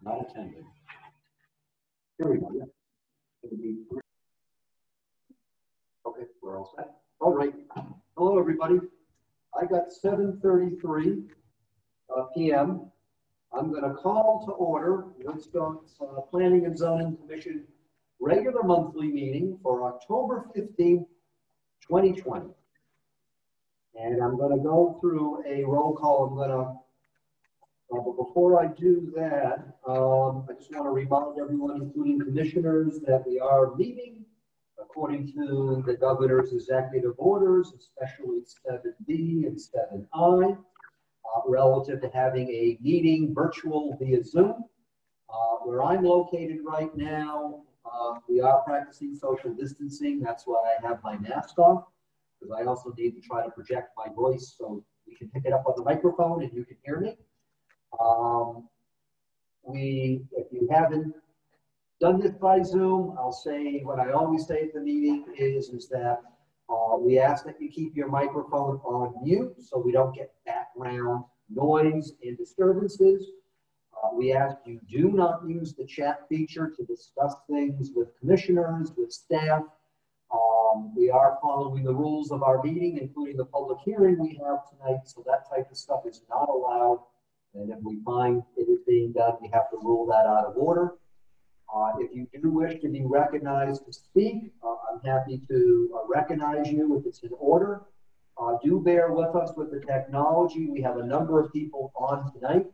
Not attending. Here we go. Yeah. Okay, we're all set. All right. Hello, everybody. I got 7:33 p.m. I'm going to call to order Woodstock's Planning and Zoning Commission regular monthly meeting for October 15th, 2020. And I'm going to go through a roll call. I'm going to but before I do that, I just want to remind everyone, including commissioners, that we are meeting according to the governor's executive orders, especially 7B and 7I, relative to having a meeting virtual via Zoom. Where I'm located right now, we are practicing social distancing. That's why I have my mask on, because I also need to try to project my voice so we can pick it up on the microphone and you can hear me. If you haven't done this by Zoom, I'll say what I always say at the meeting is that we ask that you keep your microphone on mute so we don't get background noise and disturbances. We ask you do not use the chat feature to discuss things with commissioners, with staff. We are following the rules of our meeting, including the public hearing we have tonight, so that type of stuff is not allowed. And if we find it is being done, we have to rule that out of order. If you do wish to be recognized to speak, I'm happy to recognize you if it's in order. Do bear with us with the technology. We have a number of people on tonight,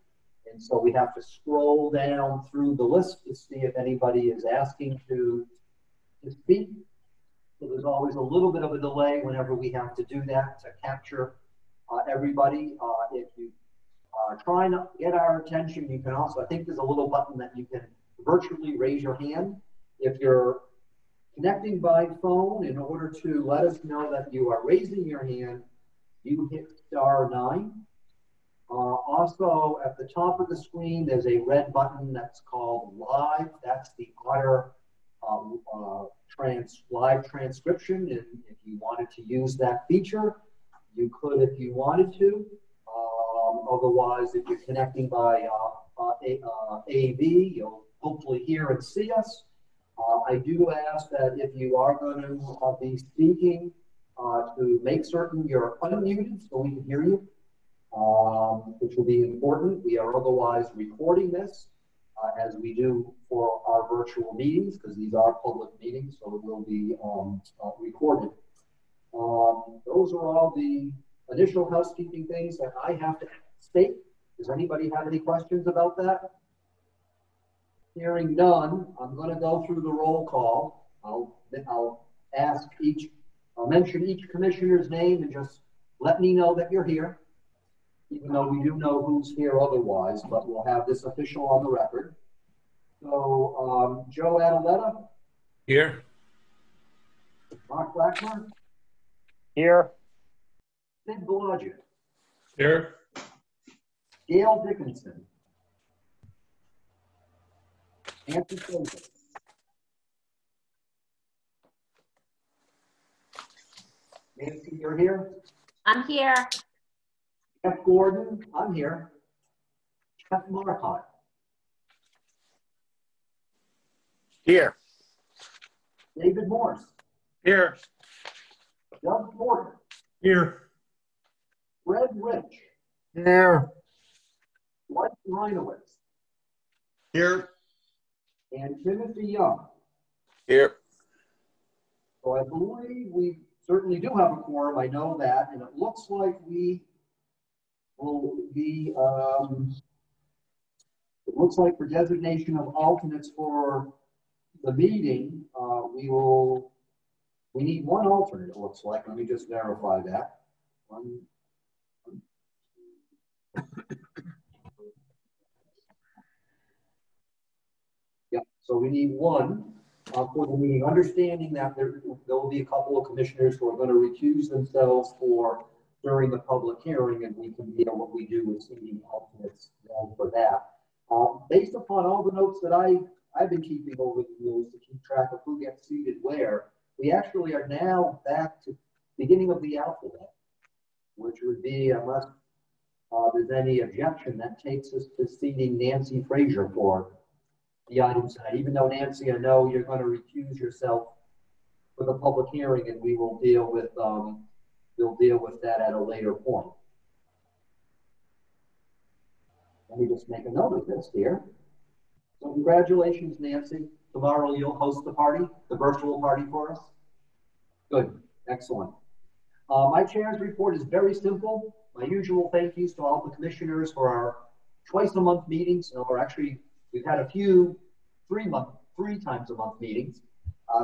and so we have to scroll down through the list to see if anybody is asking to speak. So there's always a little bit of a delay whenever we have to do that to capture everybody. If you trying to get our attention, you can also, I think there's a little button that you can virtually raise your hand. If you're connecting by phone, in order to let us know that you are raising your hand, you hit *9. Also, at the top of the screen, there's a red button that's called Live. That's the Otter live transcription. And if you wanted to use that feature, you could if you wanted to. Otherwise, if you're connecting by AV, you'll hopefully hear and see us. I do ask that if you are going to be speaking, to make certain you're unmuted so we can hear you, which will be important. We are otherwise recording this, as we do for our virtual meetings, because these are public meetings, so it will be recorded. Those are all the initial housekeeping things that I have to state. Does anybody have any questions about that? Hearing none, I'm going to go through the roll call. I'll mention each commissioner's name and just let me know that you're here, even though we do know who's here otherwise, but we'll have this official on the record. So, Joe Adaletta? Here. Mark Blackmore? Here. Sid Blodgett? Here. Gail Dickinson? Nancy Fraser? Nancy, you're here? I'm here. Jeff Gordon? I'm here. Jeff Marcotte? Here. David Morse? Here. Doug Porter? Here. Fred Rich? Here. Mike Reinowitz? Here. And Timothy Young? Here. So I believe we certainly do have a quorum. I know that, and it looks like we will be, it looks like for designation of alternates for the meeting, we need one alternate, it looks like. Let me just verify that. Yeah, so we need one for the meeting, understanding that there will be a couple of commissioners who are going to recuse themselves during the public hearing, and we can what we do with seating alternates for that. Based upon all the notes that I've been keeping over the years to keep track of who gets seated where, we actually are now back to beginning of the alphabet, which would be, unless there's any objection, that takes us to seating Nancy Fraser for the items tonight. Even though, Nancy, I know you're going to recuse yourself for the public hearing, and we will deal with we'll deal with that at a later point. Let me just make a note of this here. So congratulations, Nancy. Tomorrow you'll host the party, the virtual party for us. Good, excellent. My chair's report is very simple. My usual thank yous to all the commissioners for our twice-a-month meetings, or actually we've had a few three times a month meetings.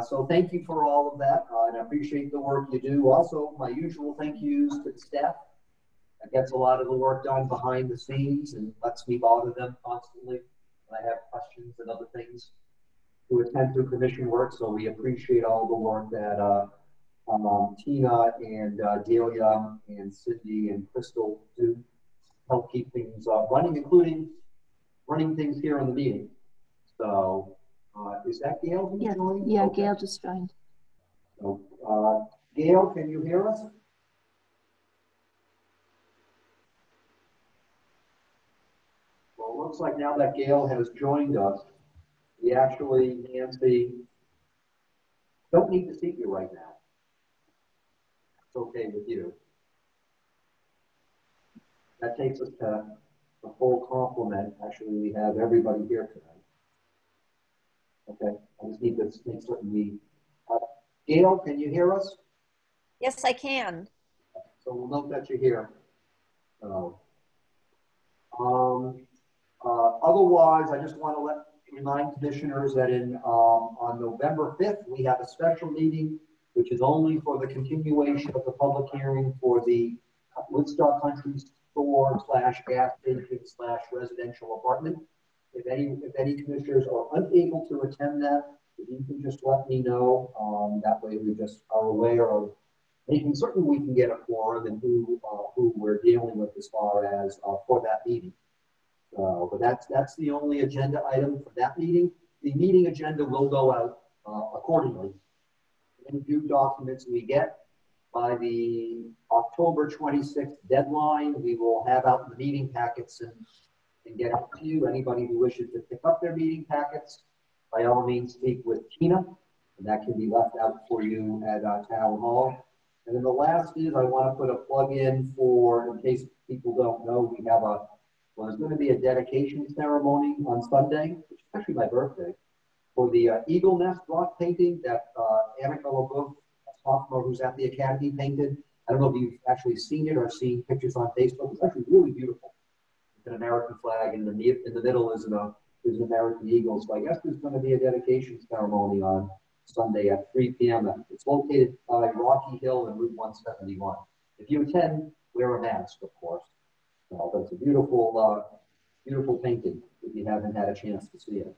So thank you for all of that, and I appreciate the work you do. Also, my usual thank yous to the staff that gets a lot of the work done behind the scenes and lets me bother them constantly when I have questions and other things to attend to commission work. So we appreciate all the work that Tina and Delia and Cindy and Crystal do help keep things running, including running things here in the meeting. So is that Gail? Yeah, Okay. Gail just joined. So, Gail, can you hear us? Well, it looks like now that Gail has joined us, we actually, Nancy, don't need to seat you right now. It's okay with you. That takes us to a full complement. Actually, we have everybody here tonight. Okay, I just need to make certain we. Gail, can you hear us? Yes, I can. So we'll note that you're here. Otherwise, I just want to remind commissioners that on November 5th, we have a special meeting, which is only for the continuation of the public hearing for the Woodstock Country Store / gas station / residential apartment. If any commissioners are unable to attend that, if you can just let me know. That way we just are aware of making certain we can get a quorum and who we're dealing with as far as for that meeting. But that's the only agenda item for that meeting. The meeting agenda will go out accordingly. Any due documents we get by the October 26th deadline, we will have out the meeting packets and get out to you. Anybody who wishes to pick up their meeting packets, by all means, speak with Tina, and that can be left out for you at Town Hall. And then the last is I want to put a plug in for, in case people don't know, we have there's going to be a dedication ceremony on Sunday, which is actually my birthday, for the Eagle Nest rock painting that Annika LaBeouf, a sophomore who's at the Academy, painted. I don't know if you've actually seen it or seen pictures on Facebook. It's actually really beautiful. It's an American flag, and in the middle is an American eagle. So I guess there's going to be a dedication ceremony on Sunday at 3 p.m. It's located by Rocky Hill and Route 171. If you attend, wear a mask, of course. But it's a beautiful, beautiful painting if you haven't had a chance to see it.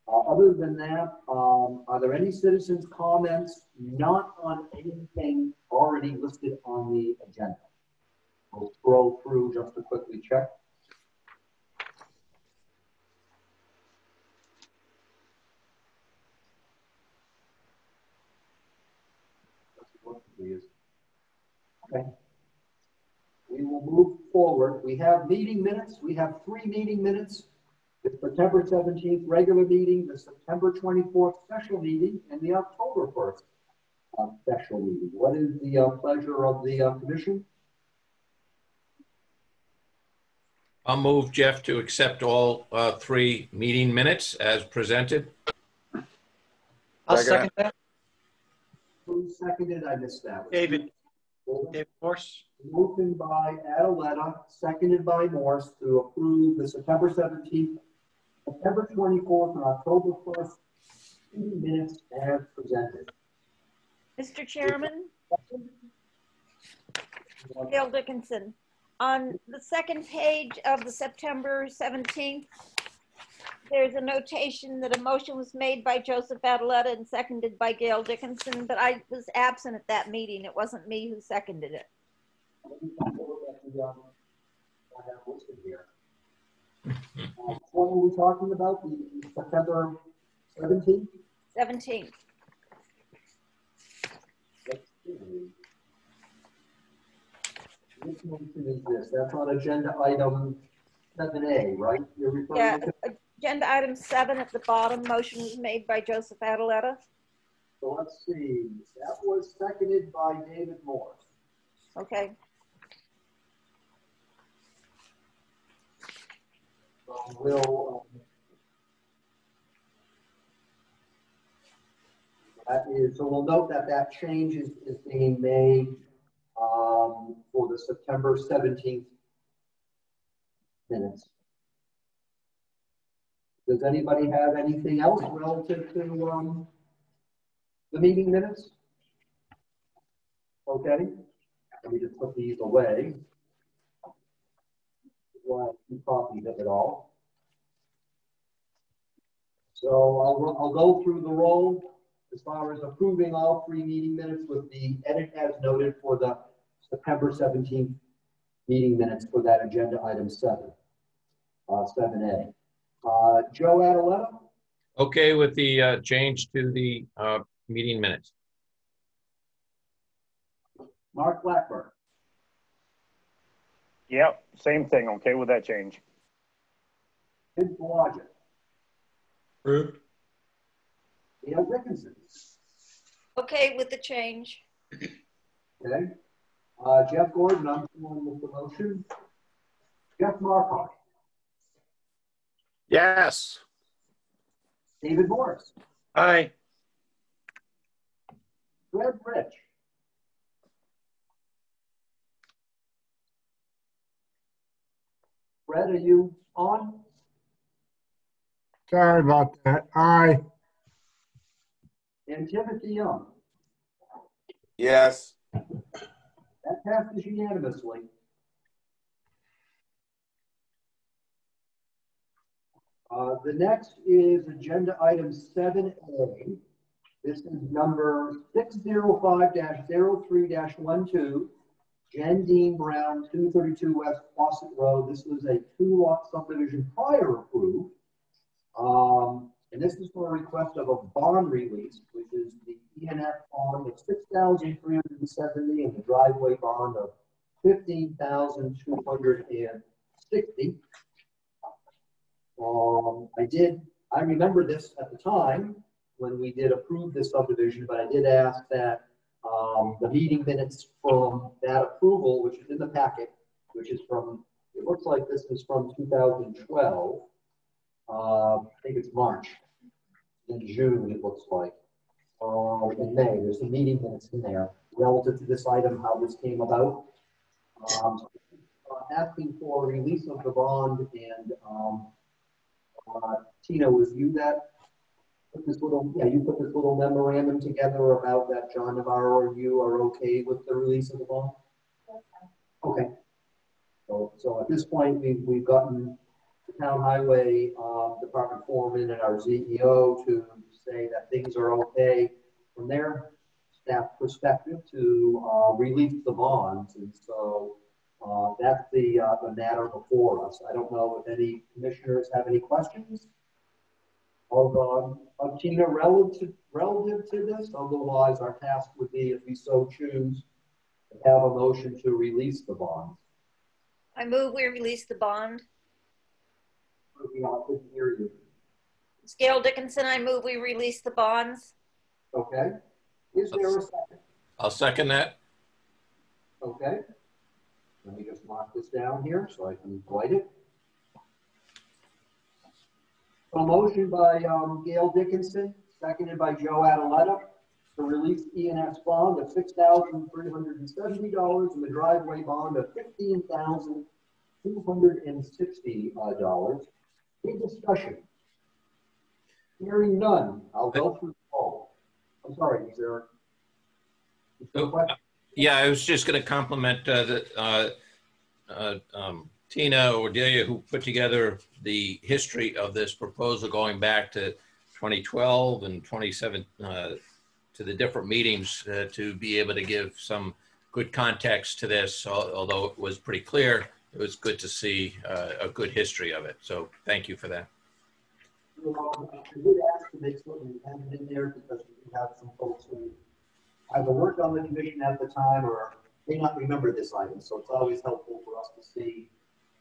Other than that, are there any citizens' comments not on anything already listed on the agenda? We'll scroll through just to quickly check. Okay. We will move forward. We have meeting minutes. We have 3 meeting minutes. The September 17th regular meeting, the September 24th special meeting, and the October 1st special meeting. What is the pleasure of the commission? I'll move, Jeff, to accept all 3 meeting minutes as presented. I'll second that. Who seconded? I missed that. David Morse. Motion by Adaletta, seconded by Morse to approve the September 17th, September 24th, and October 1st meeting minutes as presented. Mr. Chairman, Gail Dickinson. On the second page of the September 17th, there's a notation that a motion was made by Joseph Adaletta and seconded by Gail Dickinson, but I was absent at that meeting. It wasn't me who seconded it. I have listed here. What are we talking about? The September 17th? 17th. Let's see. Which motion is this? That's on agenda item 7A, right? You're referring to? Agenda item 7 at the bottom, motion was made by Joseph Adeletta. So let's see, that was seconded by David Morse. Okay. So we'll, so we'll note that that change is being made for the September 17th minutes. Does anybody have anything else relative to the meeting minutes? Okay, let me just put these away. We'll have 2 copies of it all. So I'll go through the roll as far as approving all 3 meeting minutes with the edit as noted for the September 17th meeting minutes for that agenda item 7, 7A. Joe Adeletta? Okay with the change to the meeting minutes. Mark Blackburn? Yep, same thing. Okay with that change. Sid Blodgett? Approved. Gail Dickinson? Okay with the change. Okay. Jeff Gordon, I'm going with the motion. Jeff Markov? Yes. David Morris? Aye. Fred Rich? Fred, are you on? Sorry about that. Aye. And Timothy Young? Yes. That passes unanimously. The next is agenda item 7A. This is number 605-03-12, Jen Dean Brown, 232 West Fawcett Road. This was a 2-lot subdivision prior approved. And this is for a request of a bond release, which is the ENF bond of $6,370 and the driveway bond of $15,260. I remember this at the time when we did approve this subdivision, but I did ask that the meeting minutes from that approval, which is in the packet, which is from, it looks like this is from 2012. I think it's March. In June, it looks like. In May, there's some meeting minutes in there relative to this item, how this came about. Asking for release of the bond, and Tina, was you that put this little, you put this little memorandum together about that John Navarro and you are okay with the release of the bond? Okay. So at this point, we've gotten the town highway department foreman and our CEO to say that things are okay from their staff perspective to release the bonds. And so that's the matter before us. I don't know if any commissioners have any questions of Tina relative to this. Otherwise, our task would be, if we so choose, to have a motion to release the bonds. I move we release the bond. I couldn't hear you. It's Gail Dickinson. I move we release the bonds. Okay. Is there a second? I'll second that. Okay. Let me just mark this down here so I can write it. A motion by Gail Dickinson, seconded by Joe Adeletta, to release ENF's bond of $6,370 and the driveway bond of $15,260. Any discussion? Hearing none, I'll go through the poll. I'm sorry, is there a question? Yeah, I was just going to compliment Tina or Delia, who put together the history of this proposal going back to 2012 and 2017 to the different meetings to be able to give some good context to this. Although it was pretty clear, it was good to see a good history of it. So thank you for that. I would ask to make certain we have it in there because we have some folks who either worked on the commission at the time or may not remember this item. So it's always helpful for us to see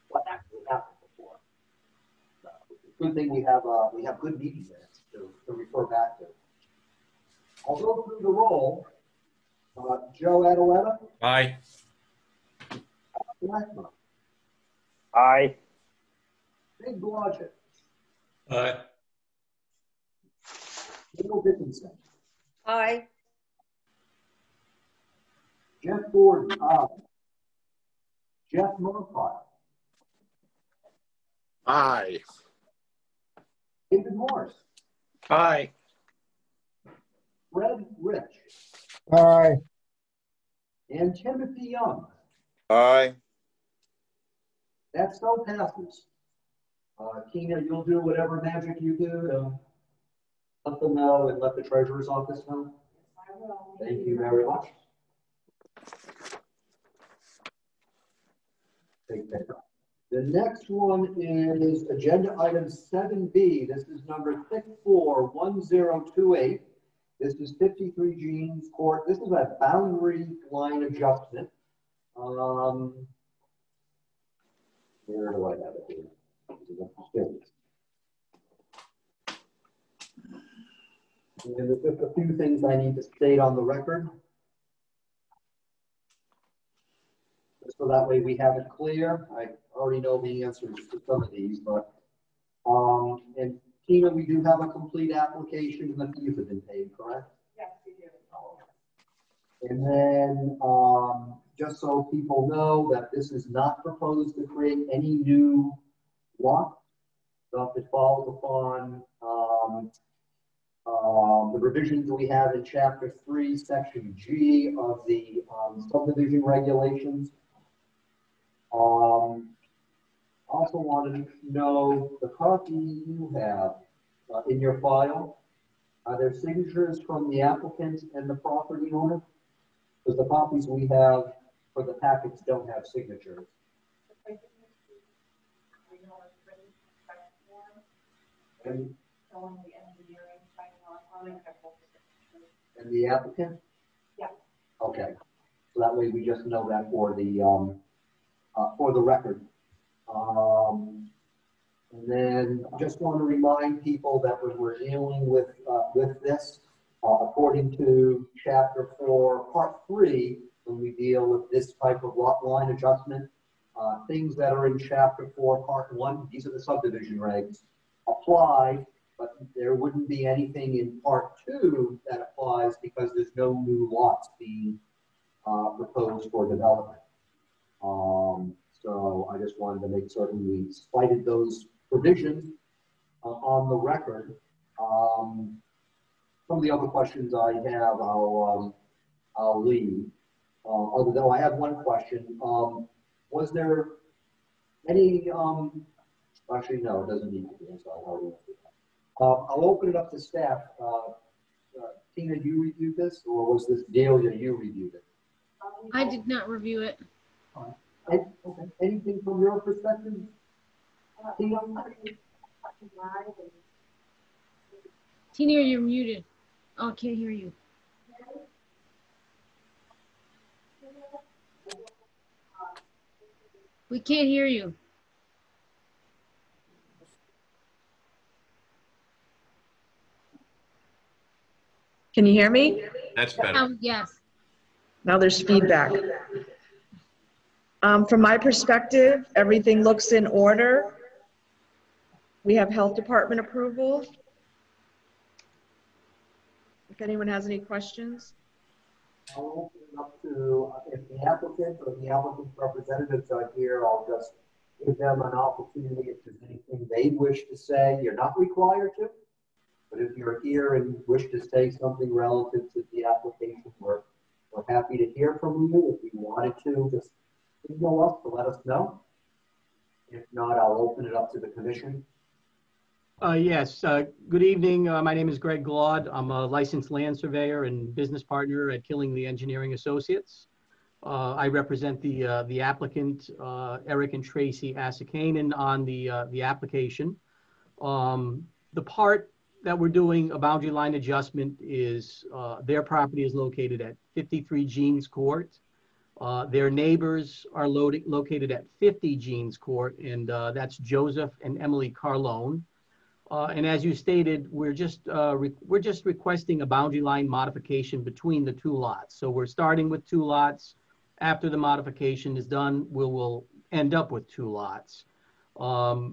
what actually happened before. good thing we have good meeting minutes to refer back to. I'll go through the roll. Joe Adaletta, Aye. Blackmer, Aye. Big Blodgett, Aye. Bill Dickinson, Aye. Jeff Gordon, aye. Jeff Murphy, Aye. David Morris, Aye. Fred Rich, Aye. and Timothy Young. Aye. That so passes. Tina, you'll do whatever magic you do to let them know and let the treasurer's office know. I will. Thank you very much. Take that. The next one is agenda item 7B. This is number 641028. This is 53 Jeans Court. This is a boundary line adjustment. Where do I have it here? And there's just a few things I need to state on the record. Just so that way we have it clear. I already know the answers to some of these, but, and Tina, we do have a complete application and the fees have been paid, correct? Yes, we do. And then, just so people know that this is not proposed to create any new lot. So if it falls upon, the revisions we have in Chapter 3, Section G of the subdivision regulations. Also wanted to know the copy you have in your file. Are there signatures from the applicant and the property owner? Because the copies we have for the packets don't have signatures. And the applicant? Yeah. Okay. So that way we just know that for the record. And then I just want to remind people that when we're dealing with this, according to Chapter 4, Part 3, when we deal with this type of lot line adjustment, things that are in Chapter 4, Part 1, these are the subdivision regs, apply, but there wouldn't be anything in Part 2 that applies because there's no new lots being proposed for development. So I just wanted to make certain we cited those provisions on the record. Some of the other questions I have, I'll leave. Although I have one question. Was there any, actually, no, it doesn't need to be, so I'll open it up to staff. Tina, you reviewed this, or was this Delia, you reviewed it? I did not review it. Okay. Anything from your perspective? Tina? Tina, you're muted. Oh, I can't hear you. We can't hear you. Can you hear me? That's better. Yes. Now there's feedback. From my perspective, everything looks in order. We have health department approval. If anyone has any questions. I'll open it up to, if the applicant or the applicant's representatives are here, I'll just give them an opportunity if there's anything they wish to say. You're not required to, but if you're here and wish to say something relative to the application, we're happy to hear from you. If you wanted to, just signal us to let us know. If not, I'll open it up to the commission. Yes, good evening. My name is Greg Glaude. I'm a licensed land surveyor and business partner at Killingly Engineering Associates. I represent the applicant, Eric and Tracy Asakanen, on the application. The part that we're doing a boundary line adjustment is their property is located at 53 Jeans Court. Their neighbors are located at 50 Jeans Court, and that's Joseph and Emily Carlone. And as you stated, we're just requesting a boundary line modification between the two lots. So we're starting with two lots. After the modification is done, we'll end up with two lots.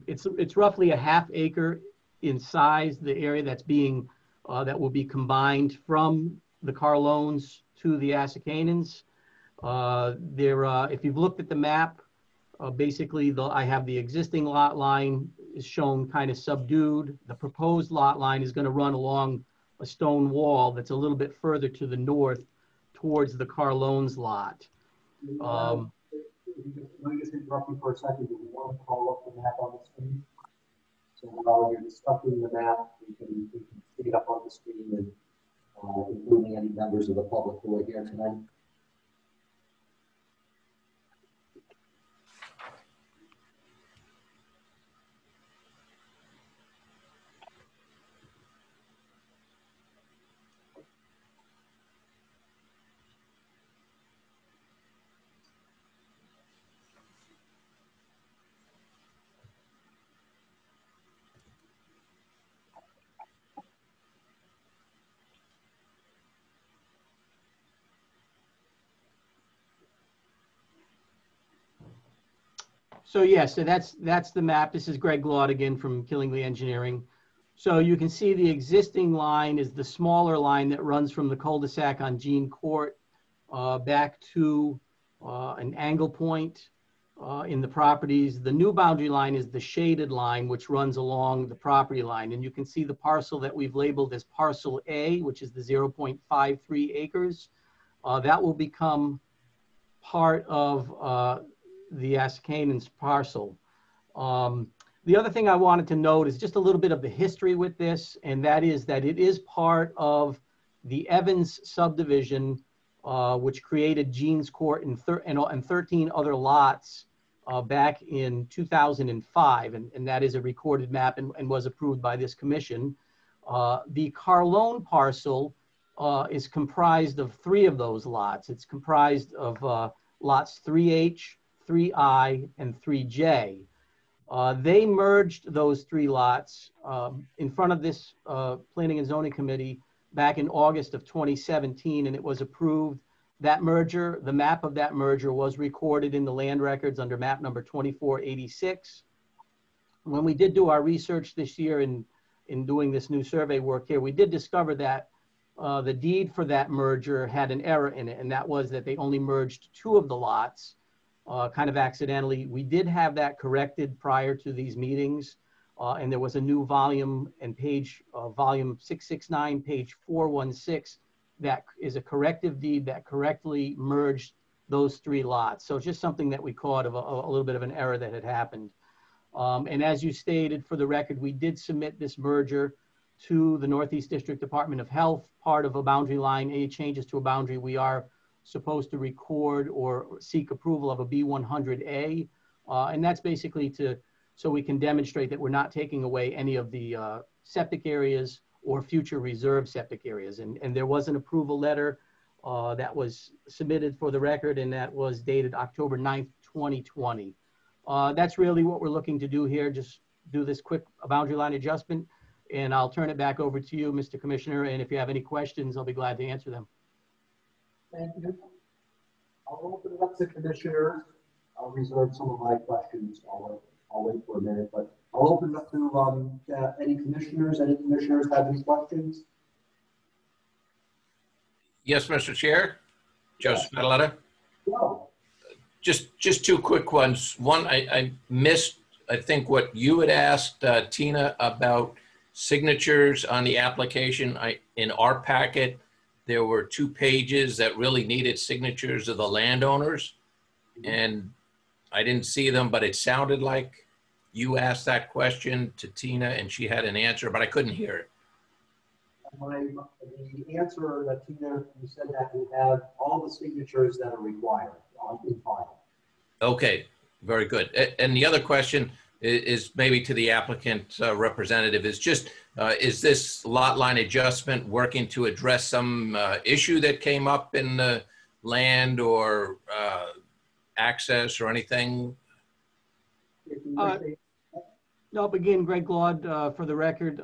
It's roughly a ½ acre in size, the area that's being that will be combined from the Carlones to the Assacanans. If you've looked at the map, basically I have the existing lot line is shown kind of subdued. The proposed lot line is going to run along a stone wall that's a little bit further to the north towards the Carlones lot. Let me just interrupt you for a second. Do we want to call up the map on the screen? So while you're discussing the map, we can see it up on the screen, and including any members of the public who are here tonight. So yes, so that's the map. This is Greg Glaude again from Killingly Engineering. So you can see the existing line is the smaller line that runs from the cul-de-sac on Jean Court back to an angle point in the properties. The new boundary line is the shaded line, which runs along the property line. And you can see the parcel that we've labeled as parcel A, which is the 0.53 acres. That will become part of the Assacanans parcel. The other thing I wanted to note is just a little bit of the history with this, and that is that it is part of the Evans subdivision, which created Jean's Court and 13 other lots back in 2005, and that is a recorded map and was approved by this commission. The Carlone parcel is comprised of 3 of those lots. It's comprised of lots 3H, 3I, and 3J. They merged those 3 lots in front of this Planning and Zoning Committee back in August of 2017, and it was approved. That merger, the map of that merger was recorded in the land records under map number 2486. When we did do our research this year in doing this new survey work here, we did discover that the deed for that merger had an error in it, and that was that they only merged 2 of the lots, kind of accidentally. We did have that corrected prior to these meetings, and there was a new volume and page, volume 669, page 416, that is a corrective deed that correctly merged those 3 lots. So just something that we caught of a little bit of an error that had happened. And as you stated, for the record, we did submit this merger to the Northeast District Department of Health, part of a boundary line. Any changes to a boundary, we are supposed to record or seek approval of a B100A. And that's basically so we can demonstrate that we're not taking away any of the septic areas or future reserve septic areas. And there was an approval letter that was submitted for the record, and that was dated October 9th, 2020. That's really what we're looking to do here, just do this quick boundary line adjustment. And I'll turn it back over to you, Mr. Commissioner. And if you have any questions, I'll be glad to answer them. Thank you. I'll open it up to commissioners. I'll reserve some of my questions. I'll wait for a minute, but I'll open it up to any commissioners. Any commissioners have any questions? Yes, Mr. Chair. Joseph Mataletta. No. Just 2 quick ones. One, I missed, I think, what you had asked Tina about signatures on the application. In our packet, there were 2 pages that really needed signatures of the landowners, and I didn't see them, but it sounded like you asked that question to Tina and she had an answer, but I couldn't hear it. The answer that Tina, you said that we have all the signatures that are required in file. Okay, very good. And the other question is maybe to the applicant representative, is just, is this lot line adjustment working to address some issue that came up in the land or access or anything? Nope, again, Greg Glaud, for the record.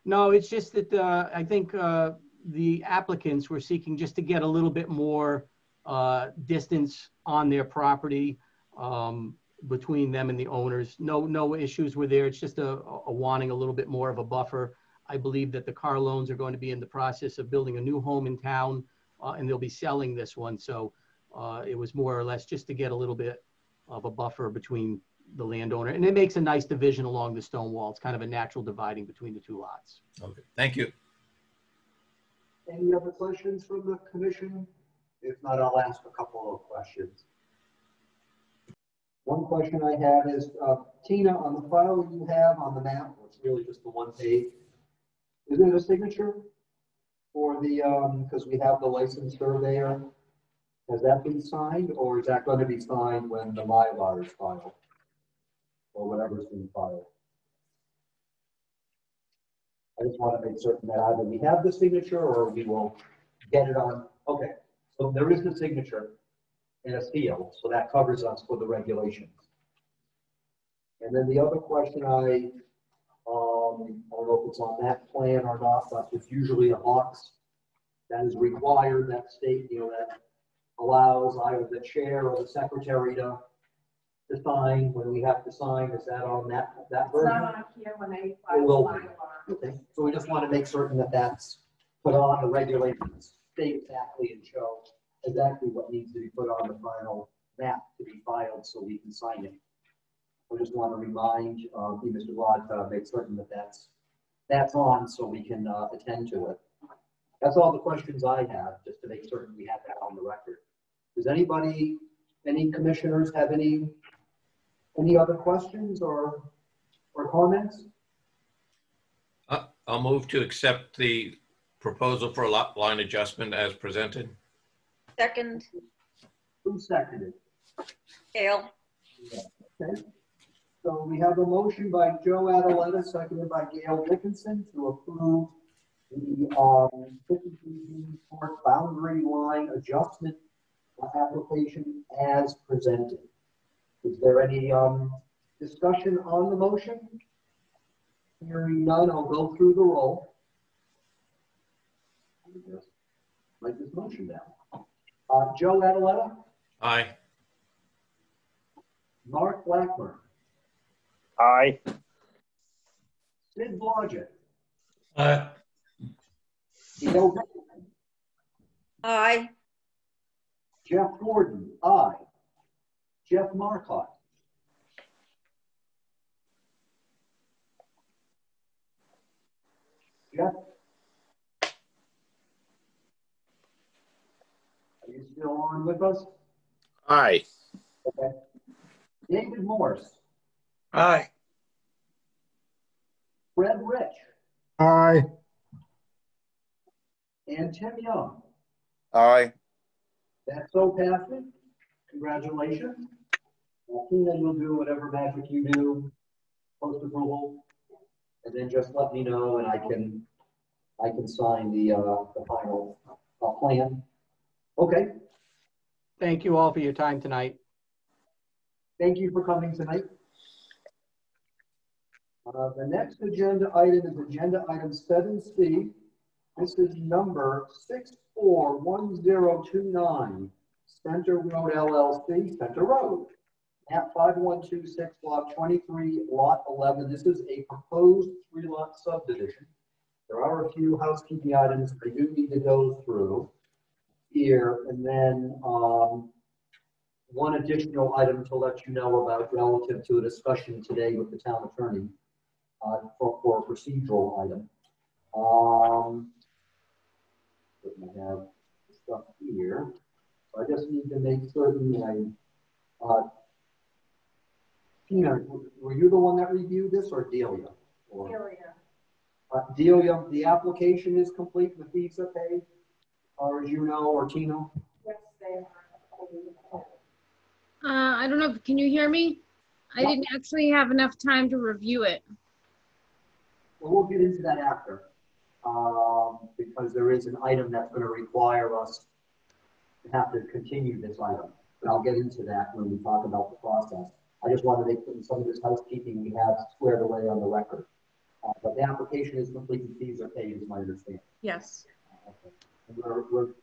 No, it's just that I think the applicants were seeking just to get a little bit more distance on their property between them and the owners. No issues were there. It's just a wanting a little bit more of a buffer. I believe that the Carlones are going to be in the process of building a new home in town, and they'll be selling this one. So it was more or less just to get a little bit of a buffer between the landowner. And it makes a nice division along the stone wall. It's kind of a natural dividing between the two lots. Okay, thank you. Any other questions from the commission? If not, I'll ask a couple of questions. One question I have is, Tina, on the file you have on the map, it's really just the one page, is there a signature for the, because we have the licensed surveyor? Has that been signed, or is that going to be signed when the Mylar is filed? Or whatever's being filed? I just want to make certain that either we have the signature or we will get it on. Okay, so there is the signature and a seal, so that covers us for the regulations. And then the other question I don't know if it's on that plan or not, but it's usually a box that is required, that state, that allows either the chair or the secretary to sign when we have to sign. Is that on that version? It's not on here when they file It will the be. Mylar. Okay, so we just want to make certain that that's put on the regulations, state exactly and show exactly what needs to be put on the final map to be filed so we can sign it. I just want to remind you, Mr. Glad, to make certain that that's on so we can attend to it. That's all the questions I have, just to make certain we have that on the record. Does anybody, any commissioners have any other questions or comments? I'll move to accept the proposal for a lot line adjustment as presented. Second, Who seconded? Gail. Okay. So we have a motion by Joe Adaletta, seconded by Gail Dickinson, to approve the 53B Court boundary line adjustment application as presented. Is there any discussion on the motion? Hearing none, I'll go through the roll. Just write this motion down. Joe Adaletta. Aye. Mark Blackburn. Aye. Sid Blodgett. Aye. Gail Dickinson. Aye. Jeff Gordon. Aye. Jeff Marcotte. Jeff? Are you still on with us? Aye. Okay. David Morse. Aye. Fred Rich. Aye. And Tim Young. Aye. That's so passes. Congratulations. Tina, you'll do whatever magic you do, post approval, and then just let me know, and I can sign the final plan. Okay. Thank you all for your time tonight. Thank you for coming tonight. The next agenda item is agenda item 7C. This is number 641029, Center Road LLC, Center Road. Map 5126, lot 23, lot 11. This is a proposed 3-lot subdivision. There are a few housekeeping items I do need to go through here, and then one additional item to let you know about relative to a discussion today with the town attorney for a procedural item. I have stuff here. So I just need to make certain Tina, were you the one that reviewed this, or Delia? Delia. Delia, the application is complete, the fees are paid, or as you know, or Tina? Yes, they are. I don't know, can you hear me? I didn't actually have enough time to review it. Well, we'll get into that after, because there is an item that's going to require us to have to continue this item. But I'll get into that when we talk about the process. I just wanted to make some of this housekeeping we have squared away on the record. But the application is complete and fees are paid, is my understanding. Yes. Okay.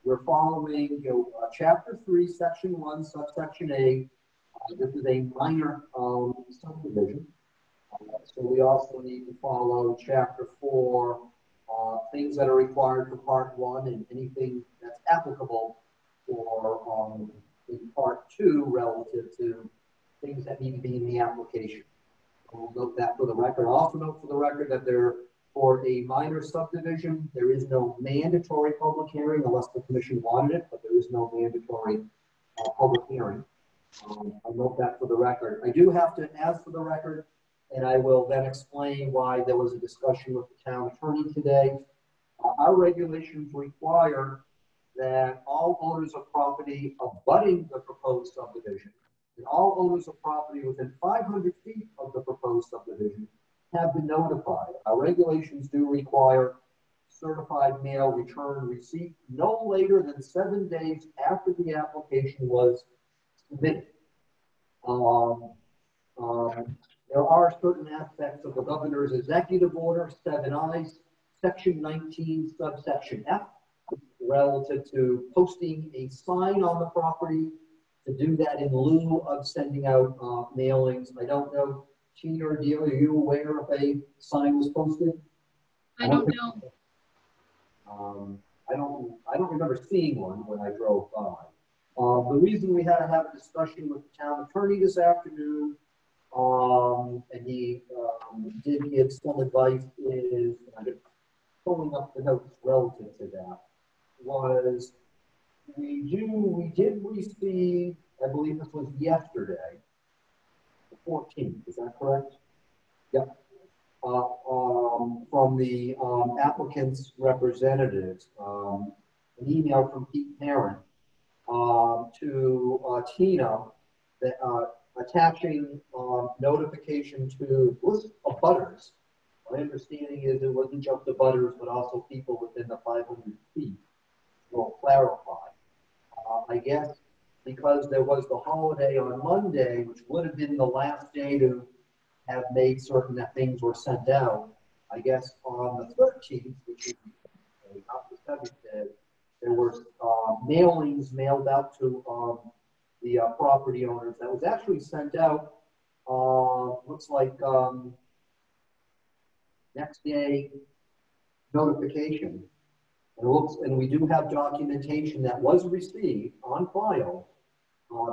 We're following, Chapter 3, Section 1, Subsection A. This is a minor subdivision. So we also need to follow Chapter 4, things that are required for Part 1 and anything that's applicable for in Part 2 relative to things that need to be in the application. We'll note that for the record. I'll also note for the record that for a minor subdivision, there is no mandatory public hearing unless the commission wanted it, but there is no mandatory public hearing. I'll note that for the record. I do have to ask for the record, and I will then explain why there was a discussion with the town attorney today. Our regulations require that all owners of property abutting the proposed subdivision and all owners of property within 500 feet of the proposed subdivision have been notified. Our regulations do require certified mail return receipt no later than 7 days after the application was submitted. There are certain aspects of the governor's executive order, 7I, section 19, subsection F, relative to posting a sign on the property, to do that in lieu of sending out mailings. I don't know, Tina or Delia, are you aware if a sign was posted? I don't know. I don't remember seeing one when I drove by. The reason we had to have a discussion with the town attorney this afternoon, and he did give some advice, is, I'm just pulling up the notes relative to that, was we did receive, I believe this was yesterday, the 14th, is that correct? Yep. From the applicant's representatives, an email from Pete Parent to Tina that attaching notification to list of butters. My understanding is it wasn't just the butters, but also people within the 500 feet. We'll clarify. I guess because there was the holiday on Monday, which would have been the last day to have made certain that things were sent out. I guess on the 13th, which is not the 7th, there were mailings mailed out to the property owners that was actually sent out, looks like next day notification. And we do have documentation that was received on file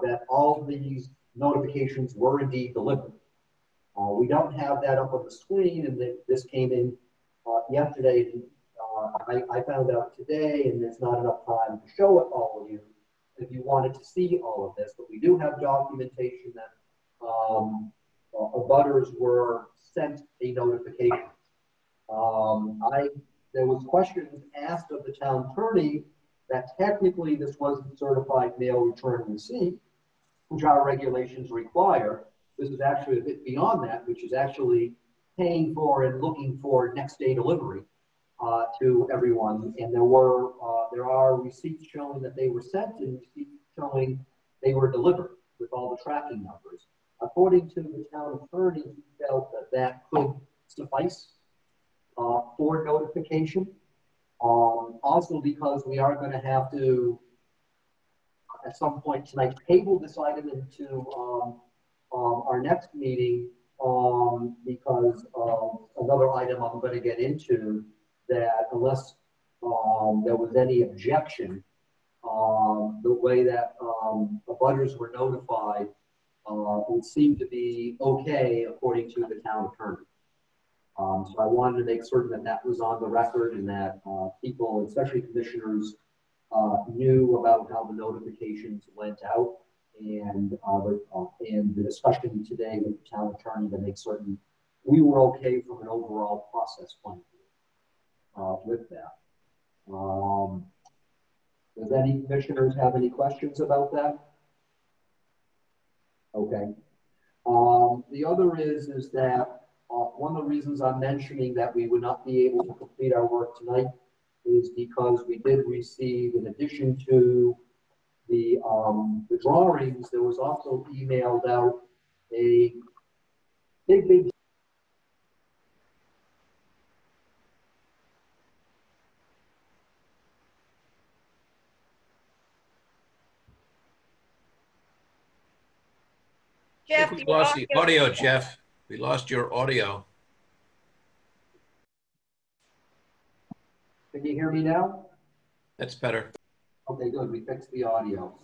that all of these notifications were indeed delivered. We don't have that up on the screen, and this came in yesterday. I found out today, and there's not enough time to show it all of you if you wanted to see all of this, but we do have documentation that abutters were sent a notification. There was questions asked of the town attorney that technically this wasn't certified mail return receipt, which our regulations require. This is actually a bit beyond that, which is actually paying for and looking for next day delivery to everyone. And there are receipts showing that they were sent and receipts showing they were delivered with all the tracking numbers. According to the town attorney, he felt that could suffice for notification. Also because we are going to have to, at some point tonight, table this item into our next meeting because another item I'm going to get into, that unless there was any objection, the way that the butters were notified would seem to be okay according to the town attorney. So I wanted to make certain that that was on the record and that people, especially commissioners, knew about how the notifications went out, and the discussion today with the town attorney to make certain we were okay from an overall process point of view with that. Does any commissioners have any questions about that? Okay. The other is that one of the reasons I'm mentioning that we would not be able to complete our work tonight is because we did receive, in addition to the drawings, there was also emailed out a big Jeff, We your lost the audio, Jeff. We lost your audio. Can you hear me now? That's better. Okay, good. We fixed the audio.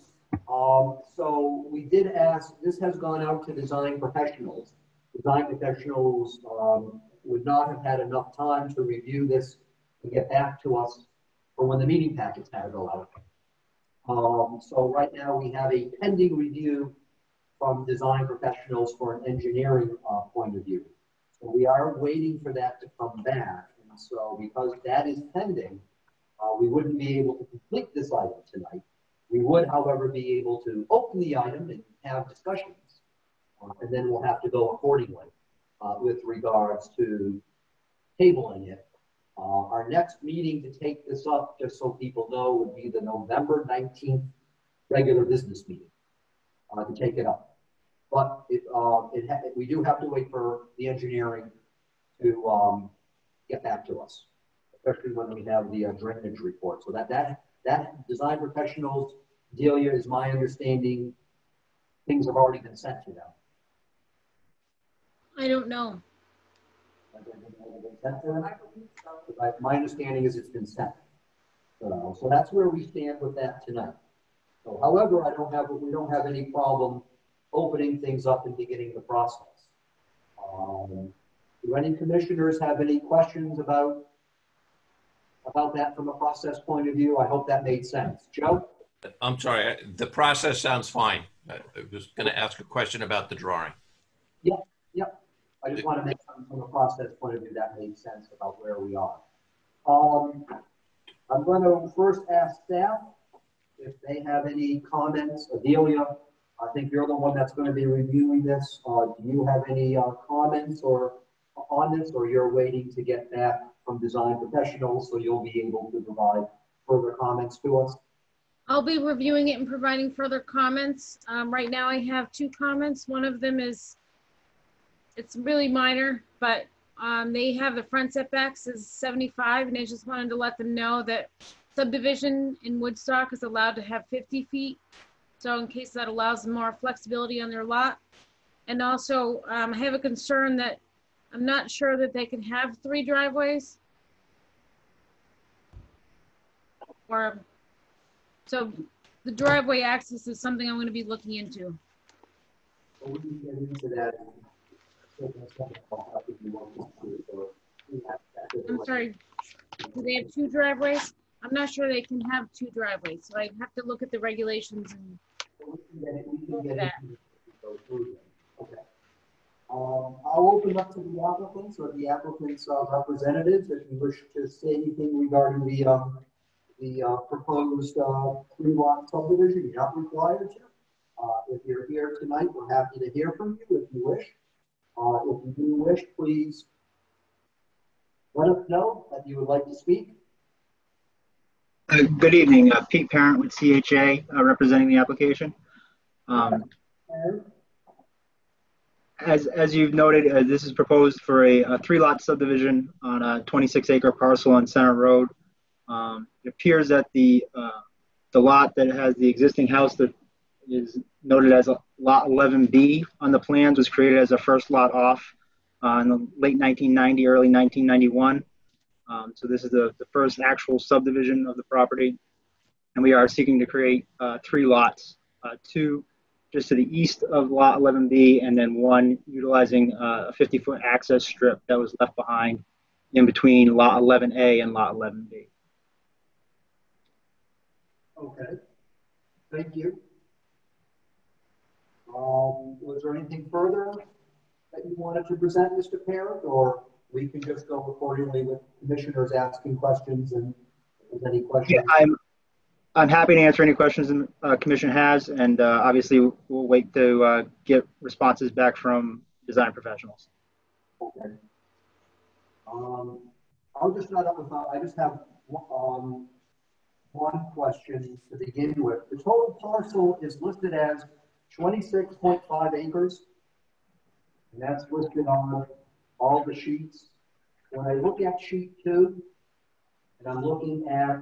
So we did ask, this has gone out to design professionals. Design professionals would not have had enough time to review this and get back to us for when the meeting packets had to go out. So right now we have a pending review from design professionals for an engineering point of view. So we are waiting for that to come back. And so because that is pending, we wouldn't be able to complete this item tonight. We would, however, be able to open the item and have discussions. And then we'll have to go accordingly with regards to tabling it. Our next meeting to take this up, just so people know, would be the November 19th regular business meeting to take it up. But we do have to wait for the engineering to get back to us, especially when we have the drainage report. So that design professionals, Delia, is my understanding, things have already been sent to them. I don't know. My understanding is it's been sent. So that's where we stand with that tonight. So, however, we don't have any problem opening things up and beginning the process. Do any commissioners have any questions about that from a process point of view? I hope that made sense. Joe? I'm sorry. The process sounds fine. I was going to ask a question about the drawing. Yep. I just want to make something from a process point of view that made sense about where we are. I'm going to first ask staff if they have any comments. Adelia, I think you're the one that's going to be reviewing this. Do you have any comments on this, or you're waiting to get back from design professionals so you'll be able to provide further comments to us? I'll be reviewing it and providing further comments. Right now I have 2 comments. One of them is, it's really minor, but they have the front setbacks as 75, and I just wanted to let them know that subdivision in Woodstock is allowed to have 50 feet. So in case that allows them more flexibility on their lot. And also I have a concern that I'm not sure that they can have 3 driveways. So the driveway access is something I'm going to be looking into. We can get into that. I'm sorry, do they have 2 driveways? I'm not sure they can have 2 driveways, so I have to look at the regulations and that. Okay. I'll open up to the applicants or the applicants' representatives if you wish to say anything regarding the proposed 3-lot subdivision. You're not required to. If you're here tonight, we're happy to hear from you if you wish. If you do wish, please let us know that you would like to speak. Good evening, Pete Parent with CHA representing the application. As you've noted, this is proposed for a 3-lot subdivision on a 26-acre parcel on Center Road. It appears that the lot that has the existing house that is noted as lot 11B on the plans was created as a first lot off in the late 1990, early 1991. So this is the first actual subdivision of the property. And we are seeking to create 3 lots, 2 just to the east of lot 11B, and then 1 utilizing a 50-foot access strip that was left behind in between lot 11A and lot 11B. Okay, thank you. Was there anything further that you wanted to present, Mr. Parent, or we can just go accordingly with commissioners asking questions, and if there's any questions? Yeah, I'm happy to answer any questions the commission has, and obviously we'll wait to get responses back from design professionals. Okay. I'll just start up with, I just have one question to begin with. The total parcel is listed as 26.5 acres. And that's listed on all the sheets. When I look at sheet 2, and I'm looking at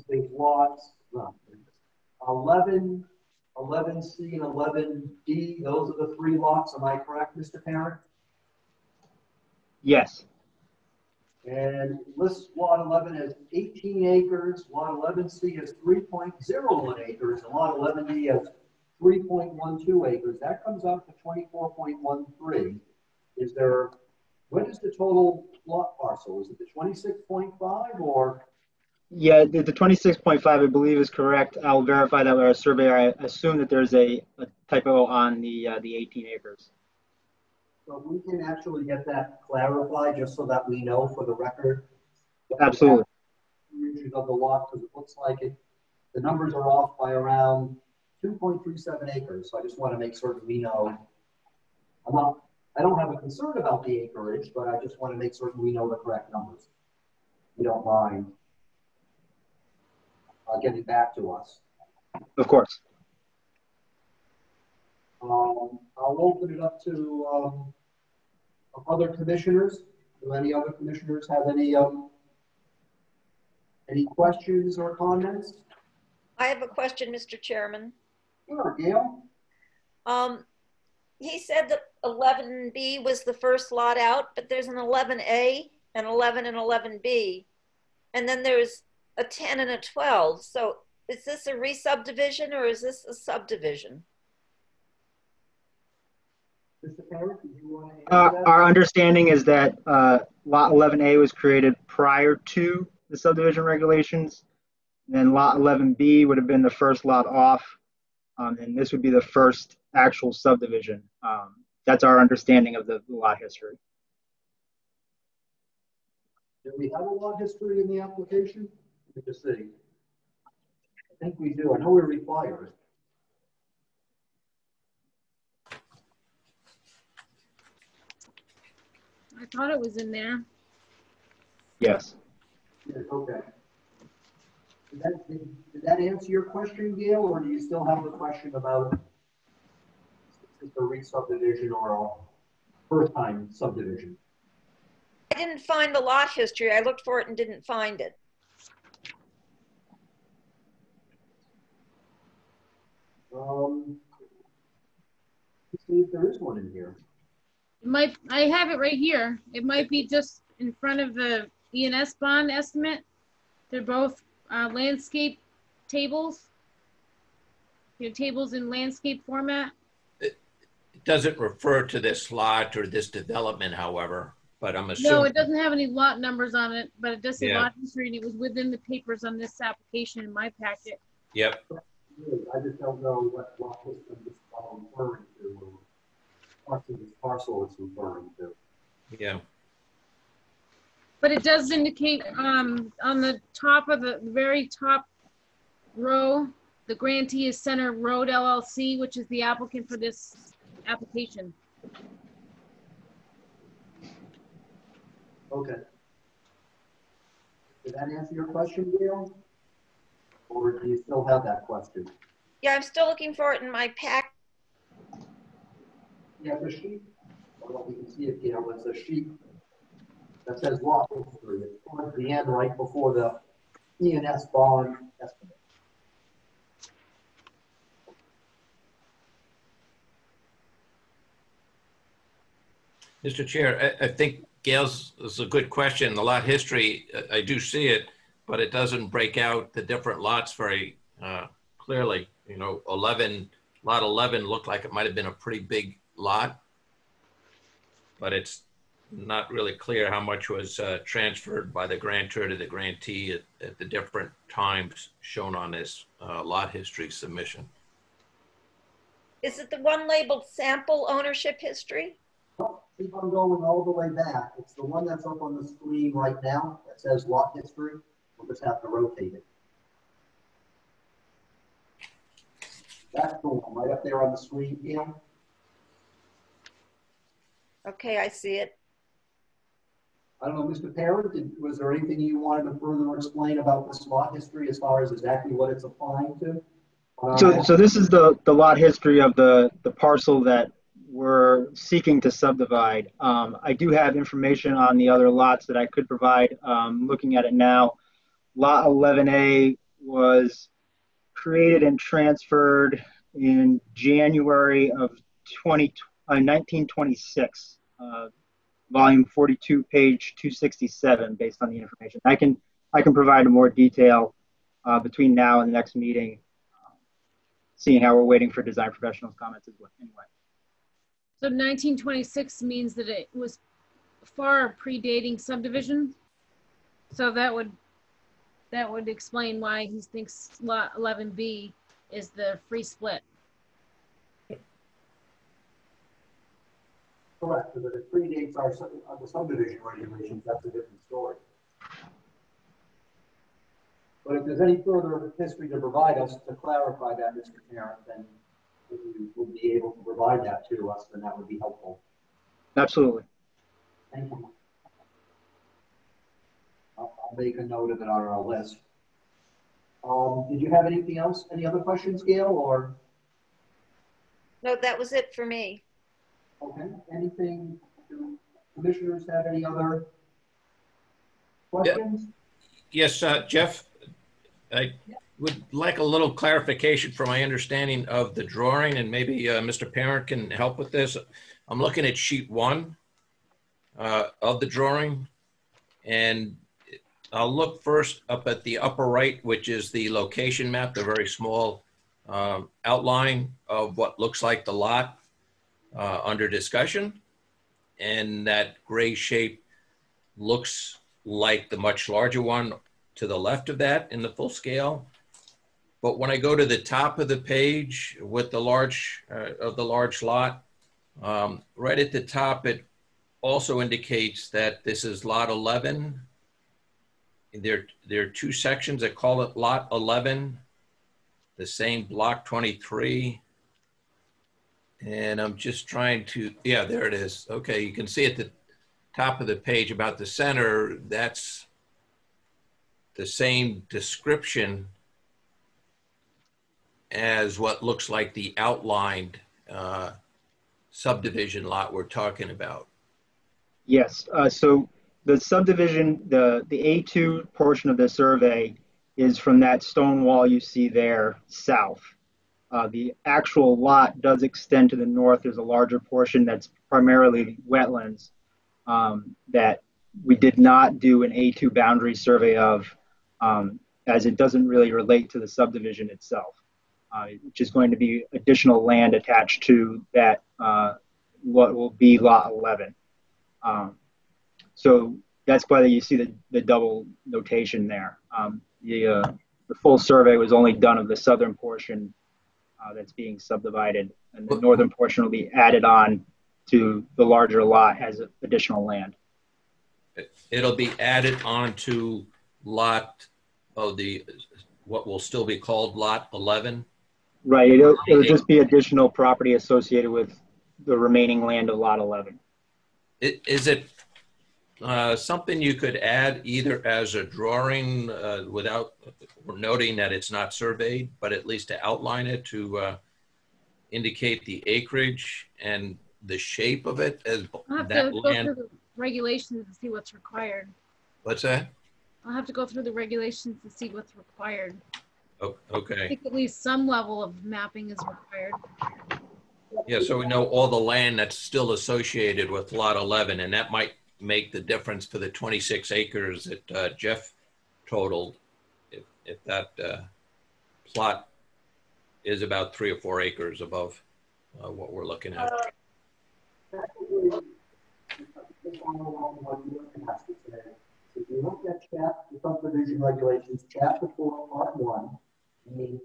these lots, 11, 11C and 11D, those are the 3 lots, am I correct, Mr. Parent? Yes. And lists lot 11 as 18 acres, lot 11C has 3.01 acres, and lot 11D has 3.12 acres. That comes out to 24.13. Is there, what is the total lot parcel? Is it the 26.5 or? Yeah, the 26.5, I believe, is correct. I'll verify that with our surveyor. I assume that there's a typo on the 18 acres. So we can actually get that clarified just so that we know for the record. Absolutely. Of the lot, because it looks like it, the numbers are off by around 2.37 acres. So I just want to make certain we know. I don't have a concern about the acreage, but I just want to make certain we know the correct numbers. If you don't mind getting back to us. Of course. I'll open it up to other commissioners. Do any other commissioners have any questions or comments? I have a question, Mr. Chairman. Sure, Gail. He said that 11B was the first lot out, but there's an 11A, an 11 and 11B, and then there's a 10 and a 12. So is this a re-subdivision or is this a subdivision? Mr. Parent, did you want to answer that? Our understanding is that lot 11A was created prior to the subdivision regulations. And then lot 11B would have been the first lot off. And this would be the first actual subdivision. That's our understanding of the lot history. Do we have a lot history in the application? Let me just see. I think we do. I know we require it. I thought it was in there. Yes. Yes, okay. Did that answer your question, Gail, or do you still have the question about is this a re-subdivision or a first-time subdivision? I didn't find the lot history. I looked for it and didn't find it. Let's see if there is one in here. It might, I have it right here. It might be just in front of the E&S bond estimate. They're both landscape tables. Tables in landscape format. It doesn't refer to this lot or this development, however, but I'm assuming. No, it doesn't have any lot numbers on it, but it does say Yeah. lot history, and it was within the papers on this application in my packet. Yep. I just don't know what lot history this is referring to, or parts of this parcel it's referring to. Yeah. But it does indicate on the top of the very top row, the grantee is Center Road LLC, which is the applicant for this application. Okay. Did that answer your question, Gail? Or do you still have that question? Yeah, I'm still looking for it in my pack. Yeah, the sheet. Well, we can see it, Gail. It's a sheet that says lot history. It's towards the end, right before the E&S bond estimate. Mr. Chair, I think Gail's is a good question. The lot history, I do see it, but it doesn't break out the different lots very clearly. You know, lot 11 looked like it might have been a pretty big lot, but it's not really clear how much was transferred by the grantor to the grantee at the different times shown on this lot history submission. Is it the one labeled sample ownership history? Keep on going all the way back. It's the one that's up on the screen right now that says lot history. We'll just have to rotate it. That's the one right up there on the screen, Gail. Okay, I see it. I don't know, Mr. Parent, was there anything you wanted to further explain about this lot history as far as exactly what it's applying to? So this is the lot history of the parcel that we're seeking to subdivide. I do have information on the other lots that I could provide. Looking at it now, Lot 11A was created and transferred in January of 1926, volume 42, page 267, based on the information. I can provide more detail between now and the next meeting, seeing how we're waiting for design professionals' comments as well. Anyway. So 1926 means that it was far predating subdivision. So that would explain why he thinks lot 11B is the free split. Correct, but if it predates the subdivision regulations, that's a different story. But if there's any further history to provide us to clarify that, Mr. Parent, then if you would be able to provide that to us, then that would be helpful. Absolutely. Thank you. I'll make a note of it on our list. Did you have anything else? Any other questions, Gail, or? No, that was it for me. Okay, anything, do commissioners have any other questions? Yes, Jeff, I would like a little clarification for my understanding of the drawing, and maybe Mr. Parent can help with this. I'm looking at sheet 1 of the drawing, and I'll look first up at the upper right, which is the location map, the very small outline of what looks like the lot under discussion. And that gray shape looks like the much larger one to the left of that in the full scale. But when I go to the top of the page with the large lot, right at the top, it also indicates that this is lot 11. There are two sections that call it lot 11, the same block 23. And I'm just trying to, yeah, there it is. Okay, you can see at the top of the page about the center, that's the same description as what looks like the outlined subdivision lot we're talking about. Yes, so the subdivision, the A2 portion of the survey is from that stone wall you see there south. The actual lot does extend to the north. There's a larger portion that's primarily wetlands that we did not do an A2 boundary survey of, as it doesn't really relate to the subdivision itself, which is going to be additional land attached to that, what will be lot 11. So that's why you see the double notation there. The full survey was only done of the southern portion that's being subdivided, and the northern portion will be added on to the larger lot as additional land. It'll be added on to lot of what will still be called lot 11? Right, it'll just be additional property associated with the remaining land of lot 11. Is it something you could add either as a drawing without noting that it's not surveyed, but at least to outline it to indicate the acreage and the shape of it as I'll have that to land? go through the regulations to see what's required. What's that? I'll have to go through the regulations to see what's required. Oh, I okay. think at least some level of mapping is required. Yeah, so we know all the land that's still associated with lot 11, and that might make the difference for the 26 acres that Jeff totaled. If that plot is about 3 or 4 acres above what we're looking at. If you look at the subdivision regulations, chapter 4, part 1, I mean,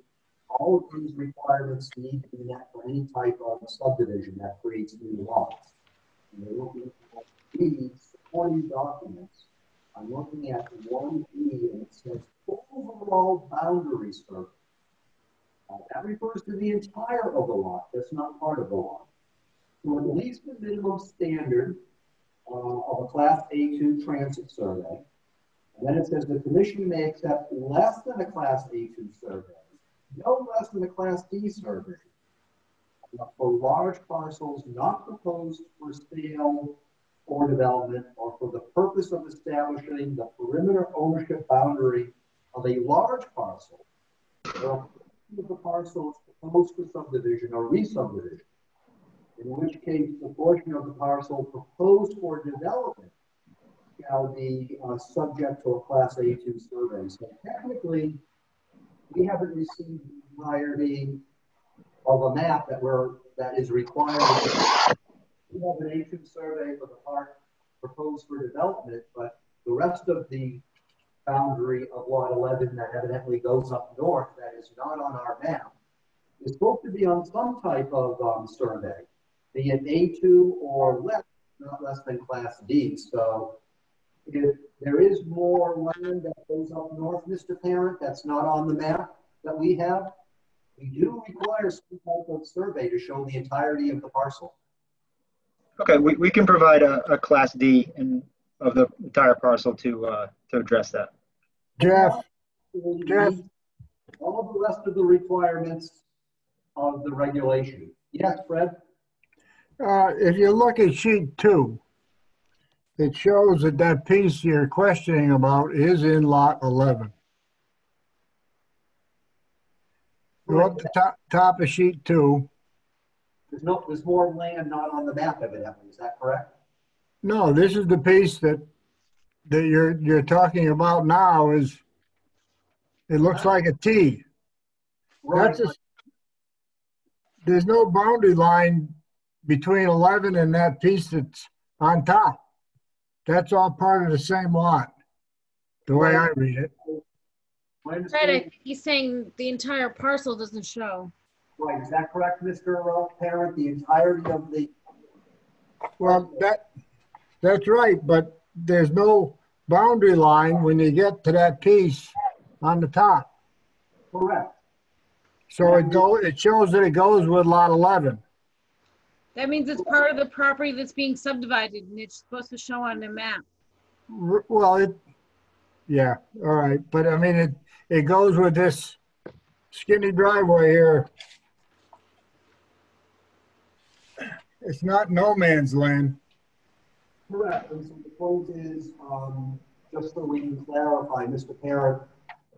all of these requirements need to be met for any type of subdivision that creates new lots. And we're looking at these supporting documents. I'm looking at 1E, and it says overall boundary survey. That refers to the entire of the lot. That's not part of the lot. So at least the minimum standard of a Class A2 transit survey. And then it says the commission may accept less than a Class A2 survey, no less than a Class D survey. for large parcels not proposed for sale or development, or for the purpose of establishing the perimeter ownership boundary of a large parcel, or of the parcels proposed for subdivision or re-subdivision, in which case the portion of the parcel proposed for development shall be subject to a Class A2 survey. So technically, we haven't received the entirety of a map that is required. We have an A2 survey for the part proposed for development, but the rest of the boundary of lot 11 that evidently goes up north that is not on our map is supposed to be on some type of survey, be it A2 or less, not less than Class D. So if there is more land that goes up north, Mr. Parent, that's not on the map that we have, we do require some type of survey to show the entirety of the parcel. Okay, we can provide a Class D of the entire parcel to address that. Jeff, All of the rest of the requirements of the regulation. Yes, Fred? if you look at sheet 2, it shows that that piece you're questioning about is in lot 11. Go up to top of sheet 2. There's more land not on the map evidently, is that correct? No, this is the piece that you're talking about now. Is it looks like a T. Right. There's no boundary line between 11 and that piece that's on top. That's all part of the same lot, the way I read it. Fred, I think he's saying the entire parcel doesn't show. Right, is that correct, Mr. Parent? The entirety of the... Well, that's right, but there's no boundary line when you get to that piece on the top. Correct. So it shows that it goes with lot 11. That means it's part of the property that's being subdivided and it's supposed to show on the map. Well, yeah, all right. But I mean, it goes with this skinny driveway here. It's not no man's land. Correct. And so the point is, just so we can clarify, Mr. Parent,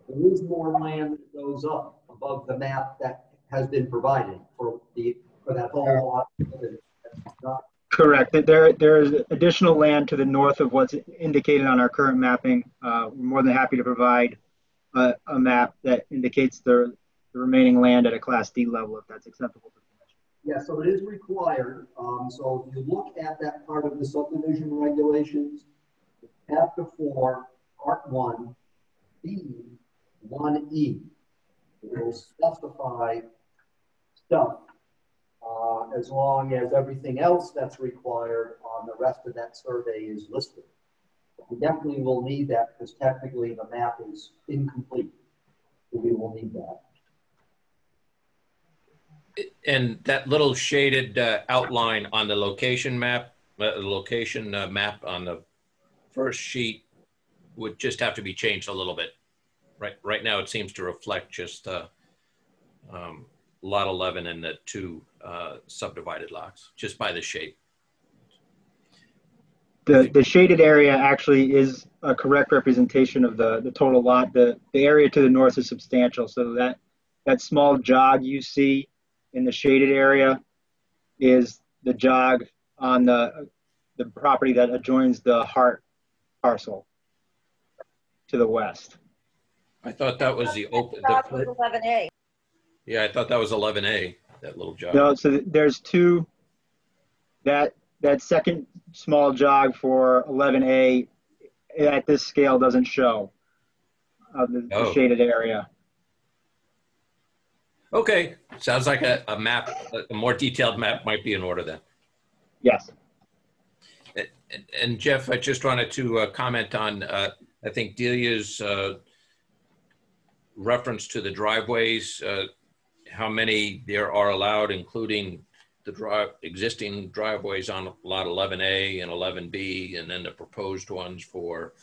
there is more land that goes up above the map that has been provided for that whole lot. Correct. There is additional land to the north of what's indicated on our current mapping. We're more than happy to provide a map that indicates the remaining land at a Class D level, if that's acceptable to the commission. Yeah, so it is required. So if you look at that part of the subdivision regulations, chapter 4, part 1, B, 1E, it will specify stuff as long as everything else that's required on the rest of that survey is listed. We definitely will need that because technically the map is incomplete. So we will need that. And that little shaded outline on the location map, map on the first sheet would just have to be changed a little bit. Right now it seems to reflect just lot 11 and the 2 subdivided lots, just by the shape. The shaded area actually is a correct representation of the total lot. The area to the north is substantial, so that small jog you see in the shaded area is the jog on the property that adjoins the Hart parcel to the west. I thought that was the open. That was 11A. Yeah, I thought that was 11A, that little jog. No, so there's two. That second small jog for 11A at this scale doesn't show the shaded area. Okay, sounds like a map, a more detailed map might be in order then. Yes. And Jeff, I just wanted to comment on, I think Delia's reference to the driveways, how many there are allowed, including the existing driveways on lot 11A and 11B, and then the proposed ones for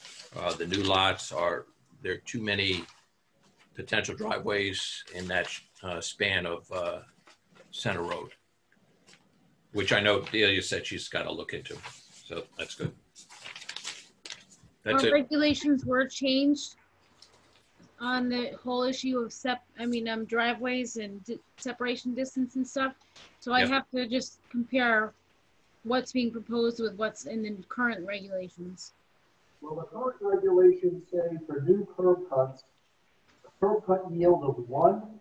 the new lots. Are there too many potential driveways in that span of Center Road? which I know Delia said she's got to look into. So that's good. That's Our it. regulations were changed on the whole issue of driveways and separation distance and stuff. So I Yep. have to just compare what's being proposed with what's in the current regulations. Well, the current regulations say for new curb cuts, a curb cut yield of 1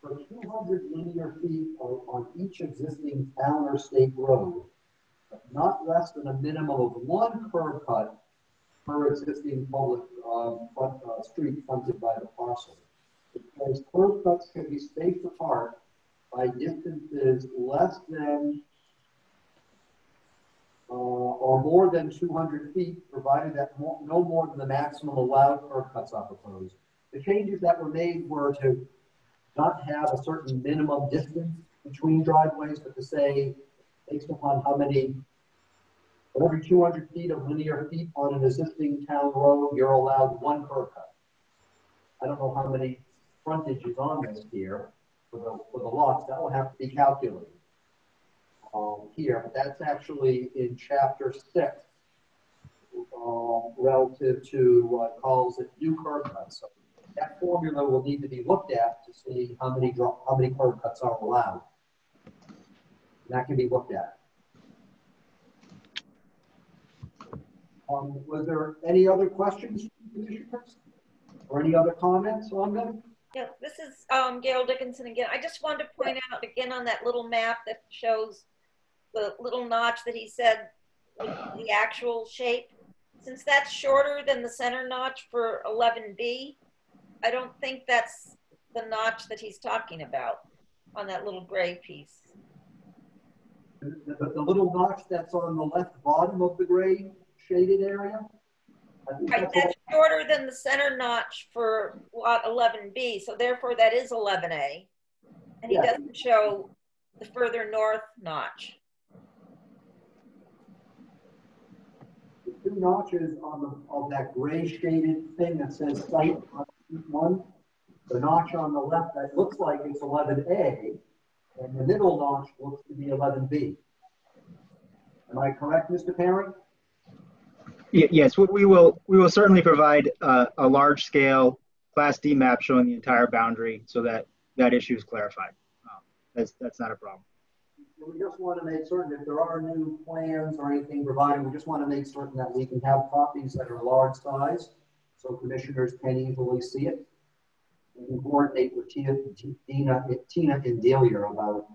for 200 linear feet on each existing town or state road, but not less than a minimum of 1 curb cut per existing public street fronted by the parcel. Because curb cuts can be spaced apart by distances less than or more than 200 feet, provided that no more than the maximum allowed curb cuts are proposed. The changes that were made were to not have a certain minimum distance between driveways, but to say, based upon how many, for every 200 feet of linear feet on an existing town road, you're allowed 1 curb cut. I don't know how many frontage is on this here for the lots. That will have to be calculated here, but that's actually in chapter 6 relative to what calls it new curb cuts. So that formula will need to be looked at to see how many curb cuts are allowed. And that can be looked at. Was there any other questions, commissioners, or any other comments on them? Yeah, this is Gail Dickinson again. I just wanted to point out again on that little map that shows the little notch that he said with the actual shape. Since that's shorter than the center notch for 11B, I don't think that's the notch that he's talking about on that little gray piece. The little notch that's on the left bottom of the gray shaded area? I think Right, that's shorter than the center notch for lot 11B, so therefore that is 11A. And he doesn't show the further north notch. The 2 notches on that gray shaded thing that says site on each one, the notch on the left that looks like it's 11A, and the middle notch looks to be 11B. Am I correct, Mr. Parent? Yes, we will certainly provide a large scale Class D map showing the entire boundary so that that issue is clarified. That's not a problem. We just want to make certain if there are new plans or anything provided, we just want to make certain that we can have copies that are large size so commissioners can easily see it. We can coordinate with Tina and Delia about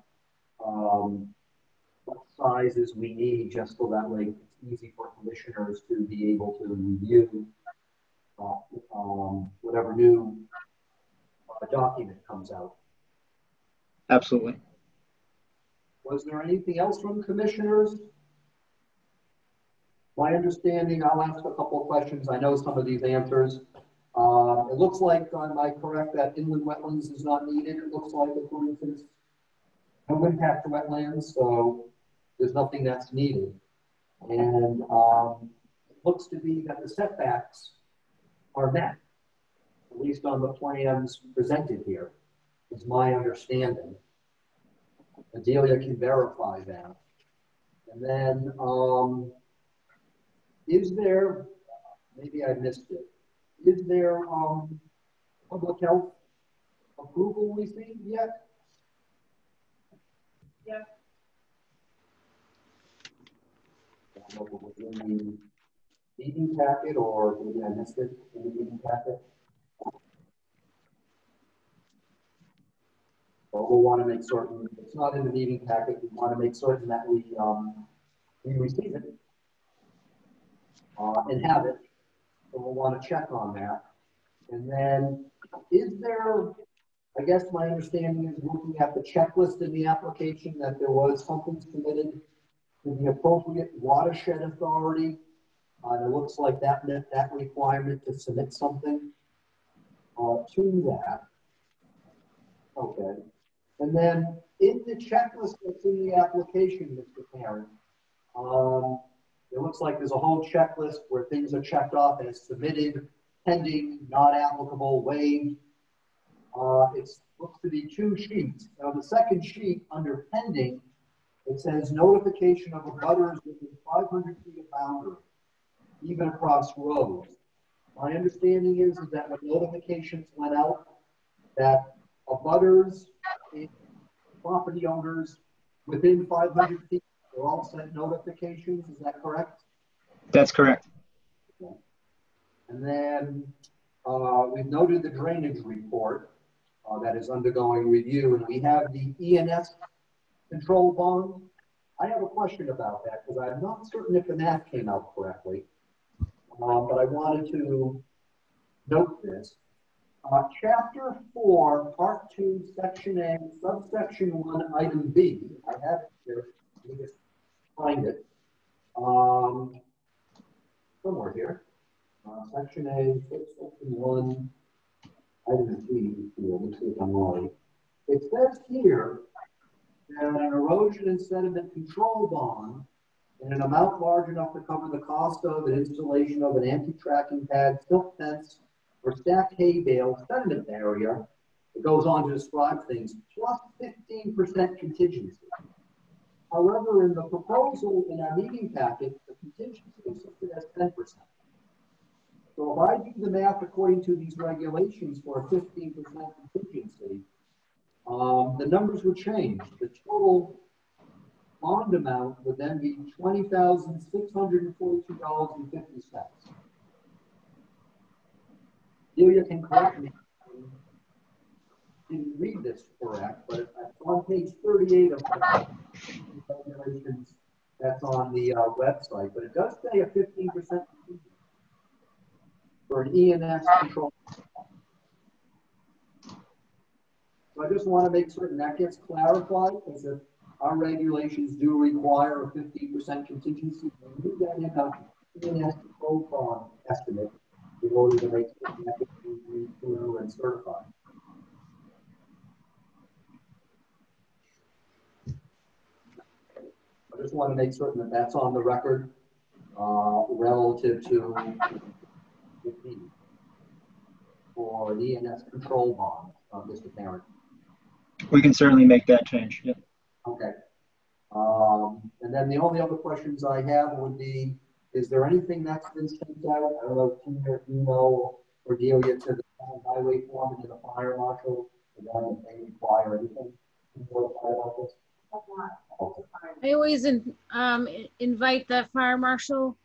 what sizes we need, just so that way it's easy for commissioners to be able to review whatever new document comes out. Absolutely. Was there anything else from commissioners? My understanding, I'll ask a couple of questions. I know some of these answers. It looks like, am I correct, that inland wetlands is not needed? It looks like, for instance, no impact to wetlands, so there's nothing that's needed. And it looks to be that the setbacks are met, at least on the plans presented here, is my understanding. Adelia can verify that. And then, is there, maybe I missed it, is there public health approval received yet? Yeah. I don't know if it was in the meeting packet or maybe I missed it in the meeting packet. But we'll want to make certain it's not in the meeting packet. We want to make certain that we receive it and have it. So we'll want to check on that. And then, is there? I guess my understanding is, looking at the checklist in the application, that there was something submitted to the appropriate watershed authority. And it looks like that met that requirement to submit something to that. Okay. And then in the checklist that's in the application, Mr. Parent, it looks like there's a whole checklist where things are checked off as submitted, pending, not applicable, waived. It looks to be 2 sheets. Now the second sheet under pending, It says notification of abutters within 500 feet of boundary, even across roads. My understanding is that when notifications went out, that abutters, property owners within 500 feet were all sent notifications. Is that correct? That's correct. Okay. And then we've noted the drainage report that is undergoing review, and we have the ENS control bond. I have a question about that because I'm not certain if the math came out correctly, but I wanted to note this. Chapter 4, Part 2, Section A, Subsection 1, Item B. I have it here. Let me just find it. Somewhere here. Section A, Subsection 1, Item B. Let me see if I'm right. It says here that an erosion and sediment control bond in an amount large enough to cover the cost of an installation of an anti-tracking pad, silk fence, or stacked hay bale sediment barrier. It goes on to describe things, plus 15% contingency. However, in the proposal in our meeting packet, the contingency is listed as 10%. So if I do the math according to these regulations for a 15% contingency, the numbers would change. The total bond amount would then be $20,642.50. Delia can correct me. I didn't read this correct, but it's on page 38 of the regulations that's on the website. But it does say a 15% for an ENS control. So I just want to make certain that gets clarified, because if our regulations do require a 15% contingency, we do that in our ENS control bond estimate in order to make certain that gets through and certified. I just want to make certain that that's on the record relative to the fee for the ENS control bond, Mr. Parent. We can certainly make that change. Yeah. Okay. And then the only other questions I have would be, is there anything that's been sent out? I don't know, Tina, email or Delia to the highway foreman and the fire marshal, if they require anything? About this? Okay. I always invite the fire marshal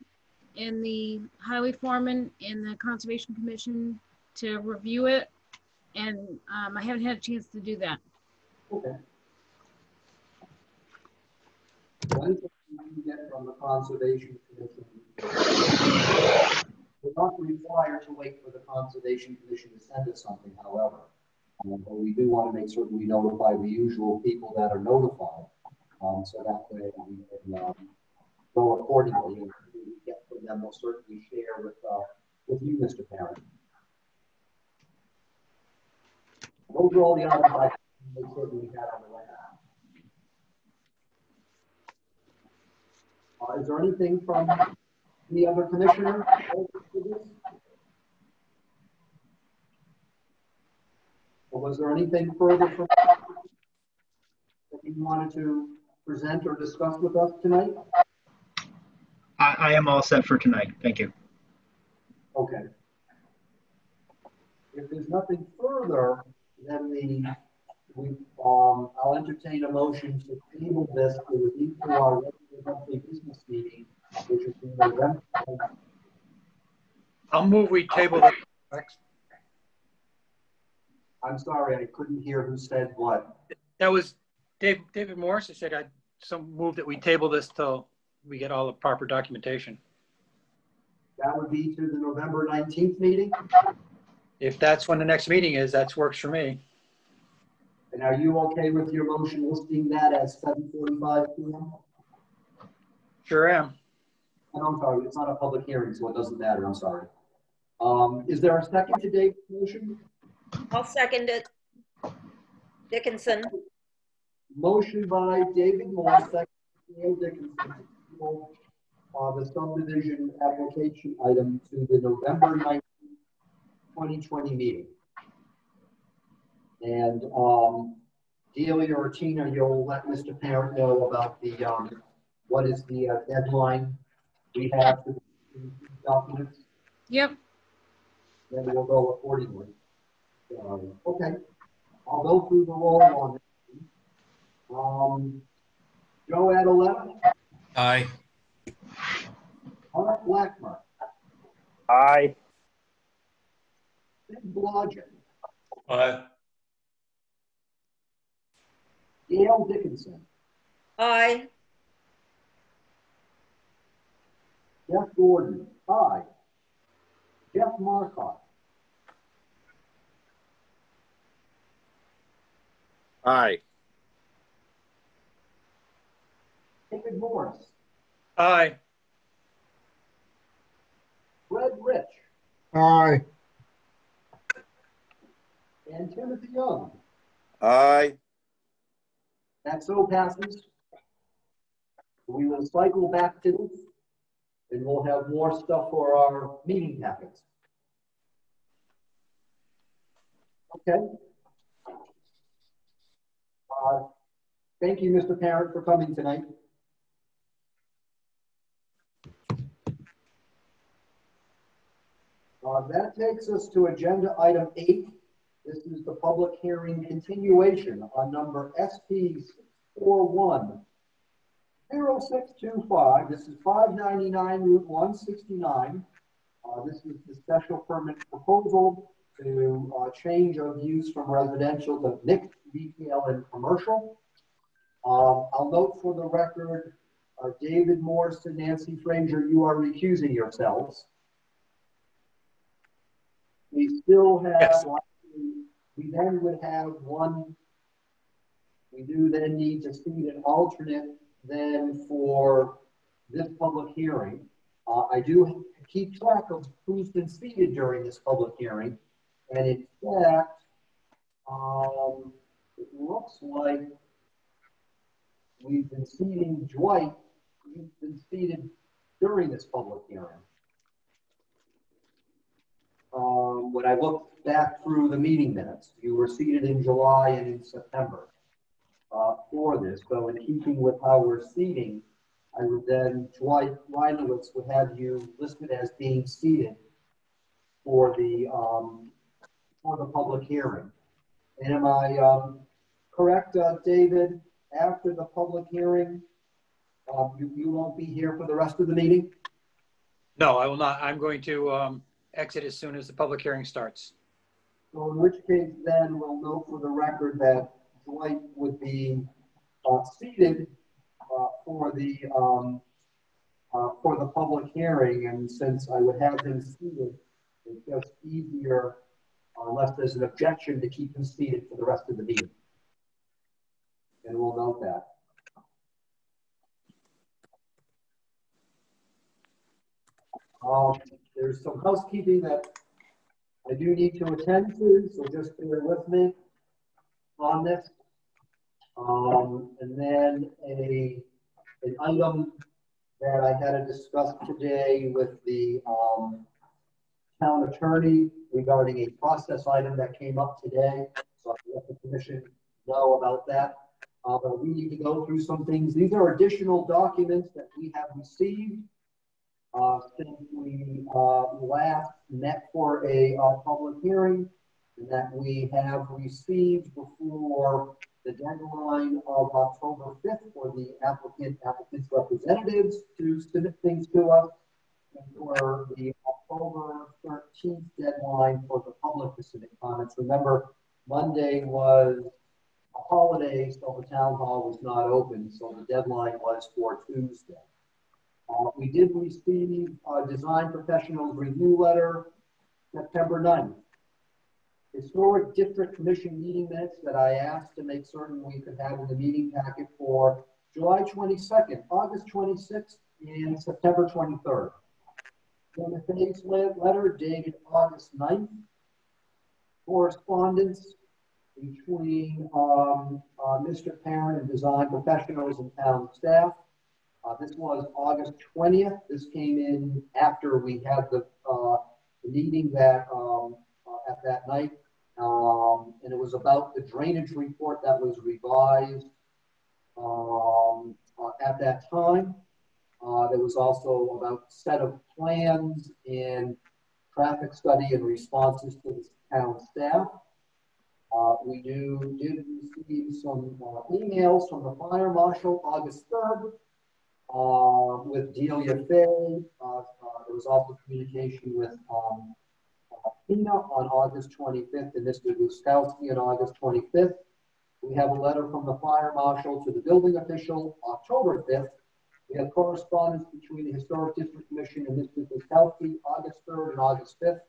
and the highway foreman and the conservation commission to review it, and I haven't had a chance to do that. Okay. One thing you get from the conservation commission, we're not required to wait for the conservation commission to send us something, however. But we do want to make certain we notify the usual people that are notified. So that way we can go accordingly. And we get from them, we'll certainly share with you, Mr. Parent. Those are all the items I make certain we had on the record. Is there anything from the other commissioner? Or was there anything further from that you wanted to present or discuss with us tonight? I am all set for tonight. Thank you. Okay. If there's nothing further, then I'll entertain a motion to table this to our regular monthly business meeting, which is in November. I'll move we table the next. I'm sorry, I couldn't hear who said what. That was David Morris. I said I'd move that we table this till we get all the proper documentation. That would be to the November 19th meeting? If that's when the next meeting is, that works for me. And are you okay with your motion listing that as 7:45 p.m.? Sure am. And I'm sorry, it's not a public hearing, so it doesn't matter. I'm sorry. Is there a second to David's motion? I'll second it. Dickinson. Motion by David Moore, second by Neil Dickinson, the subdivision application item to the November 19th, 2020 meeting. And Delia or Tina, you'll let Mr. Parent know about the, what is the deadline we have for the documents. Yep. Then we'll go accordingly. Okay, I'll go through the roll on it. Joe Adeletta. Aye. Art Blackmer. Aye. Sid Blodgett. Aye. Gail Dickinson. Aye. Jeff Gordon. Aye. Jeff Marcotte. Aye. David Morris. Aye. Fred Rich. Aye. And Timothy Young. Aye. That so passes. We will cycle back to this, and we'll have more stuff for our meeting packets. Okay. Thank you, Mr. Parent, for coming tonight. That takes us to agenda item 8. This is the public hearing continuation on number SP 641-0625. This is 599 Route 169. This is the special permit proposal to change of use from residential to mixed retail and commercial. I'll note for the record, David Morse and Nancy Frazier, you are recusing yourselves. We still have, Yes. we then would have one, we do then need to seat an alternate then for this public hearing. I do keep track of who's been seated during this public hearing. And in fact, it looks like we've been seating Dwight. He's been seated during this public hearing. When I looked back through the meeting minutes, you were seated in July and in September for this. So in keeping with how we're seating, I would then, Dwight Reinowitz would have you listed as being seated for the public hearing. And am I correct, David, after the public hearing, you won't be here for the rest of the meeting? No, I will not. I'm going to exit as soon as the public hearing starts. So in which case then we'll note for the record that Dwight would be seated for the public hearing, and since I would have him seated, it's just easier unless there's an objection to keep him seated for the rest of the meeting. And we'll note that. There's some housekeeping that I do need to attend to, so just bear with me on this. And then an item that I had to discuss today with the town attorney regarding a process item that came up today. So I let the commission know about that. But we need to go through some things. These are additional documents that we have received since we last met for a public hearing, and that we have received before the deadline of October 5th for the applicant's representatives to submit things to us, and for the October 13th deadline for the public to submit comments. Remember, Monday was a holiday, so the town hall was not open, so the deadline was for Tuesday. We did receive a design professionals review letter September 9th. Historic District Commission meeting minutes that I asked to make certain we could have in the meeting packet for July 22nd, August 26th, and September 23rd. Then the face letter dated August 9th. Correspondence between Mr. Parent and design professionals and town staff. This was August 20th. This came in after we had the meeting that at that night. and it was about the drainage report that was revised at that time. There was also about set of plans and traffic study and responses to the town staff. We did receive some emails from the fire marshal August 3rd with Delia Fay. There was also communication with Tina on August 25th and Mr. Guskowski on August 25th. We have a letter from the fire marshal to the building official October 5th. We have correspondence between the Historic District Commission and Mr. Guskowski August 3rd and August 5th.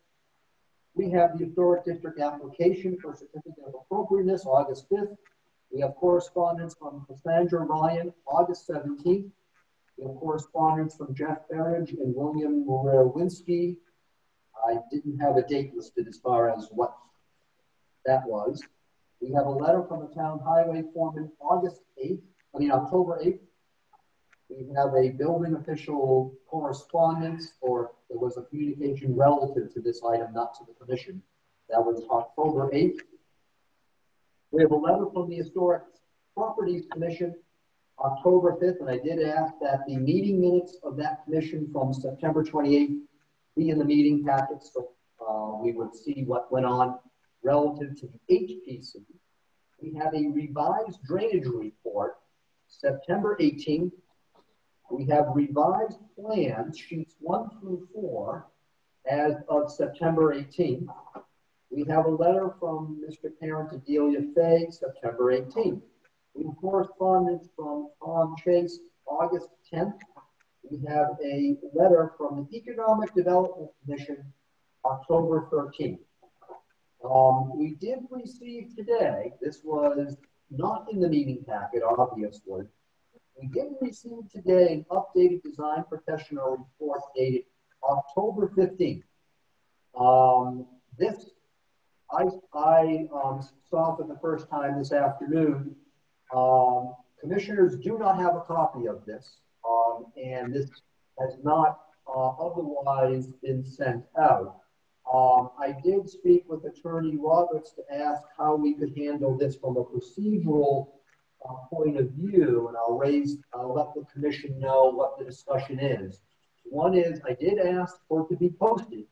We have the Historic District application for certificate of appropriateness August 5th. We have correspondence from Cassandra Ryan August 17th. We have correspondence from Jeff Berridge and William Morawinski. I didn't have a date listed as far as what that was. We have a letter from the town highway foreman October 8th. We have a building official correspondence, or there was a communication relative to this item, not to the commission. That was October 8th. We have a letter from the Historic Properties Commission, October 5th, and I did ask that the meeting minutes of that commission from September 28th be in the meeting packet, so we would see what went on relative to the HPC. We have a revised drainage report, September 18th. We have revised plans, sheets 1 through 4, as of September 18th. We have a letter from Mr. Parent to Delia Fay, September 18th. We have correspondence from Tom Chase, August 10th. We have a letter from the Economic Development Commission, October 13th. We did receive today, this was not in the meeting packet, obviously. We did receive today an updated design professional report dated October 15th. This I saw for the first time this afternoon. Commissioners do not have a copy of this, and this has not otherwise been sent out. I did speak with Attorney Roberts to ask how we could handle this from a procedural point of view, and I'll let the commission know what the discussion is. One is, I did ask for it to be posted.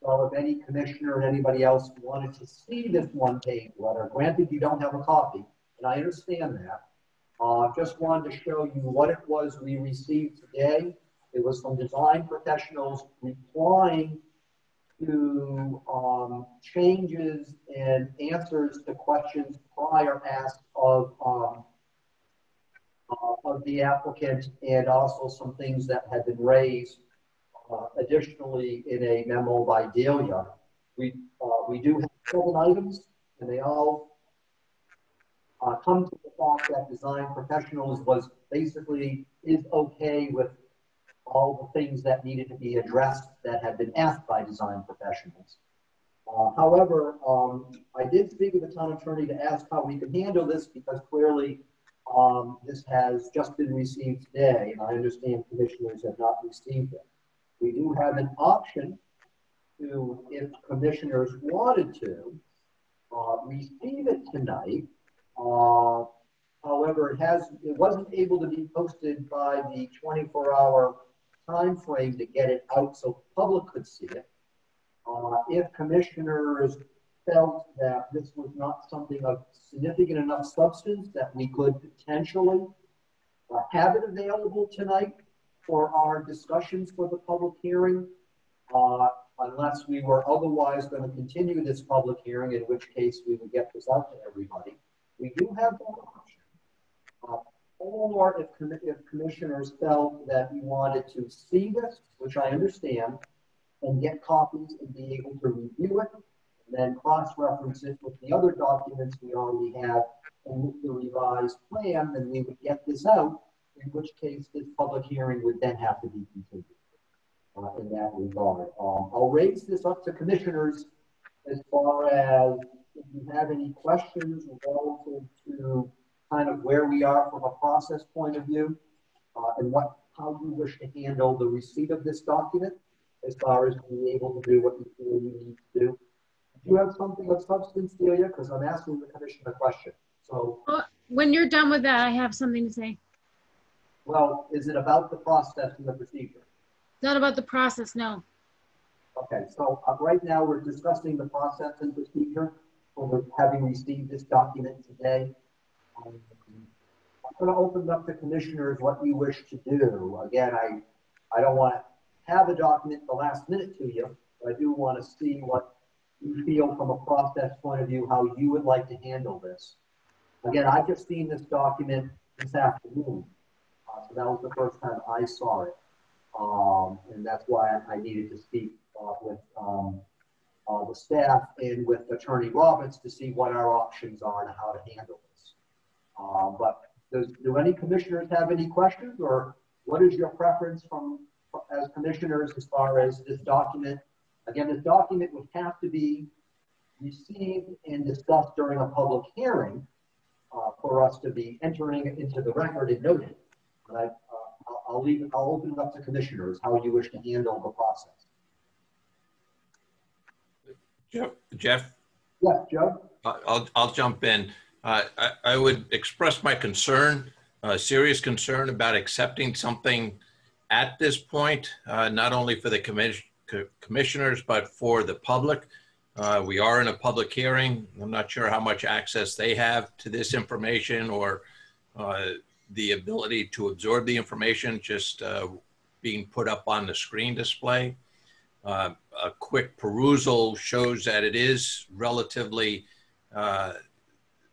So if any commissioner or anybody else wanted to see this one-page letter, granted you don't have a copy, and I understand that. Just wanted to show you what it was we received today. It was from design professionals replying to changes and answers to questions prior asked of the applicant, and also some things that had been raised additionally in a memo by Delia. We do have 7 items, and they all come to the fact that design professionals is okay with all the things that needed to be addressed that had been asked by design professionals. However, I did speak with the town attorney to ask how we could handle this, because clearly this has just been received today, and I understand commissioners have not received it. We do have an option to, if commissioners wanted to, receive it tonight. However, it wasn't able to be posted by the 24-hour time frame to get it out so the public could see it. If commissioners felt that this was not something of significant enough substance that we could potentially have it available tonight for our discussions for the public hearing, unless we were otherwise going to continue this public hearing, in which case we would get this out to everybody. We do have that option. Or if commissioners felt that we wanted to see this, which I understand, and get copies and be able to review it, and then cross-reference it with the other documents we already have, and with the revised plan, then we would get this out, in which case this public hearing would then have to be continued in that regard. I'll raise this up to commissioners as far as if you have any questions relative to kind of where we are from a process point of view, and how you wish to handle the receipt of this document as far as being able to do what you feel you need to do. you have something of substance, Delia? Because I'm asking the commission a question. So, Well, when you're done with that, I have something to say. well, is it about the process and the procedure? Not about the process, no. Okay, so right now we're discussing the process and procedure for having received this document today. I'm going to open it up to commissioners what you wish to do. Again, I don't want to have a document the last minute to you, but I do want to see what you feel from a process point of view, how you would like to handle this. Again, I've just seen this document this afternoon, so that was the first time I saw it. And that's why I needed to speak with the staff and with Attorney Roberts to see what our options are and how to handle this. But do any commissioners have any questions, or what is your preference as commissioners as far as this document? Again, this document would have to be received and discussed during a public hearing for us to be entering it into the record and noted. But I'll open it up to commissioners how you wish to handle the process. Jeff? Yes, Joe? I'll jump in. I would express my concern, serious concern about accepting something at this point, not only for the commissioners, but for the public. We are in a public hearing. I'm not sure how much access they have to this information or the ability to absorb the information just being put up on the screen display. A quick perusal shows that it is relatively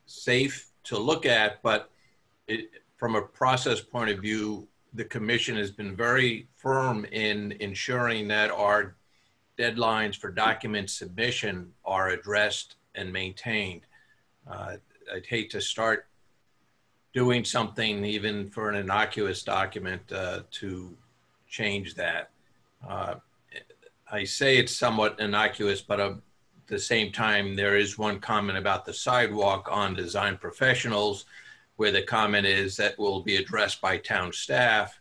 safe to look at, but from a process point of view, the commission has been very firm in ensuring that our deadlines for document submission are addressed and maintained. I'd hate to start doing something even for an innocuous document to change that. I say it's somewhat innocuous, but at the same time, there is one comment about the sidewalk on design professionals, where the comment is that will be addressed by town staff.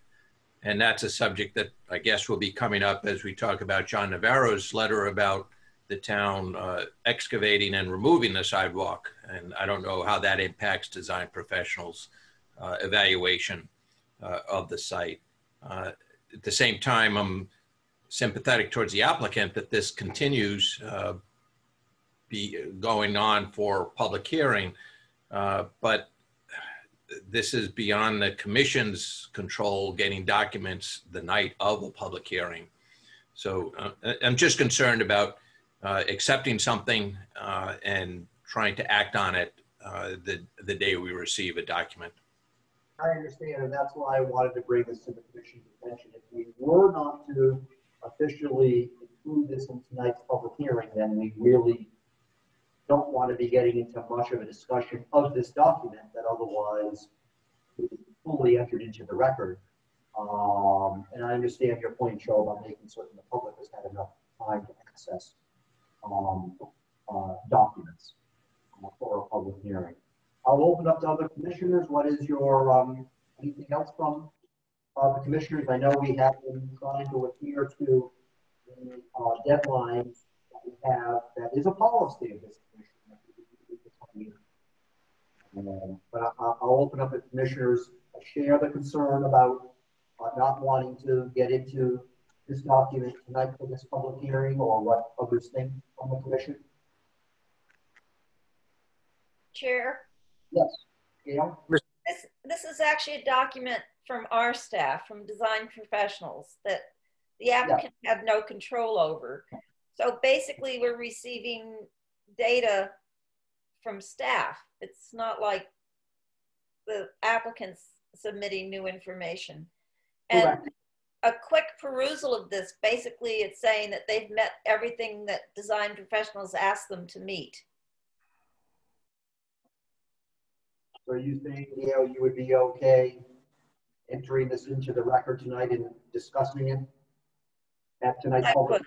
And that's a subject that I guess will be coming up as we talk about John Navarro's letter about the town excavating and removing the sidewalk. And I don't know how that impacts design professionals' evaluation of the site. At the same time, I'm sympathetic towards the applicant that this continues be going on for public hearing, but this is beyond the commission's control, getting documents the night of a public hearing. So I'm just concerned about accepting something and trying to act on it the day we receive a document. I understand, and that's why I wanted to bring this to the commission's attention. If we were not to officially include this in tonight's public hearing, then we really don't want to be getting into much of a discussion of this document that otherwise is fully entered into the record. And I understand your point, Joe, about making certain the public has had enough time to access documents for a public hearing. I'll open up to other commissioners. What is your, anything else from the commissioners? I know we have been trying to adhere to the deadlines that we have. That is a policy of this commission. But I'll open up to commissioners. Share the concern about not wanting to get into this document tonight for this public hearing, or what others think from the commission. Chair? Yes. Gail? This is actually a document from our staff, from design professionals, that the applicant had no control over. So basically we're receiving data from staff. It's not like the applicant's submitting new information. And Correct. A quick perusal of this, basically it's saying that they've met everything that design professionals asked them to meet. So are you saying, Gail, you would be okay entering this into the record tonight and discussing it at tonight's public?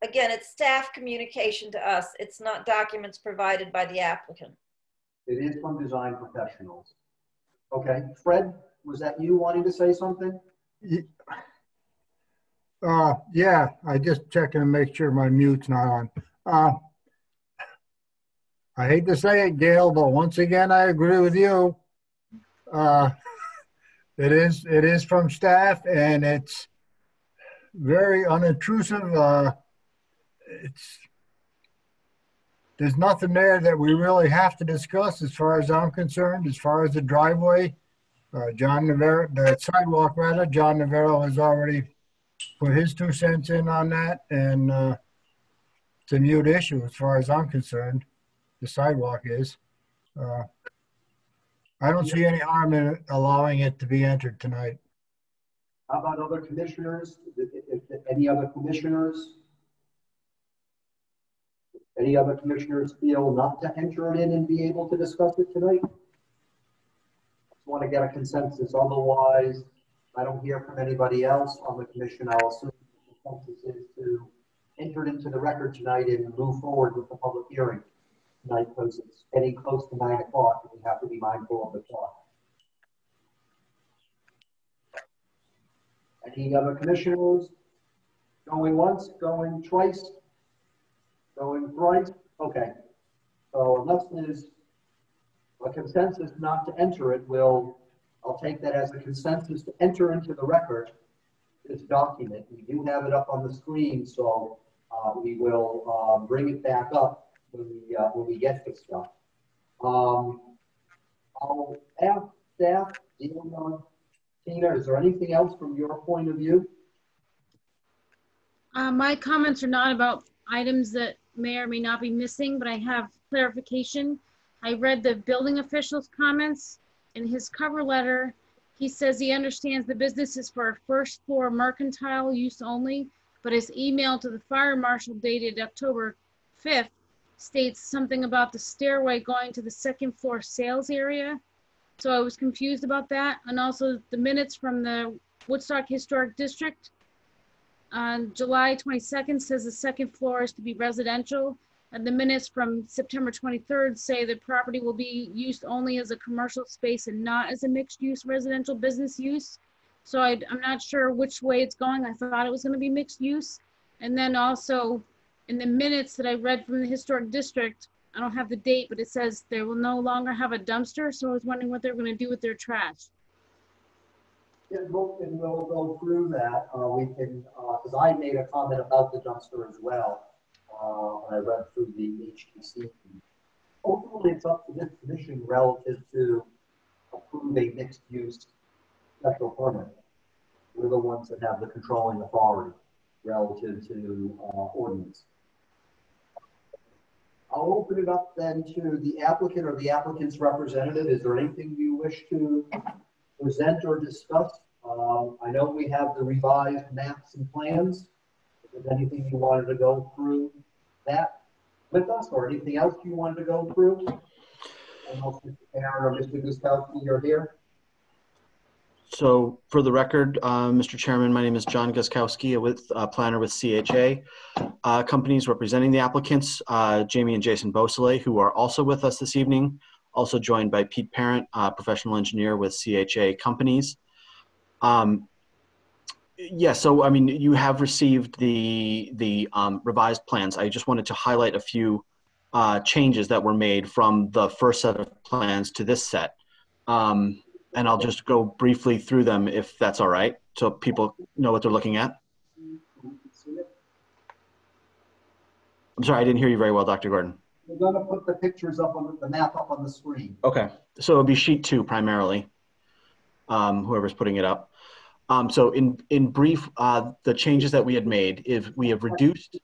Again, it's staff communication to us. It's not documents provided by the applicant. It is from design professionals. Okay, Fred, was that you wanting to say something? Yeah, I just checking to make sure my mute's not on. I hate to say it, Gail, but once again, I agree with you. It is from staff, and it's very unintrusive. There's nothing there that we really have to discuss as far as I'm concerned. As far as the driveway, John Navarro, the sidewalk rather, John Navarro has already put his 2 cents in on that, and it's a mute issue as far as I'm concerned. The sidewalk is. I don't see any harm in allowing it to be entered tonight. How about other commissioners? If any other commissioners? Any other commissioners feel not to enter it in and be able to discuss it tonight? Just want to get a consensus. Otherwise, I don't hear from anybody else on the commission. I'll assume the consensus is to enter it into the record tonight and move forward with the public hearing tonight, because it's getting close to 9 o'clock and we have to be mindful of the clock. Any other commissioners? Going once, going twice, going thrice? Okay. So unless there's a consensus not to enter it, I'll take that as a consensus to enter into the record this document. We do have it up on the screen, so we will bring it back up when we get this stuff. I'll ask staff, Tina, is there anything else from your point of view? My comments are not about items that may or may not be missing, but I have clarification. I read the building official's comments. In his cover letter, he says he understands the business is for a first floor mercantile use only, but his email to the fire marshal dated October 5th states something about the stairway going to the second floor sales area. So I was confused about that. And also the minutes from the Woodstock Historic District on July 22nd says the second floor is to be residential. And the minutes from September 23rd say the property will be used only as a commercial space and not as a mixed use residential business use. So I'm not sure which way it's going. I thought it was going to be mixed use. And then also in the minutes that I read from the historic district, I don't have the date, but it says they will no longer have a dumpster. So I was wondering what they're going to do with their trash. Yeah, we'll go through that. We can, because I made a comment about the dumpster as well when I read through the HTC. Ultimately, it's up to this commission relative to approve a mixed-use special permit. We're the ones that have the controlling authority relative to ordinance. I'll open it up then to the applicant or the applicant's representative. Is there anything you wish to present or discuss? I know we have the revised maps and plans. If there's anything you wanted to go through that with us or anything else you wanted to go through? I don't know if Mr. Aaron or Mr. Guskowski are here. So for the record, Mr. Chairman, my name is John Guskowski, with planner with CHA companies representing the applicants, Jamie and Jason Beausoleil, who are also with us this evening, also joined by Pete Parent, professional engineer with CHA companies. Yeah, so I mean, you have received the revised plans. I just wanted to highlight a few changes that were made from the first set of plans to this set. And I'll just go briefly through them if that's all right, so people know what they're looking at. I'm sorry, I didn't hear you very well, Dr. Gordon. We're going to put the pictures up on the map up on the screen. Okay, so it'll be sheet 2 primarily, whoever's putting it up. So in brief, the changes that we had made is we have reduced.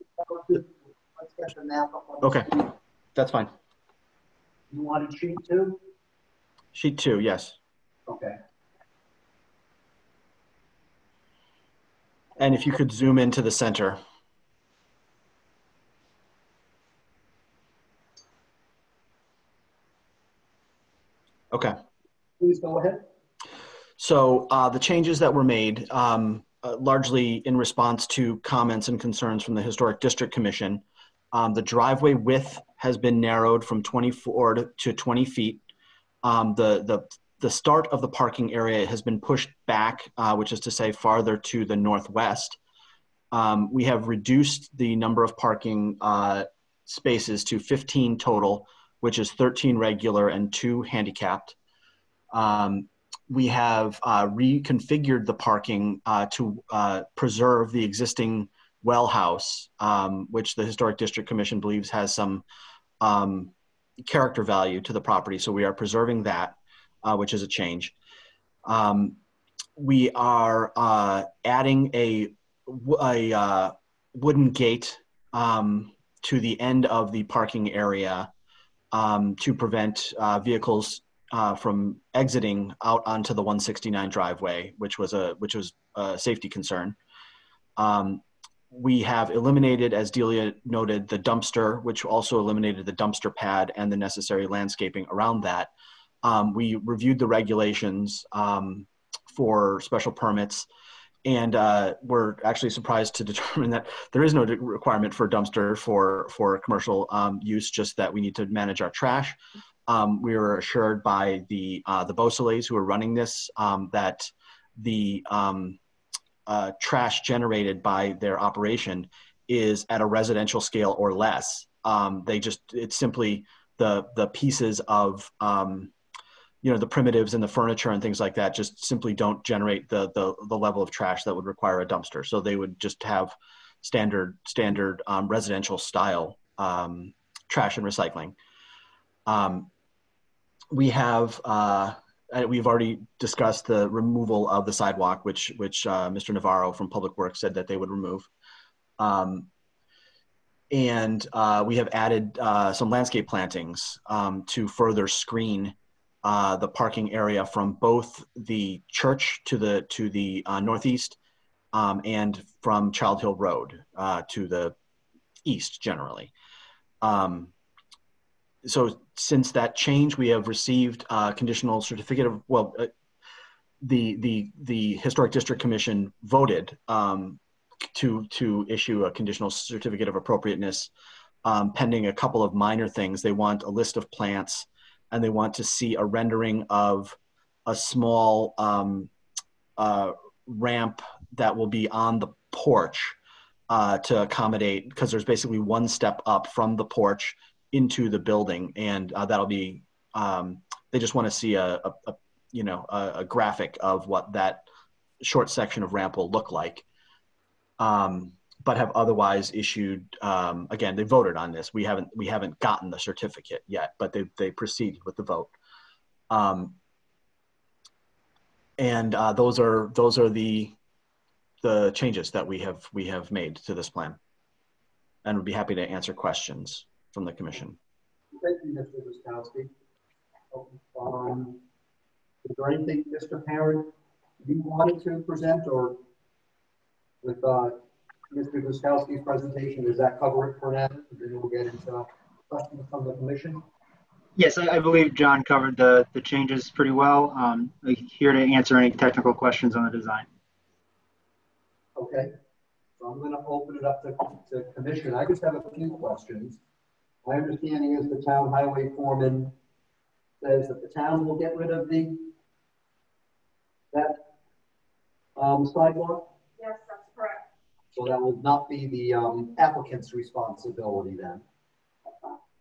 Let's get the map up on the Okay, screen. that's fine. You wanted sheet 2? Sheet 2, yes. Okay. And if you could zoom into the center. Okay. Please go ahead. So the changes that were made, largely in response to comments and concerns from the Historic District Commission, the driveway width has been narrowed from 24 to 20 feet. The start of the parking area has been pushed back, which is to say farther to the northwest. We have reduced the number of parking spaces to 15 total, which is 13 regular and 2 handicapped. We have reconfigured the parking to preserve the existing well house, which the Historic District Commission believes has some character value to the property. So we are preserving that, which is a change. We are adding a wooden gate to the end of the parking area to prevent vehicles from exiting out onto the 169 driveway, which was a safety concern. We have eliminated, as Delia noted, the dumpster, which also eliminated the dumpster pad and the necessary landscaping around that. We reviewed the regulations for special permits, and we're actually surprised to determine that there is no requirement for a dumpster for commercial use, just that we need to manage our trash. We were assured by the Beausoleils who are running this that the trash generated by their operation is at a residential scale or less. It's simply the pieces of the primitives and the furniture and things like that just simply don't generate the level of trash that would require a dumpster. So they would just have standard residential style trash and recycling. We've already discussed the removal of the sidewalk, which Mr. Navarro from Public Works said that they would remove. And we have added some landscape plantings to further screen the parking area from both the church to the northeast and from Child Hill Road to the east generally. So since that change, we have received a conditional certificate of, the Historic District Commission voted to issue a conditional certificate of appropriateness pending a couple of minor things. They want a list of plants, and they want to see a rendering of a small ramp that will be on the porch to accommodate, because there's basically one step up from the porch into the building, and that'll be, they just want to see a graphic of what that short section of ramp will look like, but have otherwise issued, again, they voted on this. We haven't gotten the certificate yet, but they proceeded with the vote. And those are the changes that we have made to this plan, and would be happy to answer questions from the commission. Thank you, Mr. Guskowski. Is there anything, Mr. Parent, you wanted to present, or with Mr. Guskowski's presentation, does that cover it for now? And then we'll get into questions from the commission. Yes, I believe John covered the changes pretty well. I'm here to answer any technical questions on the design. Okay, so I'm going to open it up to commission. I just have a few questions. My understanding is the town highway foreman says that the town will get rid of that sidewalk. Yes, that's correct. So that will not be the applicant's responsibility then.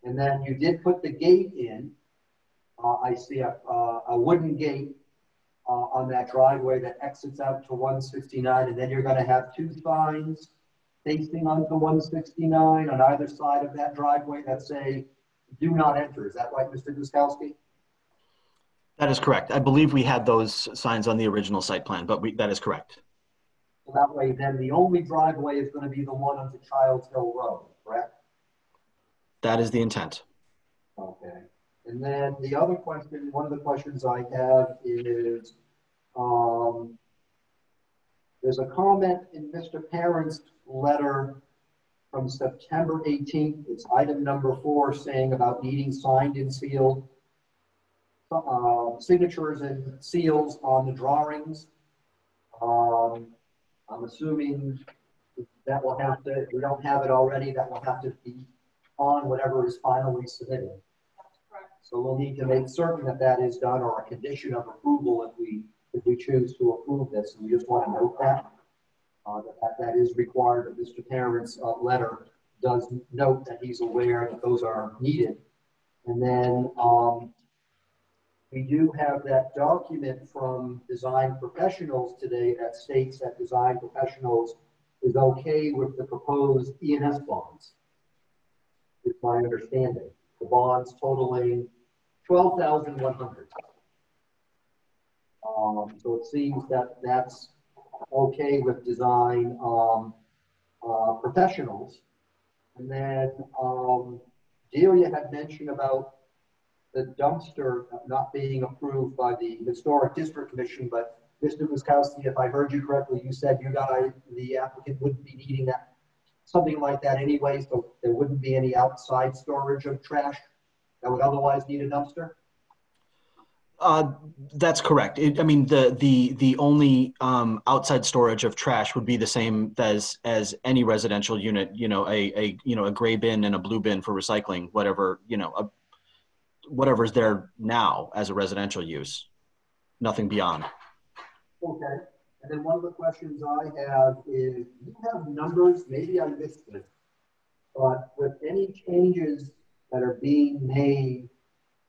And then you did put the gate in. I see a wooden gate on that driveway that exits out to 169, and then you're going to have 2 signs facing onto 169 on either side of that driveway that say, "Do not enter." Is that right, Mr. Guskowski? That is correct. I believe we had those signs on the original site plan, but that is correct. So that way, then the only driveway is going to be the one onto Childs Hill Road, correct? That is the intent. Okay. And then the other question, one of the questions I have is, there's a comment in Mr. Parent's letter from September 18th. It's item number 4, saying about needing signed and sealed signatures and seals on the drawings. I'm assuming that will have to, if we don't have it already, that will have to be on whatever is finally submitted. That's correct. So we'll need to make certain that that is done, or a condition of approval if we choose to approve this. And we just want to note that that is required. That Mr. Parent's letter does note that he's aware that those are needed. And then we do have that document from Design Professionals today that states that Design Professionals is okay with the proposed E&S bonds. Is my understanding. The bonds totaling $12,100. So it seems that that's okay with Design Professionals. And then Delia had mentioned about the dumpster not being approved by the Historic District Commission, but Mr. Guskowski, if I heard you correctly, you said the applicant wouldn't be needing that, something like that anyway, so there wouldn't be any outside storage of trash that would otherwise need a dumpster? That's correct. I mean, the only outside storage of trash would be the same as any residential unit. You know, a gray bin and a blue bin for recycling, whatever whatever's there now as a residential use. Nothing beyond. Okay. And then one of the questions I have is, you have numbers, maybe I missed it, but with any changes that are being made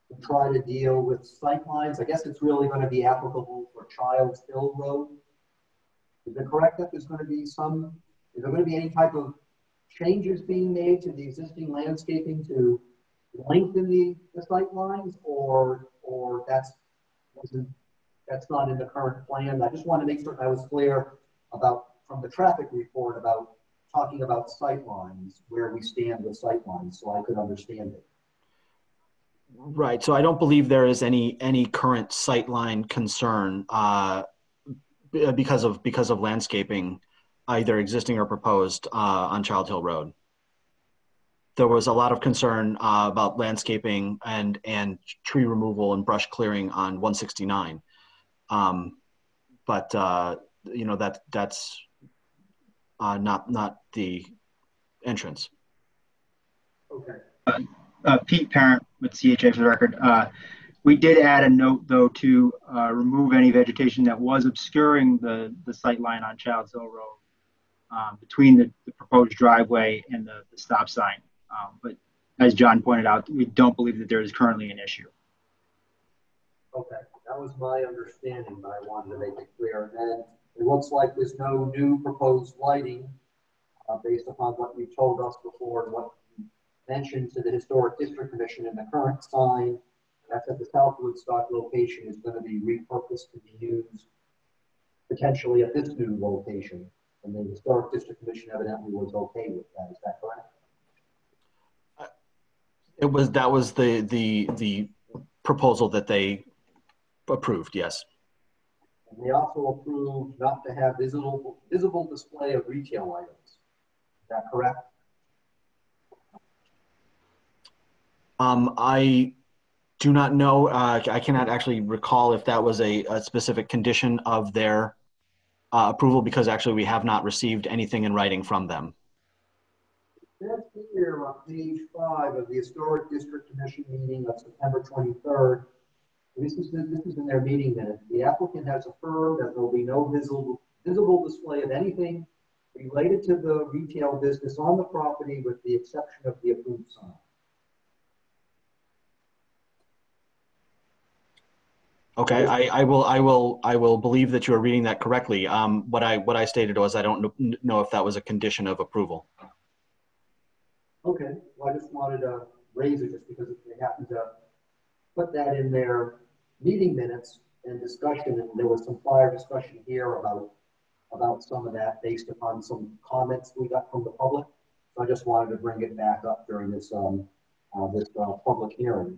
to try to deal with sight lines, I guess it's really going to be applicable for Childs Hill Road. Is it correct that there's going to be is there going to be any type of changes being made to the existing landscaping to lengthen the sight lines, or that's not in the current plan? I just want to make certain I was clear about, from the traffic report, about talking about sight lines, where we stand with sight lines, so I could understand it. Right. So I don't believe there is any current sightline concern because of landscaping, either existing or proposed, on Child Hill Road. There was a lot of concern about landscaping and tree removal and brush clearing on 169, but you know, that's not the entrance. Okay. Pete Parent with CHA for the record. We did add a note, though, to remove any vegetation that was obscuring the sight line on Childs Hill Road between the proposed driveway and the stop sign. But as John pointed out, we don't believe that there is currently an issue. Okay, that was my understanding, but I wanted to make it clear. And it looks like there's no new proposed lighting based upon what you told us before and what you mentioned to the Historic District Commission. And the current sign that's at the South Woodstock location is going to be repurposed to be used potentially at this new location. And the Historic District Commission evidently was okay with that. Is that correct? That was the proposal that they approved, yes. And they also approved not to have visible display of retail items. Is that correct? I do not know. I cannot actually recall if that was a specific condition of their approval, because actually we have not received anything in writing from them. That's here on page 5 of the Historic District Commission meeting of September 23rd. This is in their meeting minutes. The applicant has affirmed that there will be no visible display of anything related to the retail business on the property, with the exception of the approved sign. Okay, I will believe that you are reading that correctly. What I stated was, I don't know if that was a condition of approval. Okay, well, I just wanted to raise it just because they happened to put that in their meeting minutes and discussion, and there was some prior discussion here about some of that based upon some comments we got from the public. So I just wanted to bring it back up during this public hearing.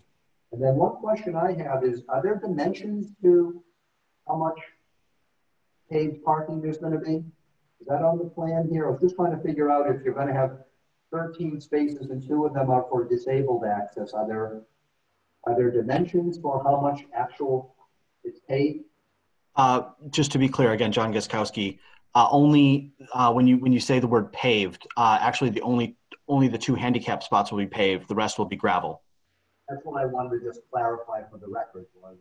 And then one question I have is, are there dimensions to how much paved parking there's going to be? Is that on the plan here? I was just trying to figure out if you're going to have 13 spaces and 2 of them are for disabled access. Are there dimensions for how much actual is paved? Just to be clear, again, John Guskowski, only when you say the word paved, actually only the 2 handicap spots will be paved. The rest will be gravel. That's what I wanted to just clarify for the record, was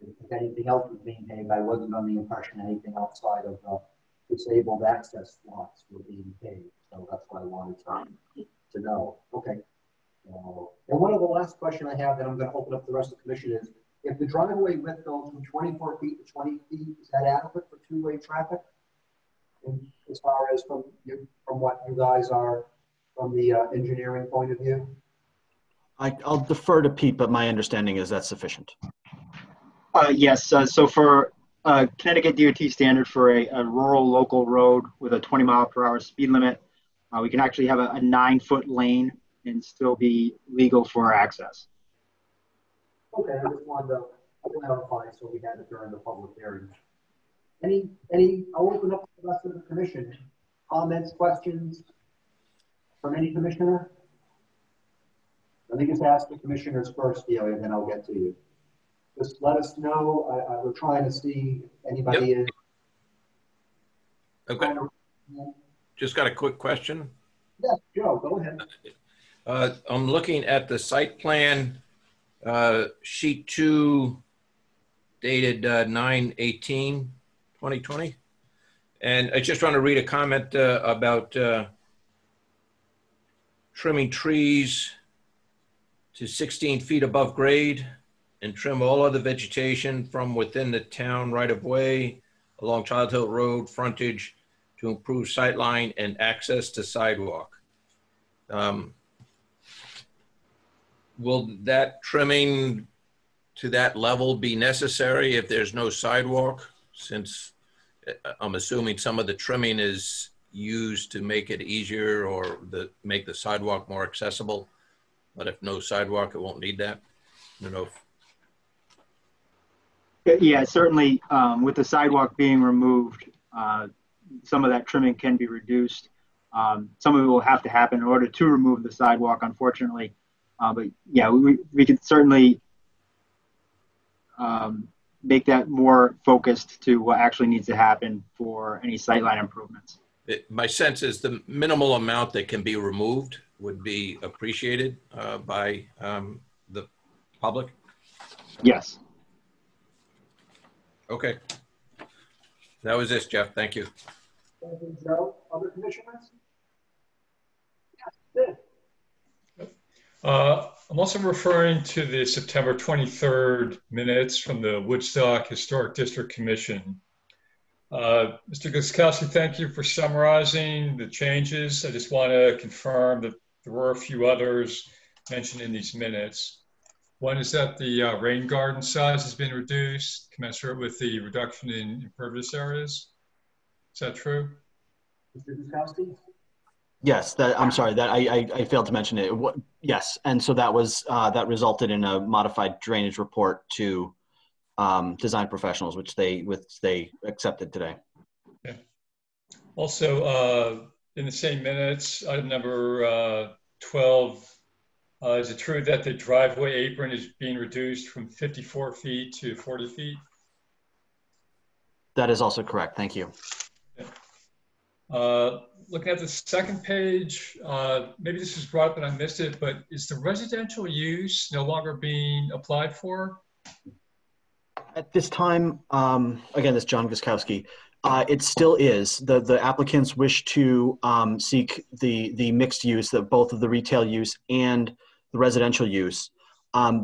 if anything else was being paved, I wasn't under the impression anything outside of disabled access slots were being paved. So that's what I wanted to know. Okay. And one of the last question I have, that I'm going to open up the rest of the commission, is if the driveway width goes from 24 feet to 20 feet, is that adequate for two-way traffic? And as far as from what you guys are, from the engineering point of view? I'll defer to Pete, but my understanding is that's sufficient. Yes, so for Connecticut DOT standard for a rural local road with a 20-mile-per-hour speed limit, we can actually have a 9-foot lane and still be legal for access. Okay, I just wanted to clarify so we had it during the public hearing. I'll open up the rest of the commission. Comments, questions from any commissioner? Let me just ask the commissioners first, Delia, and then I'll get to you. Just let us know. We're trying to see if anybody is. Okay. Just got a quick question. Yes, Joe, go ahead. I'm looking at the site plan, sheet 2, dated 9/18/2020. And I just want to read a comment about trimming trees to 16 feet above grade and trim all other vegetation from within the town right-of-way along Child Hill Road frontage to improve sightline and access to sidewalk. Will that trimming to that level be necessary if there's no sidewalk? Since I'm assuming some of the trimming is used to make it easier or make the sidewalk more accessible. But if no sidewalk, it won't need that. I don't know if... Yeah, certainly with the sidewalk being removed, some of that trimming can be reduced. Some of it will have to happen in order to remove the sidewalk, unfortunately. But yeah, we could certainly make that more focused to what actually needs to happen for any sightline improvements. My sense is the minimal amount that can be removed would be appreciated by the public. Yes. Okay. That was this, Jeff. Thank you. Thank you, Joe. Other commissioners? Yes, I'm also referring to the September 23rd minutes from the Woodstock Historic District Commission. Mr. Guskowski, thank you for summarizing the changes. I just want to confirm that there were a few others mentioned in these minutes. One is that the rain garden size has been reduced, commensurate with the reduction in impervious areas. Is that true? Mr. Guskowski? Yes, I'm sorry that I failed to mention it. Yes, and so that was that resulted in a modified drainage report to design professionals, which they accepted today. Okay. Also, in the same minutes, item number 12, is it true that the driveway apron is being reduced from 54 feet to 40 feet? That is also correct. Thank you. Okay. Looking at the second page, maybe this was brought up and I missed it, but is the residential use no longer being applied for? At this time, again, this is John Guskowski. It still is. The applicants wish to seek the mixed use, both of the retail use and the residential use.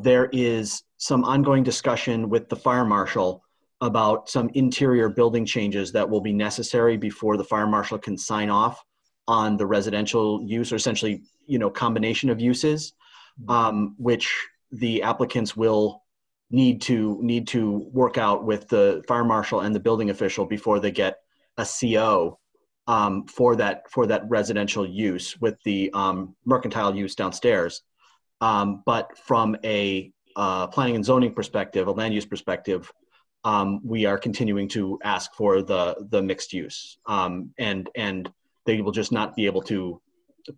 There is some ongoing discussion with the fire marshal about some interior building changes that will be necessary before the fire marshal can sign off on the residential use, or essentially, combination of uses, which the applicants will need to work out with the fire marshal and the building official before they get a CO for that residential use with the mercantile use downstairs. But from a planning and zoning perspective, a land use perspective, we are continuing to ask for the mixed use, and they will just not be able to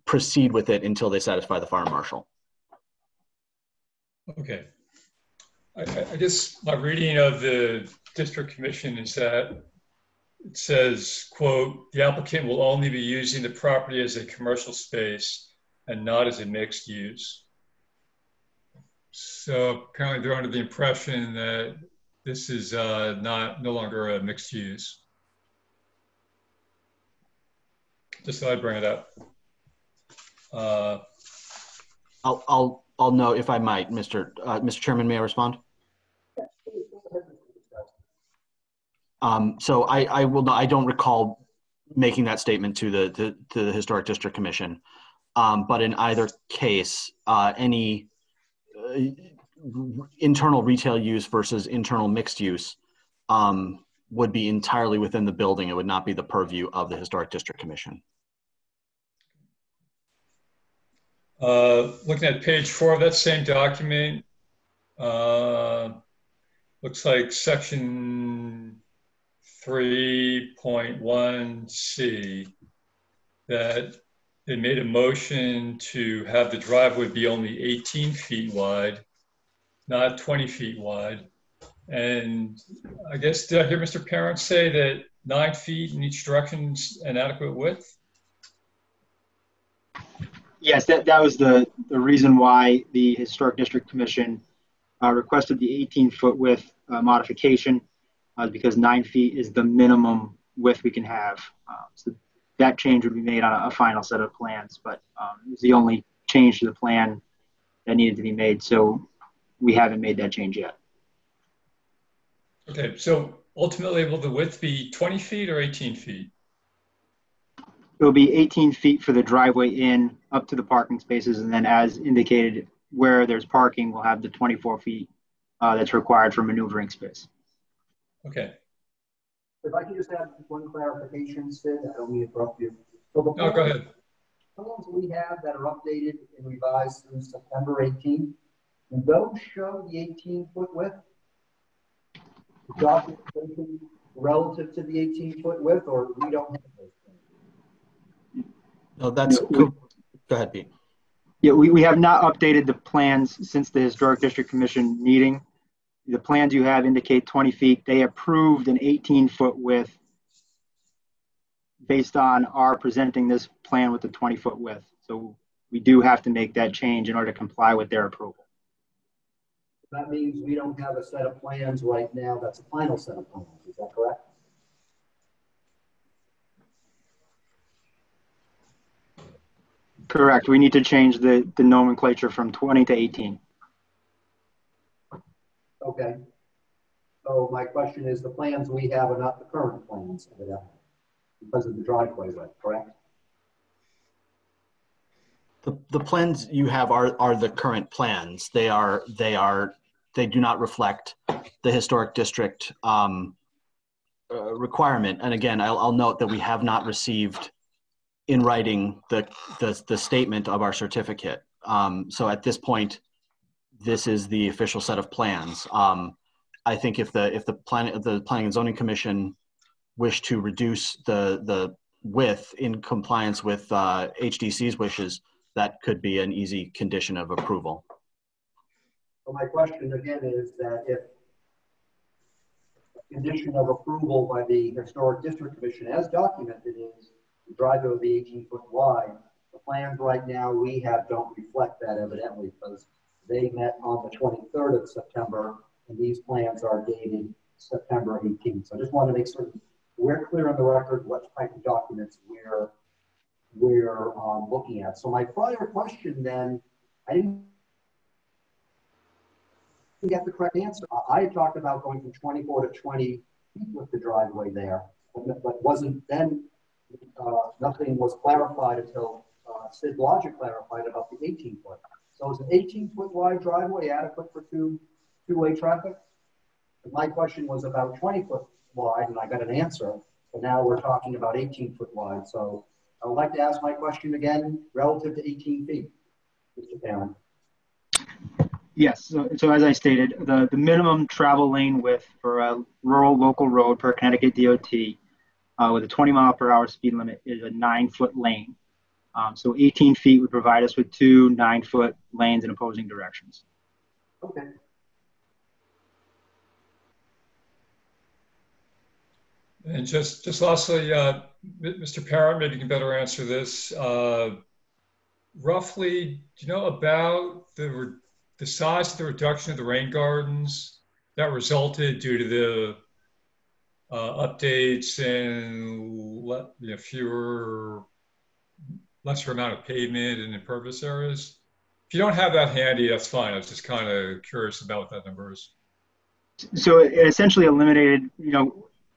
proceed with it until they satisfy the fire marshal. Okay. I guess my reading of the district commission is that it says, quote, the applicant will only be using the property as a commercial space and not as a mixed use. So apparently they're under the impression that this is no longer a mixed use. Just thought I'd bring it up. I'll note, if I might, Mr. Chairman, may I respond? So I don't recall making that statement to the Historic District Commission. But in either case, any internal retail use versus internal mixed use would be entirely within the building. It would not be the purview of the Historic District Commission. Looking at page 4 of that same document, looks like section 3.1C, that they made a motion to have the driveway be only 18 feet wide, not 20 feet wide. And I guess, did I hear Mr. Parent say that 9 feet in each direction is an adequate width? Yes, that was the reason why the Historic District Commission requested the 18-foot width modification, because 9 feet is the minimum width we can have. So that change would be made on a final set of plans, but it was the only change to the plan that needed to be made. So we haven't made that change yet. Okay, so ultimately, will the width be 20 feet or 18 feet? It will be 18 feet for the driveway in up to the parking spaces, and then as indicated, where there's parking, we'll have the 24 feet that's required for maneuvering space. Okay. If I could just add one clarification, Sid, I don't mean to interrupt you. So the No, go ahead. plans we have that are updated and revised through September 18th, do those show the 18-foot width? The documentation relative to the 18-foot width, or we don't have those plans? No, that's cool. Go ahead, Pete. Yeah, we have not updated the plans since the Historic District Commission meeting. The plans you have indicate 20 feet. They approved an 18-foot width based on our presenting this plan with the 20-foot width. So we do have to make that change in order to comply with their approval. That means we don't have a set of plans right now that's a final set of plans. Is that correct? Correct. We need to change the nomenclature from 20 to 18. Okay. So my question is, the plans we have are not the current plans, evidently, because of the driveway width, correct? The plans you have are the current plans. They do not reflect the Historic District requirement. And again, I'll note that we have not received in writing the statement of our certificate. So at this point, this is the official set of plans. I think if the Planning and Zoning Commission wish to reduce the width in compliance with HDC's wishes, that could be an easy condition of approval. So my question again is that if a condition of approval by the Historic District Commission, as documented, is the driveway will be 18 foot wide, the plans right now we have don't reflect that evidently, because they met on the 23rd of September, and these plans are dated September 18th. So I just want to make certain we're clear on the record what type of documents we're looking at. So my prior question then, I didn't get the correct answer. I had talked about going from 24 to 20 feet with the driveway there, but wasn't then, nothing was clarified until Sid Logic clarified about the 18 foot. So is an 18-foot wide driveway adequate for two-way traffic? And my question was about 20-foot wide, and I got an answer. So now we're talking about 18-foot wide. So I would like to ask my question again relative to 18 feet, Mr. Parent. Yes, so as I stated, the minimum travel lane width for a rural local road per Connecticut DOT with a 20-mile-per-hour speed limit is a 9-foot lane. So 18 feet would provide us with 2 9-foot lanes in opposing directions. Okay. And just lastly, Mr. Parent, maybe you can better answer this. Roughly, do you know about the size of the reduction of the rain gardens that resulted due to the updates and lesser amount of pavement and impervious areas? If you don't have that handy, that's fine. I was just kind of curious about what that number is. So it essentially eliminated,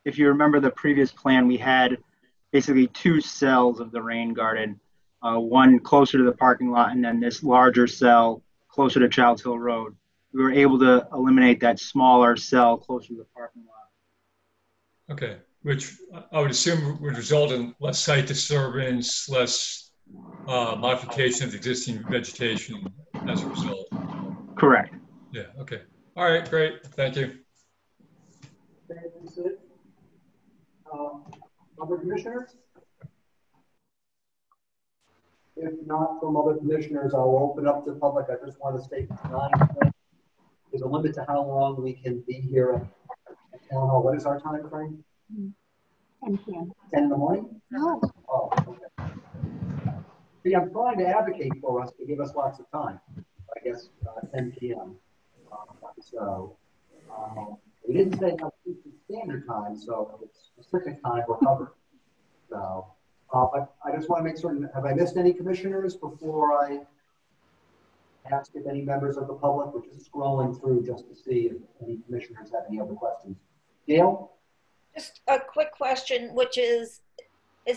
if you remember the previous plan, we had basically two cells of the rain garden, one closer to the parking lot and then this larger cell closer to Childs Hill Road. We were able to eliminate that smaller cell closer to the parking lot. Okay, which I would assume would result in less site disturbance, less modification of existing vegetation as a result. Correct. Yeah, okay. All right, great. Thank you. Thank you, Sid. Other commissioners? If not from other commissioners, I'll open up to the public. I just want to state 9. There's a limit to how long we can be here at town hall. What is our time frame? 10 p.m. 10 in the morning? No. Oh, okay. See, I'm trying to advocate for us to give us lots of time. I guess 10 p.m. We didn't say standard time, so it's specific time we're covered. So, but I just want to make certain, have I missed any commissioners before I ask if any members of the public? We're just scrolling through just to see if any commissioners have any other questions. Gail? Just a quick question, which is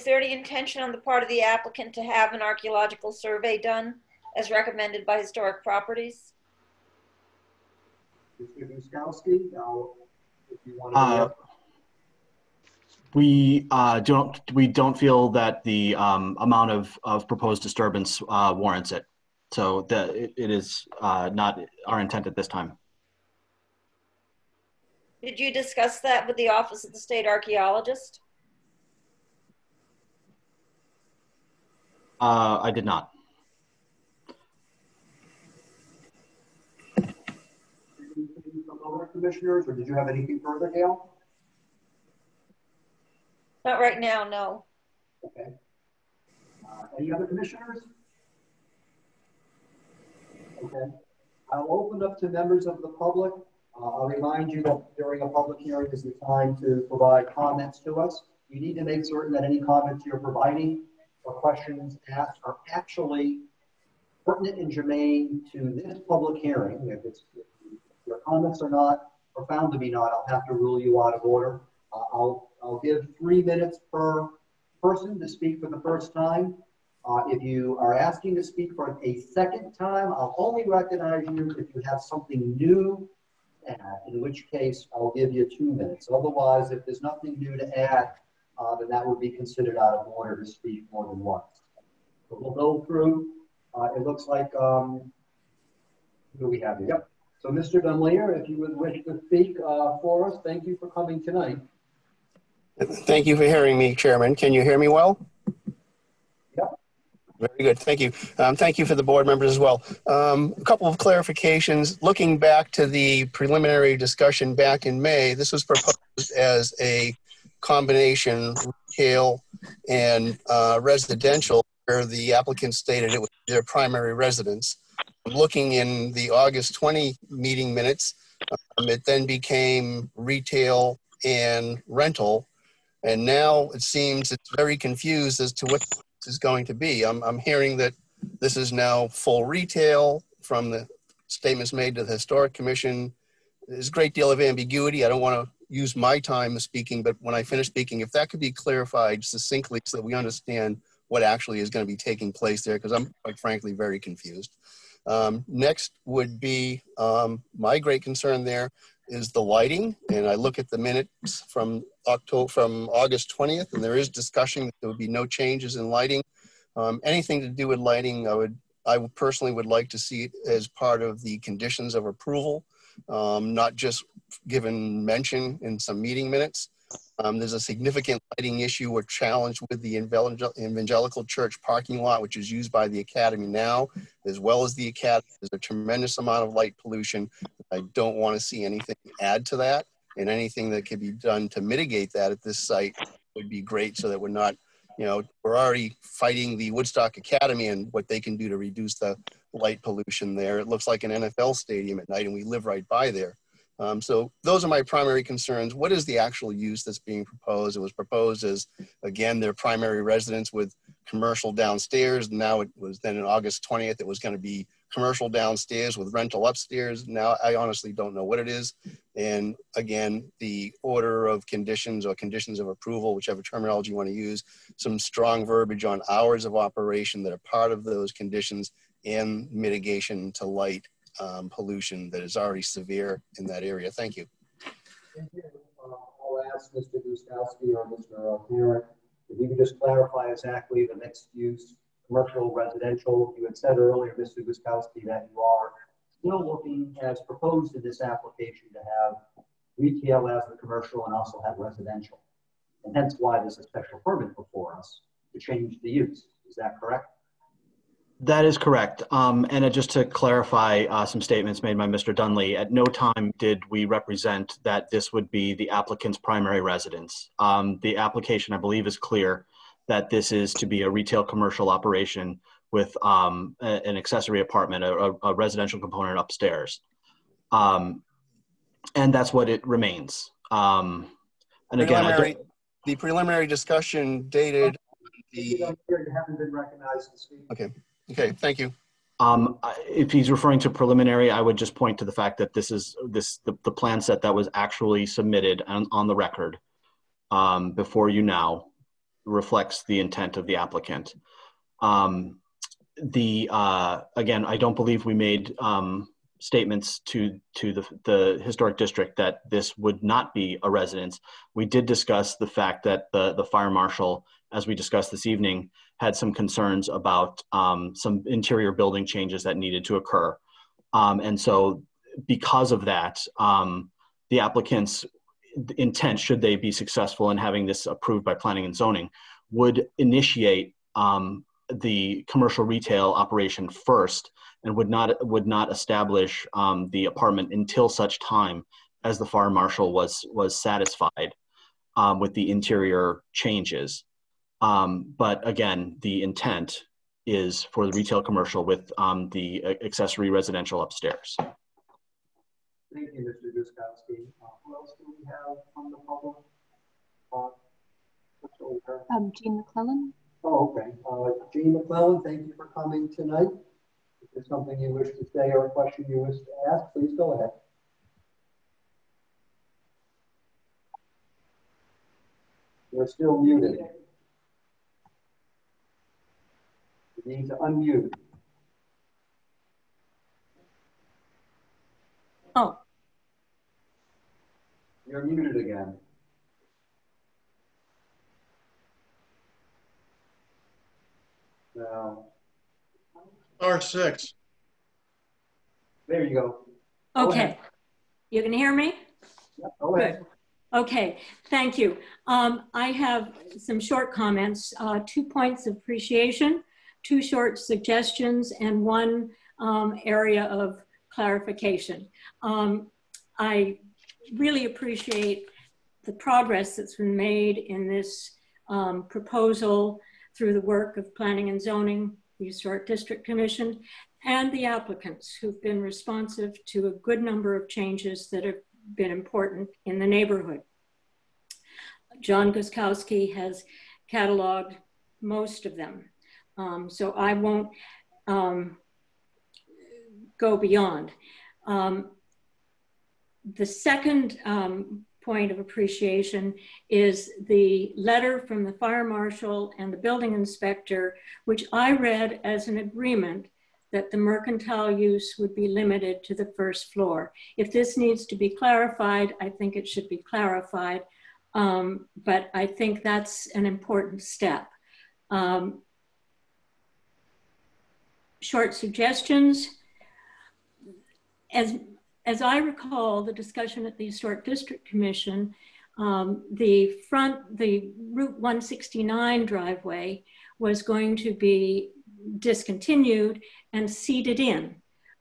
there any intention on the part of the applicant to have an archaeological survey done as recommended by Historic Properties? Mr. Guskowski, if you want to. We don't feel that the amount of proposed disturbance warrants it. So that it is not our intent at this time. Did you discuss that with the Office of the State Archaeologist? I did not. From other commissioners, or did you have anything further, Gail? Not right now, no. Okay. Any other commissioners? Okay. I'll open up to members of the public. I'll remind you that during a public hearing is the time to provide comments to us. You need to make certain that any comments you're providing or questions asked are actually pertinent and germane to this public hearing. If your comments are not, or found to be not, I'll have to rule you out of order. I'll give 3 minutes per person to speak for the first time. If you are asking to speak for a second time, I'll only recognize you if you have something new to add, in which case I'll give you 2 minutes. Otherwise, if there's nothing new to add, then that would be considered out of order to speak more than once. So we'll go through. It looks like, who do we have here? Yep. So Mr. Dunleer, if you would wish to speak for us, thank you for coming tonight. Thank you for hearing me, Chairman. Can you hear me well? Yep. Very good. Thank you. Thank you for the board members as well. A couple of clarifications. Looking back to the preliminary discussion back in May, this was proposed as a combination retail and residential, where the applicant stated it was their primary residence. Looking in the August 20 meeting minutes, it then became retail and rental. And now it seems it's very confused as to what this is going to be. I'm hearing that this is now full retail from the statements made to the Historic Commission. There's a great deal of ambiguity. I don't want to use my time speaking, but when I finish speaking, if that could be clarified succinctly so that we understand what actually is going to be taking place there, because I'm quite frankly very confused. Next would be my great concern there is the lighting, and I look at the minutes from August 20th, and there is discussion that there would be no changes in lighting. Anything to do with lighting, I personally would like to see it as part of the conditions of approval, not just given mention in some meeting minutes. There's a significant lighting issue or challenge with the Evangelical Church parking lot, which is used by the Academy now, as well as the Academy. There's a tremendous amount of light pollution. I don't want to see anything add to that, and anything that could be done to mitigate that at this site would be great, so that we're not, we're already fighting the Woodstock Academy and what they can do to reduce the light pollution there. It looks like an NFL stadium at night, and we live right by there. So those are my primary concerns. What is the actual use that's being proposed? It was proposed as, again, their primary residence with commercial downstairs. Now it was then on August 20th, it was going to be commercial downstairs with rental upstairs. Now, I honestly don't know what it is. And again, the order of conditions or conditions of approval, whichever terminology you want to use, some strong verbiage on hours of operation that are part of those conditions and mitigation to light pollution that is already severe in that area. Thank you. Thank you. I'll ask Mr. Guskowski or Mr. Parent if you could just clarify exactly the mixed use, commercial, residential. You had said earlier, Mr. Guskowski, that you are still looking, as proposed in this application, to have retail as the commercial and also have residential. And hence why there's a special permit before us to change the use. Is that correct? That is correct. And just to clarify some statements made by Mr. Dunley, at no time did we represent that this would be the applicant's primary residence. The application, I believe, is clear that this is to be a retail commercial operation with an accessory apartment, a residential component upstairs. And that's what it remains. And again, the preliminary discussion dated the... You haven't been recognized to speak. Okay. Okay, thank you. If he's referring to preliminary, I would just point to the fact that this is the plan set that was actually submitted on the record before you now reflects the intent of the applicant. Again, I don't believe we made statements to the historic district that this would not be a residence. We did discuss the fact that the fire marshal, as we discussed this evening, had some concerns about some interior building changes that needed to occur. And so because of that, the applicant's intent, should they be successful in having this approved by planning and zoning, would initiate the commercial retail operation first and would not establish the apartment until such time as the fire marshal was satisfied with the interior changes. But again, the intent is for the retail commercial with the accessory residential upstairs. Thank you, Mr. Guskowski. Who else do we have from the public? Jean McClellan. Oh, okay. Jean McClellan, thank you for coming tonight. If there's something you wish to say or a question you wish to ask, please go ahead. You're still muted. You need to unmute. Oh. You're muted again. No. R6. There you go. Okay. You can hear me? Yep, go ahead. Good. Okay, thank you. I have some short comments, 2 points of appreciation, 2 short suggestions, and 1 area of clarification. I really appreciate the progress that's been made in this proposal through the work of Planning and Zoning, the Historic District Commission, and the applicants who've been responsive to a good number of changes that have been important in the neighborhood. John Guskowski has cataloged most of them, so I won't go beyond. The second point of appreciation is the letter from the fire marshal and the building inspector, which I read as an agreement that the mercantile use would be limited to the first floor. If this needs to be clarified, I think it should be clarified, but I think that's an important step. Short suggestions. As I recall the discussion at the Historic District Commission, the Route 169 driveway was going to be discontinued and seeded in.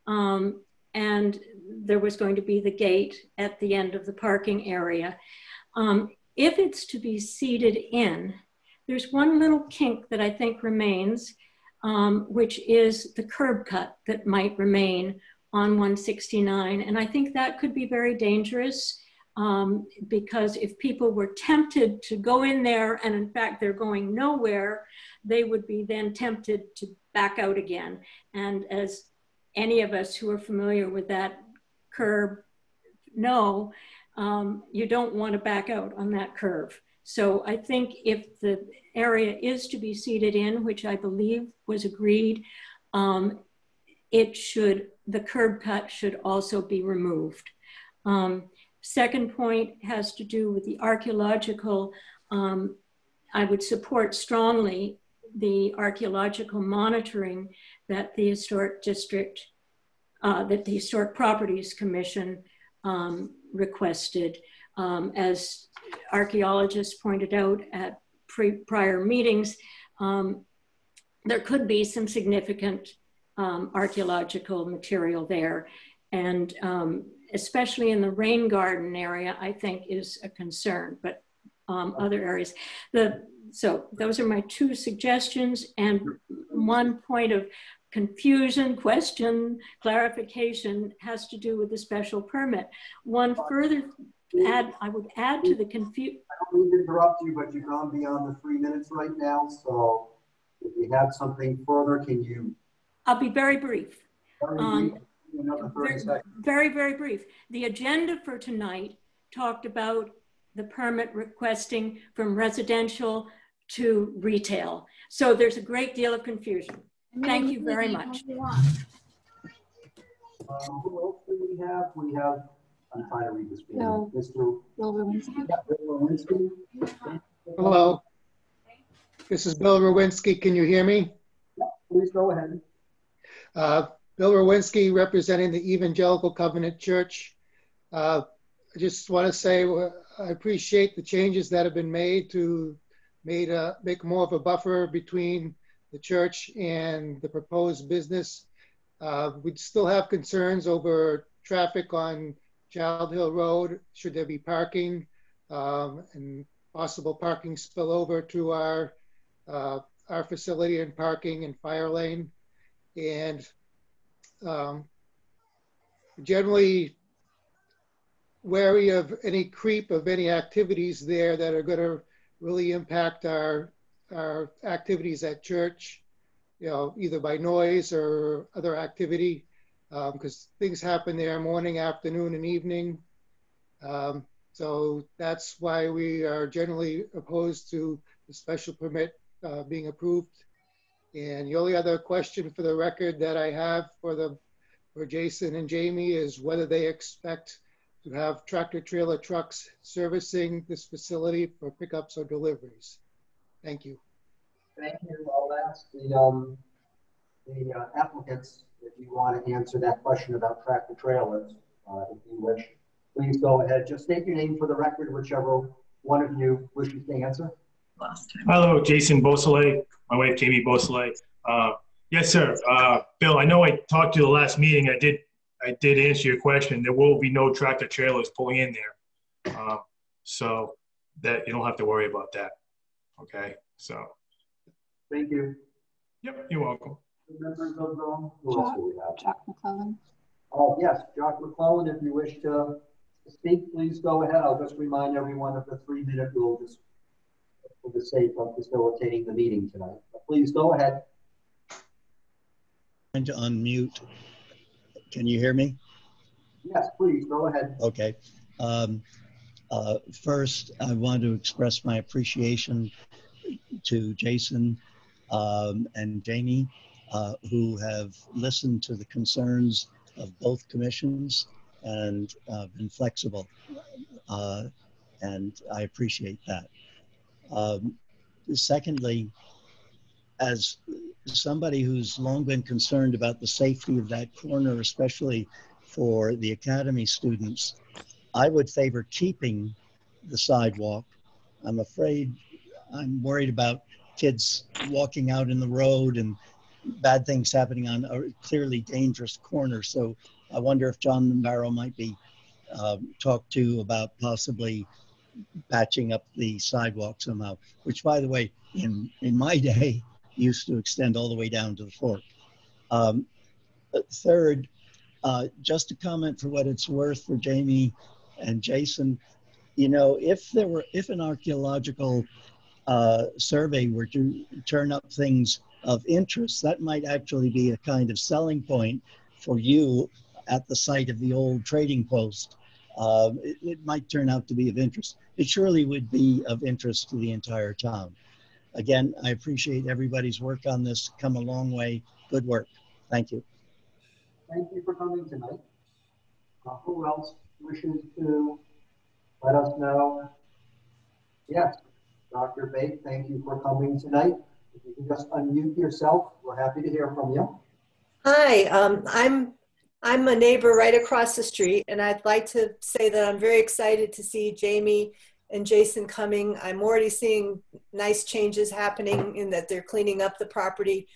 And there was going to be the gate at the end of the parking area. If it's to be seeded in, there's one little kink that I think remains, which is the curb cut that might remain on 169. And I think that could be very dangerous because if people were tempted to go in there and in fact they're going nowhere, they would be then tempted to back out again. And as any of us who are familiar with that curb know, you don't want to back out on that curve. So I think if the area is to be seeded in, which I believe was agreed, the curb cut should also be removed. Second point has to do with the archaeological. I would support strongly the archaeological monitoring that the Historic District, that the Historic Properties Commission requested. As archaeologists pointed out at prior meetings, there could be some significant archaeological material there. And especially in the rain garden area, I think is a concern, but other areas. So those are my two suggestions, and one point of confusion, question, clarification has to do with the special permit. One further I would add to the confusion. I don't mean to interrupt you, but you've gone beyond the 3 minutes right now. So if you have something further, can you? I'll be very brief. Another 30 seconds. Very brief. The agenda for tonight talked about the permit requesting from residential to retail. So there's a great deal of confusion. Thank you very much. Who else do we have? We have, I'm trying to read this. No. Mr. Bill Rowinski. Bill Rowinski. Hello. This is Bill Rowinski. Can you hear me? Yeah, please go ahead. Bill Rowinski, representing the Evangelical Covenant Church. I just want to say I appreciate the changes that have been made to make more of a buffer between the church and the proposed business. We'd still have concerns over traffic on Child Hill Road, should there be parking, and possible parking spillover to our facility and parking and fire lane. And generally wary of any creep of any activities there that are going to really impact our activities at church, either by noise or other activity, because things happen there morning, afternoon, and evening. So that's why we are generally opposed to the special permit being approved. And the only other question for the record that I have for Jason and Jamie is whether they expect to have tractor trailer trucks servicing this facility for pickups or deliveries. Thank you. Thank you. I'll ask the applicants if you want to answer that question about tractor trailers, if you wish. Please go ahead. Just state your name for the record, whichever one of you wishes to answer. Hello, Jason Beausoleil, my wife Jamie Beausoleil. Yes, sir. Bill, I know I talked to you the last meeting. I did answer your question. There will be no tractor trailers pulling in there, so that you don't have to worry about that. Okay, so. Thank you. Yep, you're welcome. Members of the, who else do we have? Jack McClellan. Oh yes, Jock McClellan. If you wish to speak, please go ahead. I'll just remind everyone of the 3-minute rule, just for the sake of facilitating the meeting tonight. But please go ahead. Trying to unmute. Can you hear me? Yes, please go ahead. Okay. First, I want to express my appreciation to Jason and Jamie, who have listened to the concerns of both commissions and been flexible. And I appreciate that. Secondly, as somebody who's long been concerned about the safety of that corner, especially for the academy students, I would favor keeping the sidewalk. I'm worried about kids walking out in the road and bad things happening on a clearly dangerous corner. So I wonder if John Navarro might be talked to about possibly patching up the sidewalk somehow, which, by the way, in my day, used to extend all the way down to the fork. Third, just a comment for what it's worth for Jamie and Jason, if an archaeological survey were to turn up things of interest, that might actually be a kind of selling point for you at the site of the old trading post, it might turn out to be of interest. It surely would be of interest to the entire town. Again, I appreciate everybody's work on this. Come a long way. Good work. Thank you. Thank you for coming tonight. Who else wishes to let us know? Yes, Dr. Bate, thank you for coming tonight. If you can just unmute yourself, we're happy to hear from you. Hi, I'm a neighbor right across the street, and I'd like to say that I'm very excited to see Jamie and Jason coming. I'm already seeing nice changes happening in that they're cleaning up the property.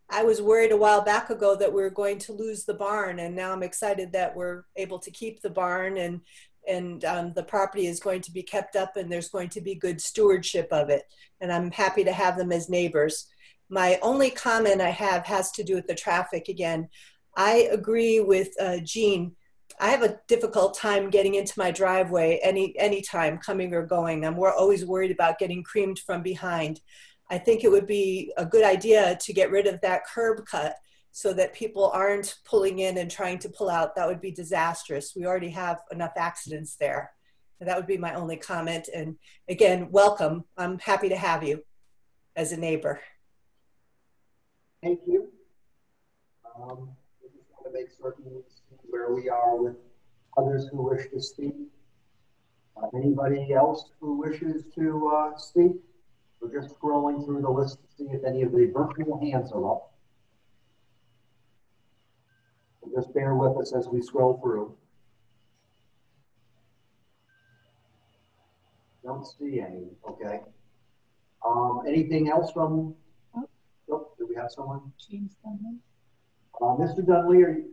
I was worried a while back ago that we were going to lose the barn, and now I'm excited that we're able to keep the barn, and the property is going to be kept up, and there's going to be good stewardship of it. And I'm happy to have them as neighbors. My only comment I have has to do with the traffic again. I agree with Jean. I have a difficult time getting into my driveway any time, coming or going. We're always worried about getting creamed from behind. I think it would be a good idea to get rid of that curb cut so that people aren't pulling in and trying to pull out. That would be disastrous. We already have enough accidents there. And that would be my only comment. And again, welcome. I'm happy to have you as a neighbor. Thank you. I just want to make certain we see where we are with others who wish to speak. Anybody else who wishes to speak? We're just scrolling through the list to see if any of the virtual hands are up. So just bear with us as we scroll through. Don't see any. Okay. Anything else from? Oh, do we have someone? James Dunley. Mr. Dunley,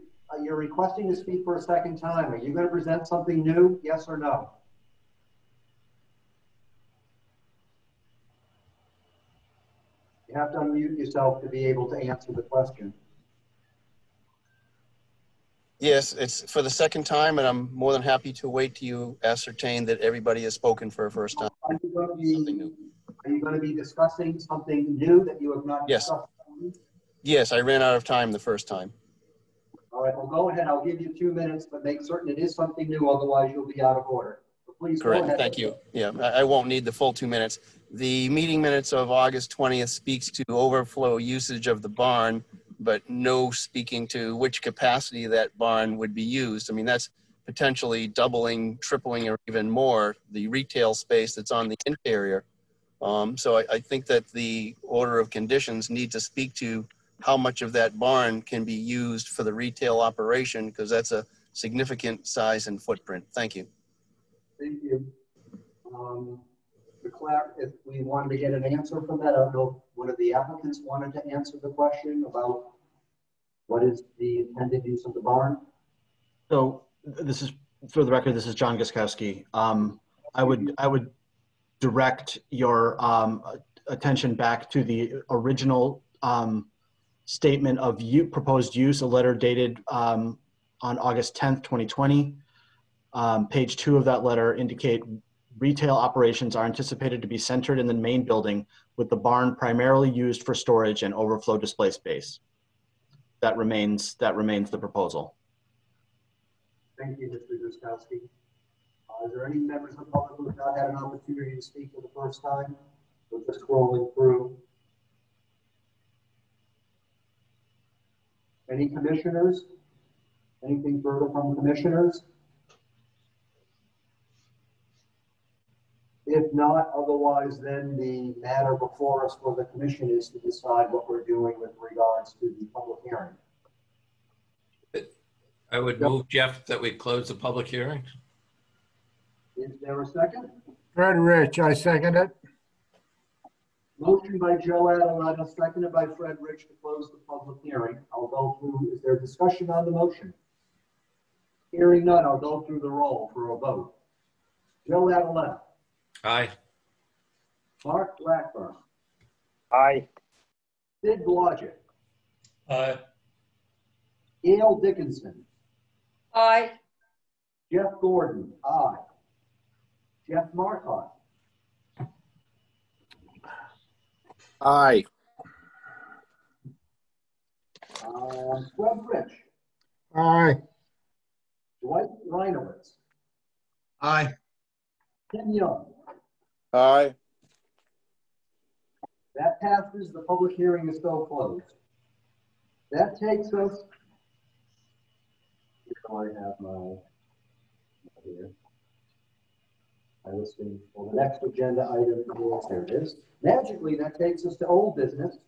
you're requesting to speak for a second time. Are you going to present something new? Yes or no? You have to unmute yourself to be able to answer the question. Yes, it's for the second time, and I'm more than happy to wait till you ascertain that everybody has spoken for a first time. Are you going to be discussing something new that you have not discussed? Yes, I ran out of time the first time. All right, well, go ahead. I'll give you 2 minutes, but make certain it is something new, otherwise you'll be out of order. So please go Correct, ahead. thank you. Yeah, I won't need the full 2 minutes. The meeting minutes of August 20th speaks to overflow usage of the barn, but no speaking to which capacity that barn would be used. I mean, that's potentially doubling, tripling, or even more the retail space that's on the interior. So I think that the order of conditions need to speak to how much of that barn can be used for the retail operation, because that's a significant size and footprint. Thank you. Thank you. If we wanted to get an answer from that, I don't know if one of the applicants wanted to answer the question about what is the intended use of the barn. So this is, for the record, this is John Guskowski. I would direct your attention back to the original statement of proposed use, a letter dated on August 10th, 2020. Page 2 of that letter indicate retail operations are anticipated to be centered in the main building, with the barn primarily used for storage and overflow display space. That remains the proposal. Thank you, Mr. Guskowski. Is there any members of the public who have not had an opportunity to speak for the first time? We're just scrolling through. Any commissioners? Anything further from commissioners? If not, otherwise, then the matter before us for the commission is to decide what we're doing with regards to the public hearing. I would move, Jeff, that we close the public hearing. Is there a second? Fred Rich, I second it. Motion by Joe Adelante, seconded by Fred Rich to close the public hearing. I'll go through, is there discussion on the motion? Hearing none, I'll go through the roll for a vote. Joe Adelante. Aye. Mark Blackburn. Aye. Sid Blodgett. Aye. Gail Dickinson. Aye. Jeff Gordon. Aye. Jeff Marcotte. Aye. Fred Rich. Aye. Dwight Reinowitz. Aye. Ken Young. Aye. That passes. The public hearing is still closed. That takes us. I have my here. I was thinking, well, the next agenda item is, there it is. Magically, that takes us to old business.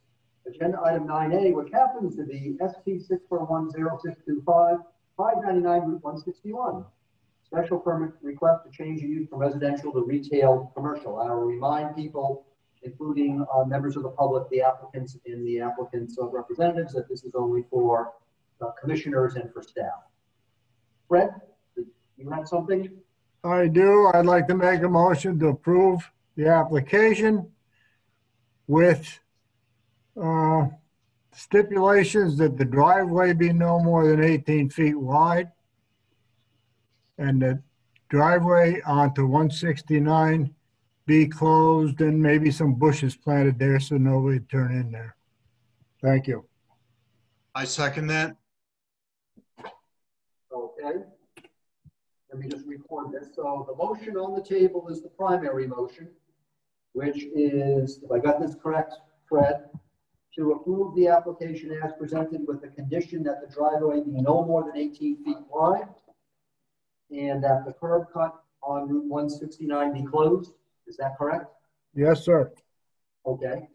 Agenda item 9A, which happens to be ST 6410625, 599 Route 161. Special permit request to change the use from residential to retail commercial. I will remind people, including members of the public, the applicants and the applicants' representatives, that this is only for commissioners and for staff. Fred, you have something? I do. I'd like to make a motion to approve the application with stipulations that the driveway be no more than 18 feet wide and the driveway onto 169 be closed and maybe some bushes planted there so nobody turn in there. Thank you. I second that. Okay. Let me just record this. So the motion on the table is the primary motion, which is, if I got this correct, Fred, to approve the application as presented with the condition that the driveway be no more than 18 feet wide and that the curb cut on Route 169 be closed. Is that correct? Yes, sir. Okay.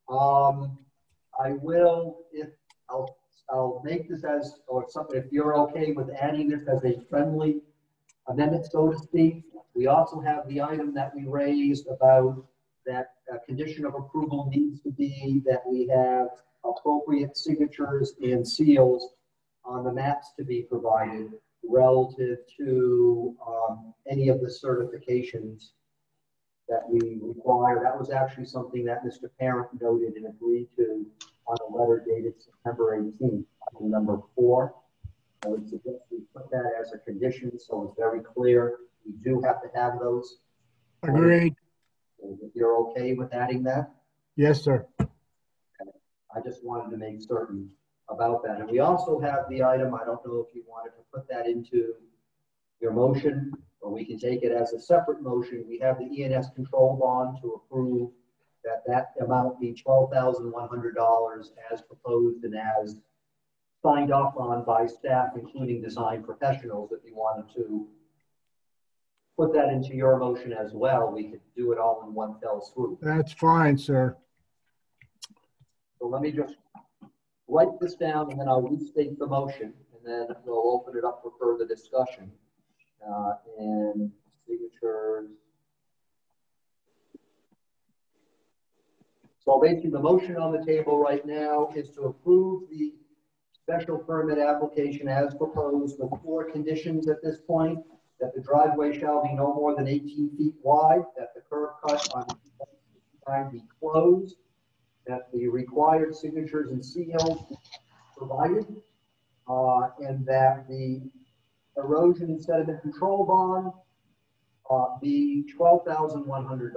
I will, if I'll make this as, or something, if you're okay with adding this as a friendly amendment, so to speak. We also have the item that we raised about that condition of approval needs to be that we have appropriate signatures and seals on the maps to be provided relative to any of the certifications that we require. That was actually something that Mr. Parent noted and agreed to on a letter dated September 18th, item number 4. I would suggest we put that as a condition so it's very clear. We do have to have those. Agreed. If you're okay with adding that? Yes, sir. Okay. I just wanted to make certain about that. And we also have the item, I don't know if you wanted to put that into your motion, or we can take it as a separate motion. We have the ENS control bond to approve that amount be $12,100 as proposed and as signed off on by staff, including design professionals. If you wanted to put that into your motion as well, we could do it all in one fell swoop. That's fine, sir. So let me just write this down and then I'll restate the motion and then we'll open it up for further discussion. And signatures. So basically the motion on the table right now is to approve the special permit application as proposed with 4 conditions at this point: that the driveway shall be no more than 18 feet wide, that the curb cut on time be closed, that the required signatures and seals be provided, and that the erosion and sediment control bond be $12,100.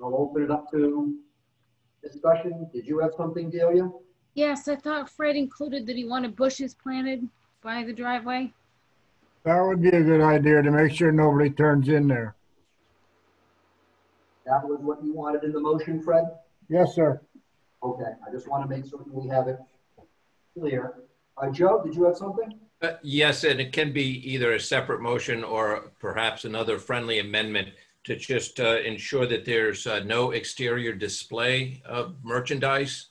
I'll open it up to discussion. Did you have something, Delia? Yes, I thought Fred included that he wanted bushes planted by the driveway. That would be a good idea to make sure nobody turns in there. That was what you wanted in the motion, Fred? Yes, sir. Okay, I just want to make certain we have it clear. Joe, did you have something? Yes, and it can be either a separate motion or perhaps another friendly amendment to just ensure that there's no exterior display of merchandise.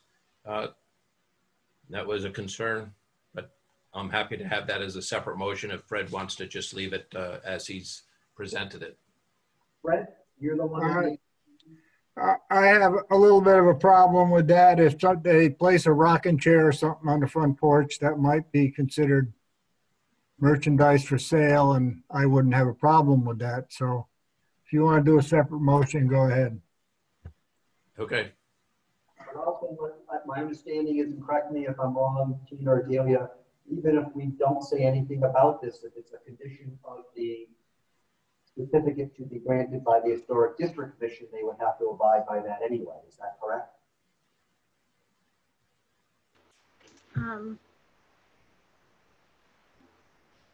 That was a concern, but I'm happy to have that as a separate motion if Fred wants to just leave it as he's presented it. Fred, you're the one. I have a little bit of a problem with that. If they place a rocking chair or something on the front porch, that might be considered merchandise for sale, and I wouldn't have a problem with that. So if you want to do a separate motion, go ahead. Okay. But also, my understanding is, and correct me if I'm wrong, Tina or Delia, even if we don't say anything about this, if it's a condition of the certificate to be granted by the Historic District Commission, they would have to abide by that anyway. Is that correct?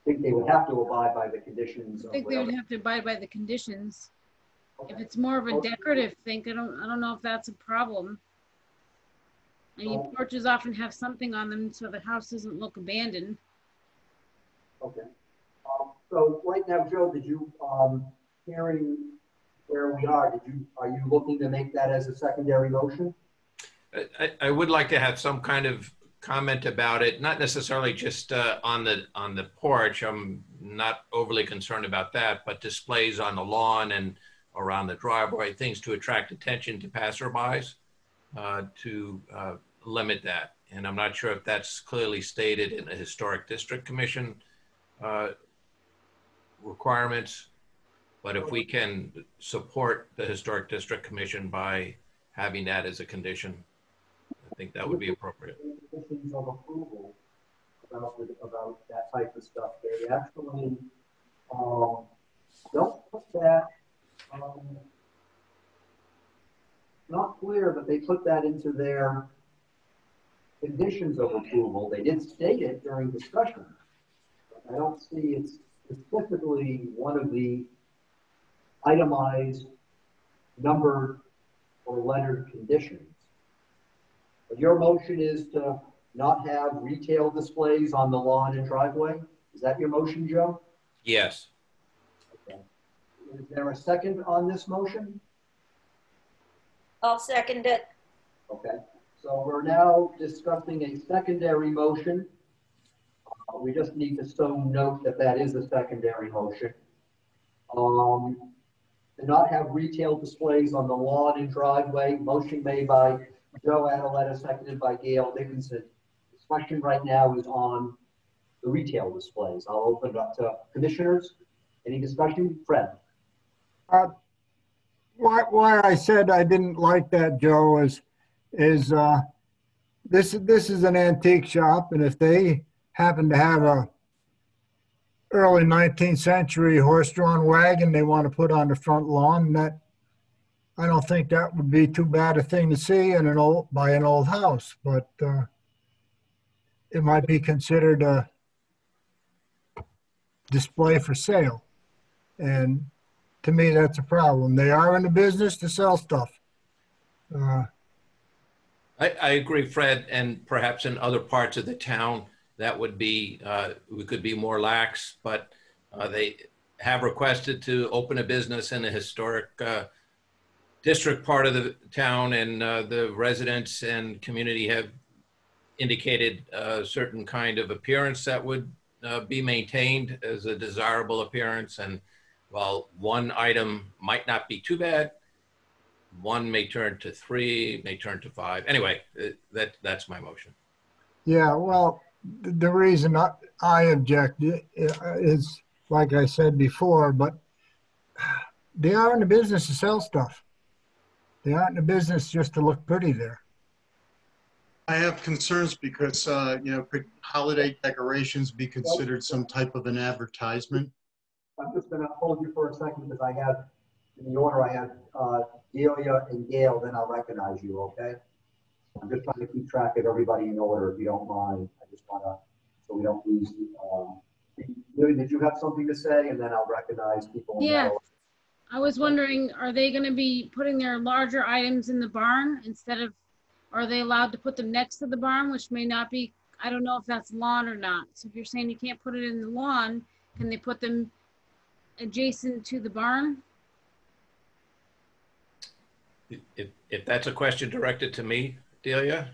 think they would have to abide by the conditions I of think they whatever. would have to abide by the conditions. If it's more of a decorative thing, I don't know if that's a problem. I mean, porches often have something on them so the house doesn't look abandoned. Okay. So right now, Joe, did you, hearing where we are, are you looking to make that as a secondary motion? I would like to have some kind of comment about it, not necessarily just on the porch. I'm not overly concerned about that, but displays on the lawn and around the driveway, things to attract attention to passerbys, to limit that. And I'm not sure if that's clearly stated in the Historic District Commission requirements, but if we can support the Historic District Commission by having that as a condition, I think that would be appropriate. Conditions of approval about that type of stuff. They actually don't put that, not clear, but they put that into their conditions of approval. They did state it during discussion. I don't see it's specifically one of the itemized, numbered, or lettered conditions. But your motion is to not have retail displays on the lawn and driveway? Is that your motion, Joe? Yes. Okay. Is there a second on this motion? I'll second it. Okay. So we're now discussing a secondary motion. We just need to so note that that is a secondary motion. To not have retail displays on the lawn and driveway. Motion made by Joe Adaletta, seconded by Gail Dickinson. The question right now is on the retail displays. I'll open it up to commissioners. Any discussion? Fred? Why I said I didn't like that, Joe, is this is an antique shop, and if they happen to have a early 19th century horse-drawn wagon they want to put on the front lawn, that I don't think that would be too bad a thing to see in an old house, but it might be considered a display for sale, and to me that's a problem. They are in the business to sell stuff. I agree, Fred, and perhaps in other parts of the town that would be, we could be more lax, but they have requested to open a business in a historic district part of the town, and the residents and community have indicated a certain kind of appearance that would be maintained as a desirable appearance. And while one item might not be too bad, one may turn to 3, may turn to 5. Anyway, that's my motion. Yeah, well, the reason I object is, like I said before, but they are in the business to sell stuff. They aren't in the business just to look pretty there. I have concerns because, could holiday decorations be considered some type of an advertisement? I'm just going to hold you for a second because I have, in the order I have Delia and Gail, then I'll recognize you, okay? I'm just trying to keep track of everybody in order, if you don't mind. I just want to, so we don't lose. Delia, did you have something to say? And then I'll recognize people. Yeah. I was wondering, are they going to be putting their larger items in the barn instead of, are they allowed to put them next to the barn, which may not be, I don't know if that's lawn or not. So if you're saying you can't put it in the lawn, can they put them adjacent to the barn? If that's a question directed to me, Delia?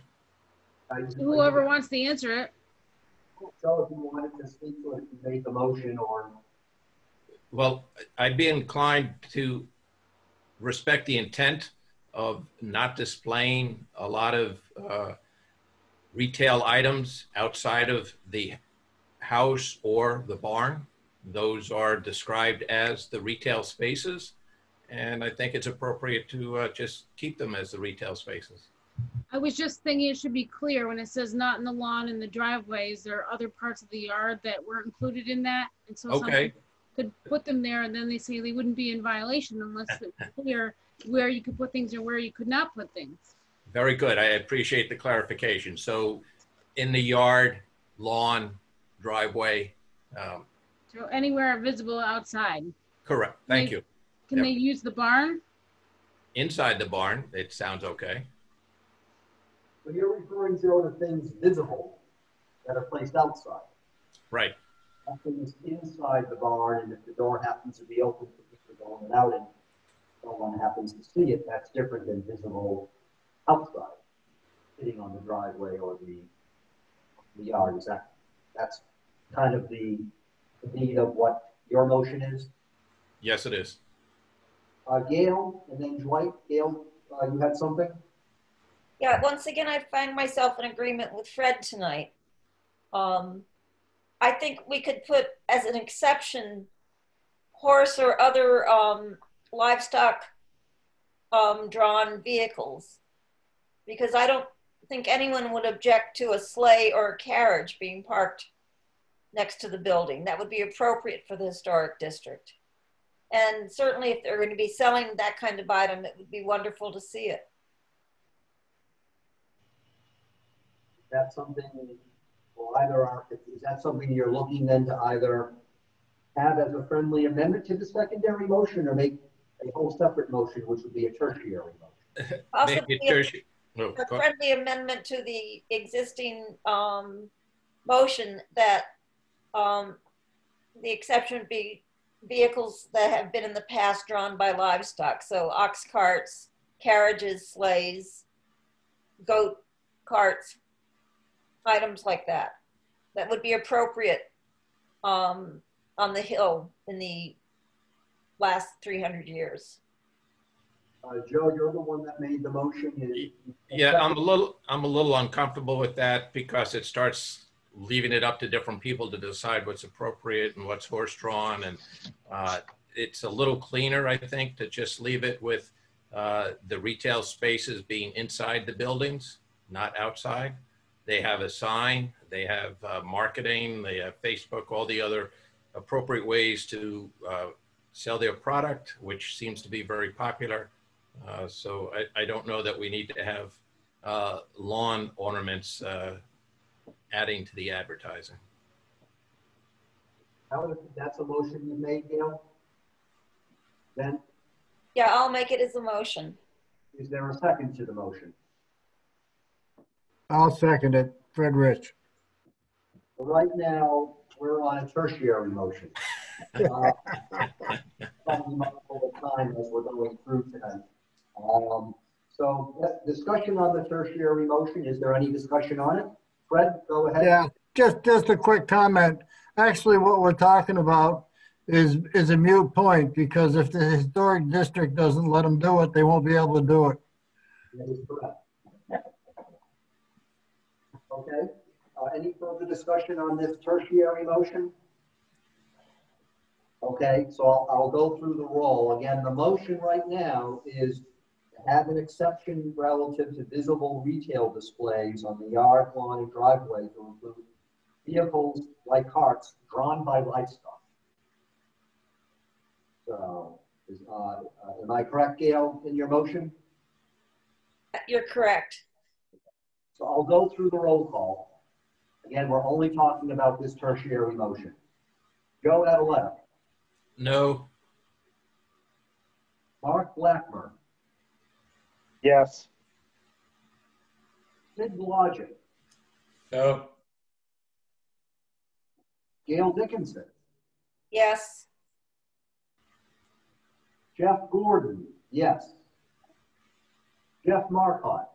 Whoever wants to answer it. So if you wanted to speak to it, you made the motion or. Well, I'd be inclined to respect the intent of not displaying a lot of retail items outside of the house or the barn. Those are described as the retail spaces. And I think it's appropriate to just keep them as the retail spaces. I was just thinking it should be clear when it says not in the lawn and the driveways, there are other parts of the yard that were included in that. And so okay, could put them there, and then they say they wouldn't be in violation unless it's clear where you could put things or where you could not put things. Very good. I appreciate the clarification. So in the yard, lawn, driveway, So anywhere visible outside. Correct. Thank you. Can Yep. they use the barn? Inside the barn, it sounds okay. But you're referring, Joe, to things visible that are placed outside. Right. Things inside the barn, and if the door happens to be open for people going and out and no one happens to see it, that's different than visible outside, sitting on the driveway or the yard. Is that's kind of the need of what your motion is? Yes, it is. Gail, and then Dwight. Gail, you had something? Yeah, once again, I find myself in agreement with Fred tonight. I think we could put as an exception horse or other livestock drawn vehicles, because I don't think anyone would object to a sleigh or a carriage being parked next to the building. That would be appropriate for the historic district. And certainly if they're going to be selling that kind of item, it would be wonderful to see it. That's something, well, is that something you're looking then to either have as a friendly amendment to the secondary motion or make a whole separate motion, which would be a tertiary motion? Possibly a friendly amendment to the existing motion that the exception would be vehicles that have been in the past drawn by livestock. So ox carts, carriages, sleighs, goat carts, items like that. That would be appropriate on the Hill in the last 300 years. Joe, you're the one that made the motion. Yeah, I'm a little uncomfortable with that because it starts leaving it up to different people to decide what's appropriate and what's horse-drawn, and it's a little cleaner, I think, to just leave it with the retail spaces being inside the buildings, not outside. They have a sign, they have marketing, they have Facebook, all the other appropriate ways to sell their product, which seems to be very popular. So I don't know that we need to have lawn ornaments adding to the advertising. That's a motion you made, Gail? Then? Yeah, I'll make it as a motion. Is there a second to the motion? I'll second it. Fred Rich. Well, right now, we're on a tertiary motion. Probably multiple time as we're going through tonight. So discussion on the tertiary motion. Is there any discussion on it? Fred, go ahead. Yeah, just a quick comment. Actually, what we're talking about is a moot point, because if the historic district doesn't let them do it, they won't be able to do it. That is correct. Okay. Any further discussion on this tertiary motion? Okay, so I'll go through the roll. Again, the motion right now is to have an exception relative to visible retail displays on the yard, lawn, and driveway to include vehicles like carts drawn by livestock. So, am I correct, Gail, in your motion? You're correct. So I'll go through the roll call. Again, we're only talking about this tertiary motion. Joe Adeletta. No. Mark Blackburn. Yes. Sid Logic. No. Gail Dickinson. Yes. Jeff Gordon. Yes. Jeff Marcotte.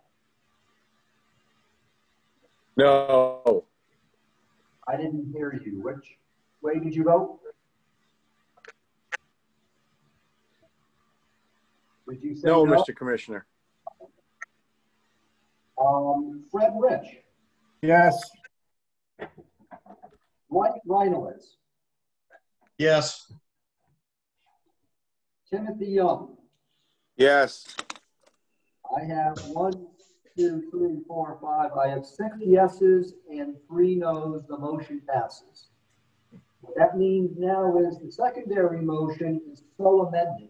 No. I didn't hear you. Which way did you vote? Did you say No, no? Mr. Commissioner. Fred Rich. Yes. Mike Reinowitz. Yes. Timothy Young. Yes. I have 1, 2, 3, 4, 5. I have 6 yeses and 3 noes. The motion passes. What that means now is the secondary motion is so amended.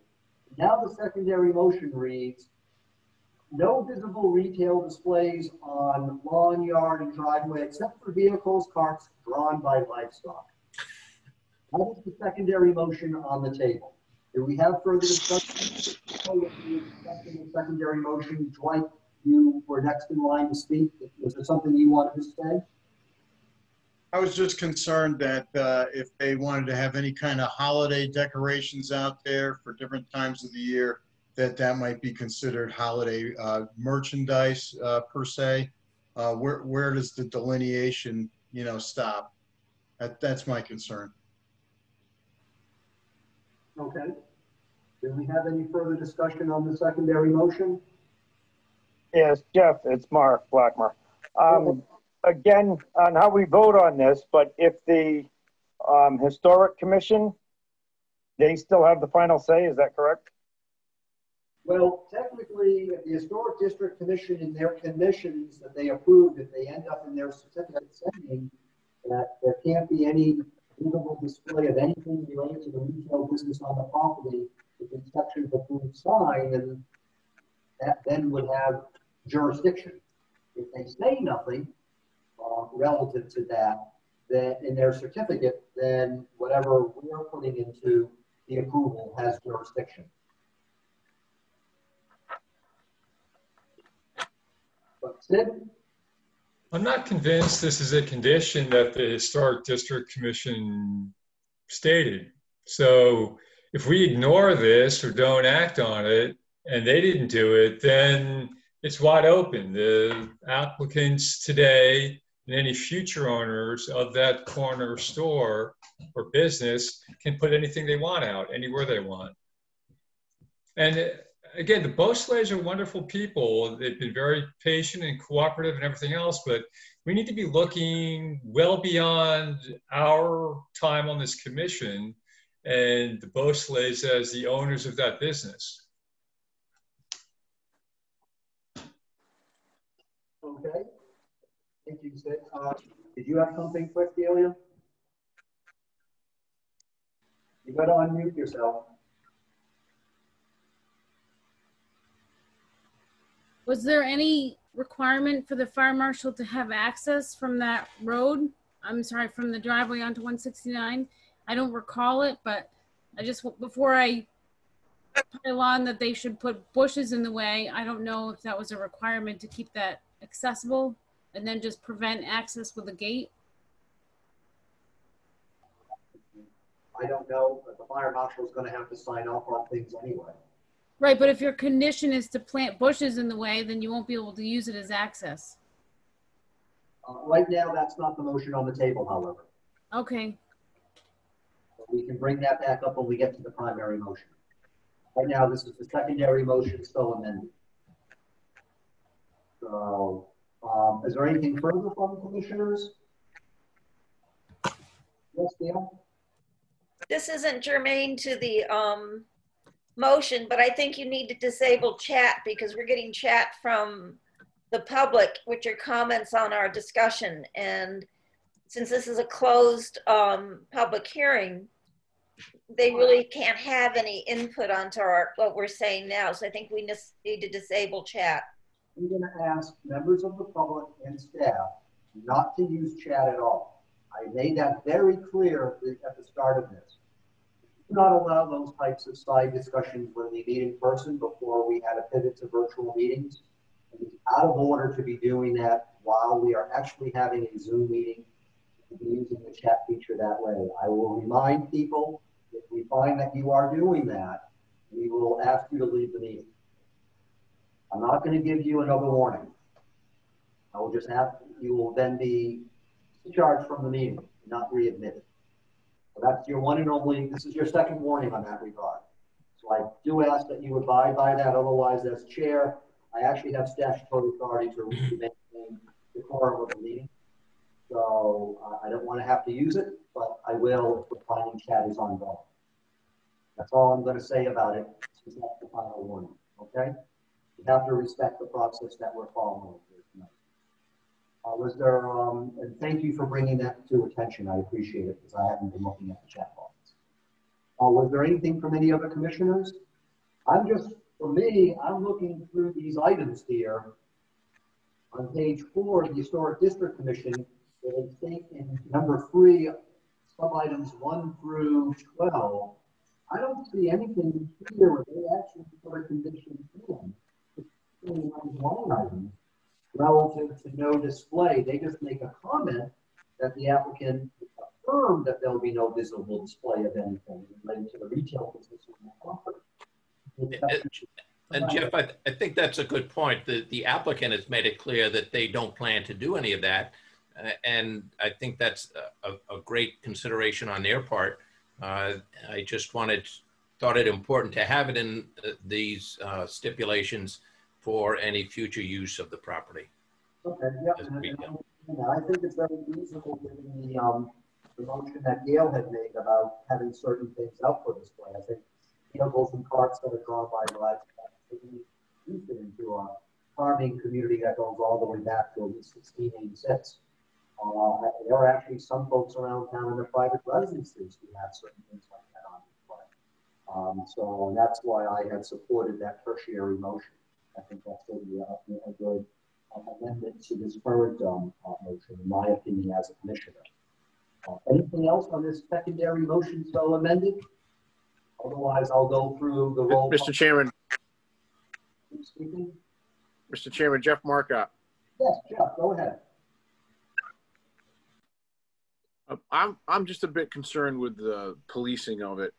Now the secondary motion reads, no visible retail displays on lawn, yard, and driveway except for vehicles, carts drawn by livestock. That is the secondary motion on the table. Do we have further discussion? The secondary motion, Dwight, you were next in line to speak. Was there something you wanted to say? I was just concerned that if they wanted to have any kind of holiday decorations out there for different times of the year, that might be considered holiday merchandise per se. Where does the delineation, stop? That's my concern. Okay. Do we have any further discussion on the secondary motion? Yes, Jeff, it's Mark Blackmer. Again, on how we vote on this, but if the Historic Commission, they still have the final say, is that correct? Well, technically, if the Historic District Commission in their conditions that they approved, if they end up in their certificate saying that there can't be any visible display of anything related to the retail business on the property, with the exception of the approved sign, then that then would have jurisdiction. If they say nothing relative to that, then in their certificate, then whatever we're putting into the approval has jurisdiction. But Sid? I'm not convinced this is a condition that the Historic District Commission stated. So if we ignore this or don't act on it and they didn't do it, then it's wide open. The applicants today and any future owners of that corner store or business can put anything they want out anywhere they want. And again, the Beausoleils are wonderful people. They've been very patient and cooperative and everything else, but we need to be looking well beyond our time on this commission and the Beausoleils as the owners of that business. Okay. Thank you, Sid. Did you have something quick, Delia? You got to unmute yourself. Was there any requirement for the fire marshal to have access from that road? I'm sorry, from the driveway onto 169? I don't recall it, but I just, before I pile on that they should put bushes in the way, I don't know if that was a requirement to keep that accessible and then just prevent access with a gate. I don't know, but the fire marshal is going to have to sign off on things anyway. Right, but if your condition is to plant bushes in the way, then you won't be able to use it as access. Right now, that's not the motion on the table, however. Okay. We can bring that back up when we get to the primary motion. Right now, this is the secondary motion still amended. So, is there anything further from the commissioners? Yes, Dale? This isn't germane to the motion, but I think you need to disable chat because we're getting chat from the public, which are comments on our discussion. And since this is a closed public hearing, they really can't have any input onto what we're saying now. So I think we just need to disable chat. I'm going to ask members of the public and staff not to use chat at all. I made that very clear at the start of this. Do not allow those types of side discussions when we meet in person before we had a pivot to virtual meetings. It's out of order to be doing that while we are actually having a Zoom meeting and using the chat feature that way. I will remind people, if we find that you are doing that, we will ask you to leave the meeting. I'm not going to give you another warning. I will just have, you will then be discharged from the meeting, not readmitted. So that's your one and only, this is your second warning on that regard. So I do ask that you abide by that. Otherwise, as chair, I actually have statutory authority to maintain the quorum of the meeting. So I don't want to have to use it, but I will if the finding chat is ongoing. That's all I'm going to say about it, since that's the final warning, okay? You have to respect the process that we're following here tonight. Was there, and thank you for bringing that to attention. I appreciate it because I haven't been looking at the chat box. Was there anything from any other commissioners? For me, I'm looking through these items here. On page 4 of the Historic District Commission, they state in number 3, sub items 1 through 12, I don't see anything here where they actually put a condition in. It's only one line item relative to no display. They just make a comment that the applicant affirmed that there'll be no visible display of anything related to the retail business on the property. And Jeff, I think that's a good point. The applicant has made it clear that they don't plan to do any of that. And I think that's a great consideration on their part. I just thought it important to have it in these stipulations for any future use of the property. Okay, yeah, and I think it's very reasonable given the motion that Gail had made about having certain things out for display. I think vehicles and carts that are drawn by livestock used it into a farming community that goes all the way back to 1686. There are actually some folks around town in their private residences who have certain things like that on display. So that's why I had supported that tertiary motion. I think that's going to be a good amendment to this current motion, in my opinion, as a commissioner. Anything else on this secondary motion so amended? Otherwise, I'll go through the roll. Mr. Chairman. Speaking? Mr. Chairman, Jeff Marcotte. Yes, Jeff, go ahead. I'm just a bit concerned with the policing of it.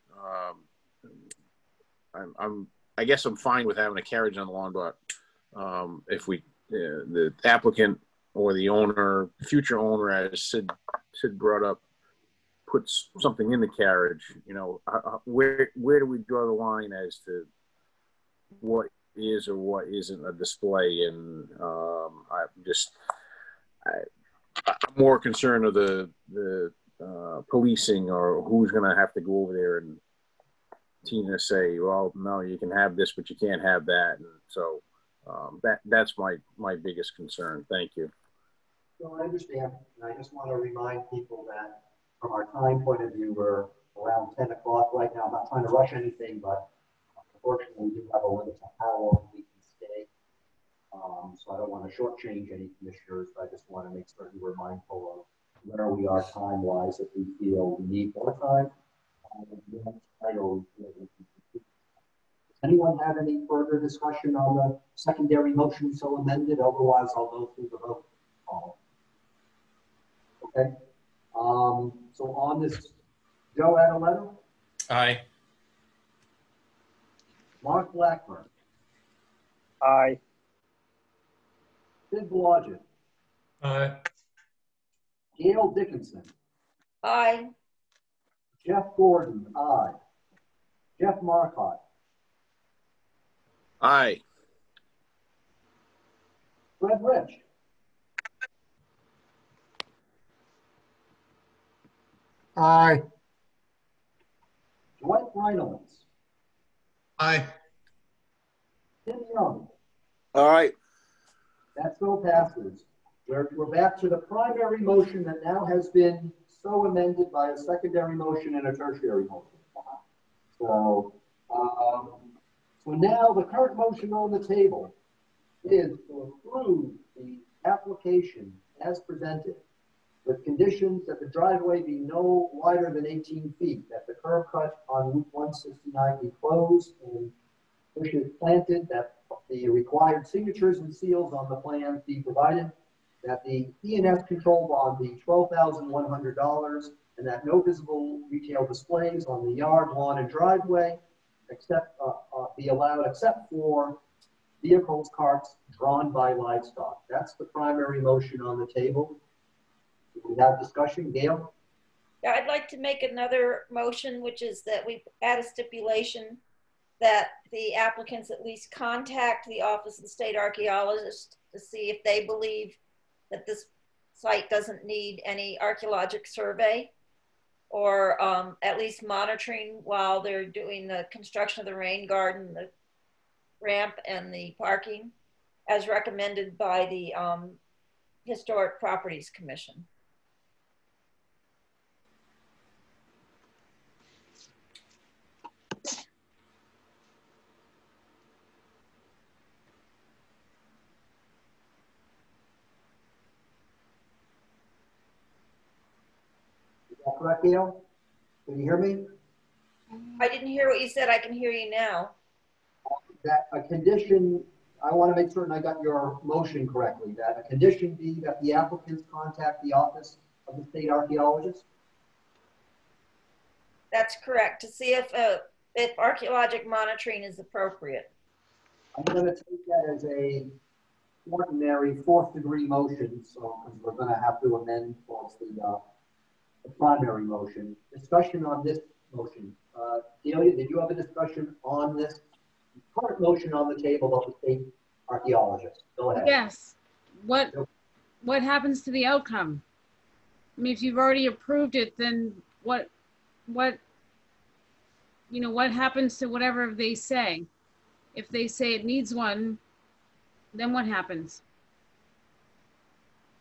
I guess I'm fine with having a carriage on the lawn, but if the applicant or the owner, future owner, as Sid brought up, puts something in the carriage, where do we draw the line as to what is or what isn't a display? And I'm more concerned of the policing, or who's going to have to go over there and Tina say, well, no, you can have this, but you can't have that. And so that's my biggest concern. Thank you. So I understand, and I just want to remind people that from our time point of view, we're around 10 o'clock right now. I'm not trying to rush anything, but unfortunately, we do have a limit to how long we can stay. So I don't want to shortchange any commissioners, but I just want to make certain we're mindful of where we are time-wise if we feel we need more time. Does anyone have any further discussion on the secondary motion so amended? Otherwise, I'll go through the vote. Okay. So on this, Joe Adeletto? Aye. Mark Blackburn? Aye. Sid Blodgett? Aye. Gail Dickinson? Aye. Jeff Gordon? Aye. Jeff Marcotte? Aye. Fred Rich? Aye. Dwight Reynolds? Aye. Tim Young? All right. That so passes. We're back to the primary motion that now has been so amended by a secondary motion and a tertiary motion. So now the current motion on the table is to approve the application as presented, with conditions that the driveway be no wider than 18 feet, that the curb cut on Route 169 be closed and bushes planted, that the required signatures and seals on the plan be provided, that the E&S control bond be $12,100, and that no visible retail displays on the yard, lawn, and driveway be allowed except for vehicles, carts drawn by livestock. That's the primary motion on the table. We have discussion. Gail? Yeah, I'd like to make another motion, which is that we add a stipulation that the applicants at least contact the Office of the State Archaeologist to see if they believe that this site doesn't need any archaeologic survey, or at least monitoring while they're doing the construction of the rain garden, the ramp, and the parking, as recommended by the Historic Properties Commission. that correct, Gail? Can you hear me? I didn't hear what you said. I can hear you now. That a condition, I want to make certain I got your motion correctly, that a condition be that the applicants contact the office of the state archaeologist? That's correct, to see if archaeologic monitoring is appropriate. I'm going to take that as a ordinary fourth degree motion, so because we're going to have to amend both the primary motion. Discussion on this motion. Delia, did you have a discussion on this current motion on the table of the state archaeologist? Go ahead. Yes. What happens to the outcome? I mean, if you've already approved it, then what happens to whatever they say? If they say it needs one, then what happens?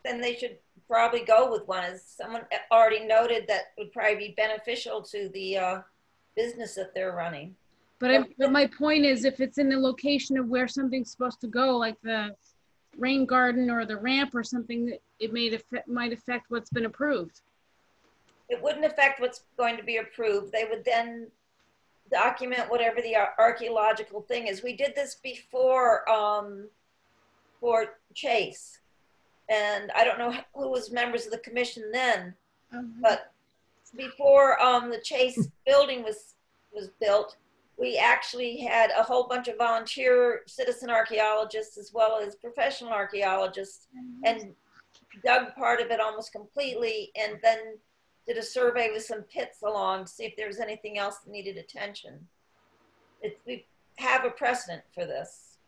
Then they should probably go with one, as someone already noted, that would probably be beneficial to the business that they're running. But my point is, if it's in the location of where something's supposed to go, like the rain garden or the ramp or something, it might affect what's been approved. It wouldn't affect what's going to be approved. They would then document whatever the archaeological thing is. We did this before for Chase, and I don't know who was members of the commission then, but before the Chase building was built, we actually had a whole bunch of volunteer citizen archaeologists as well as professional archaeologists, and dug part of it almost completely, and then did a survey with some pits along to see if there was anything else that needed attention. We have a precedent for this.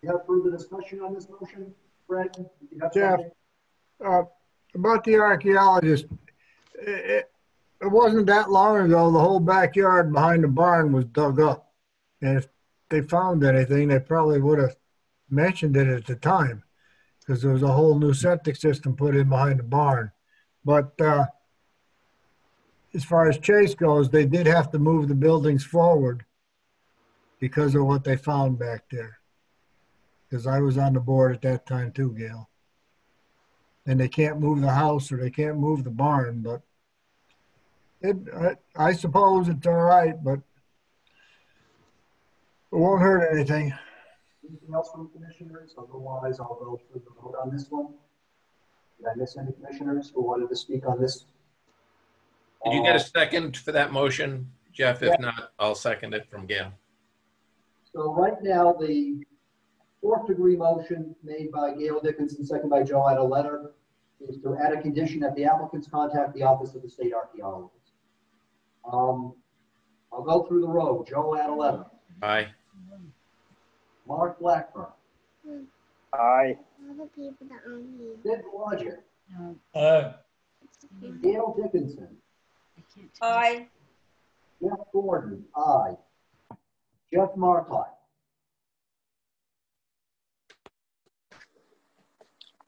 You have further discussion on this motion, Fred? You have Jeff, about the archaeologist, it wasn't that long ago, the whole backyard behind the barn was dug up. And if they found anything, they probably would have mentioned it at the time, because there was a whole new septic system put in behind the barn. But as far as Chase goes, they did have to move the buildings forward because of what they found back there. Because I was on the board at that time too, Gail. And they can't move the house or they can't move the barn, but I suppose it's all right, but it won't hurt anything. Anything else from commissioners? Otherwise, I'll go through the vote on this one. Did I miss any commissioners who wanted to speak on this? Did you get a second for that motion, Jeff? If not, I'll second it from Gail. So right now, the fourth degree motion made by Gail Dickinson, second by Joe Ada Letter, is to add a condition that the applicants contact the office of the state archaeologist. I'll go through the row. Joe Ada Letter. Aye. Mark Blackburn. Aye. Sid Blodgett. Aye. Gail Dickinson. Aye. Jeff Gordon. Aye. Jeff Marcotte.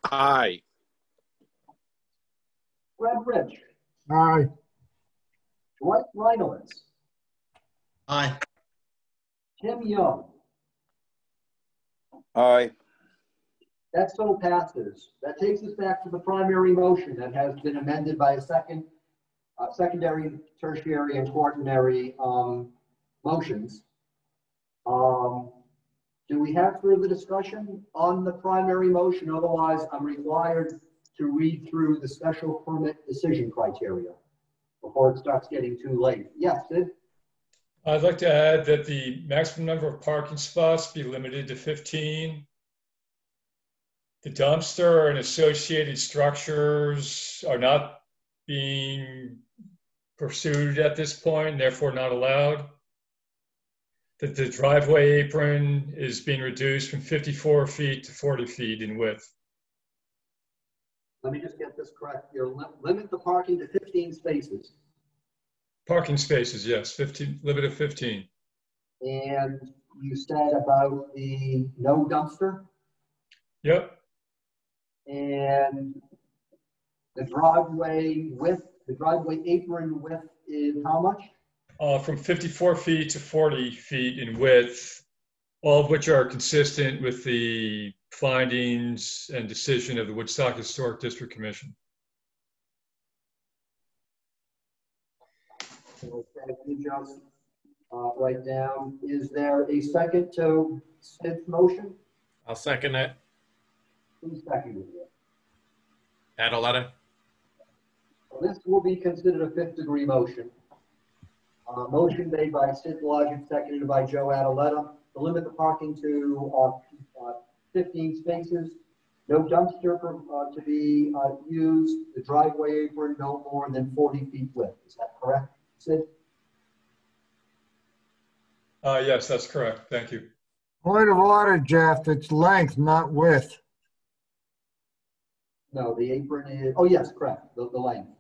Aye. Fred Rich. Aye. Dwight Reinowitz. Aye. Tim Young. Aye. That so passes. That takes us back to the primary motion that has been amended by a secondary, tertiary, and quaternary motions. Do we have further discussion on the primary motion? Otherwise, I'm required to read through the special permit decision criteria before it starts getting too late. Yes, Sid? I'd like to add that the maximum number of parking spots be limited to 15. The dumpster and associated structures are not being pursued at this point, and therefore not allowed. That the driveway apron is being reduced from 54 feet to 40 feet in width. Let me just get this correct. You limit the parking to 15 spaces. Parking spaces, yes, 15, limit of 15. And you said about the no dumpster? Yep. And the driveway width, the driveway apron width is how much? From 54 feet to 40 feet in width, all of which are consistent with the findings and decision of the Woodstock Historic District Commission. Okay, you just write down. Is there a second to Sid's motion? I'll second that. Who seconded it? Adeletta? This will be considered a fifth-degree motion. Motion made by Sid Logic, seconded by Joe Adeletta, to limit the parking to 15 spaces. No dumpster to be used. The driveway apron no more than 40 feet width. Is that correct, Sid? Yes, that's correct. Thank you. Point of order, Jeff, it's length, not width. No, the apron is, oh yes, correct, the length.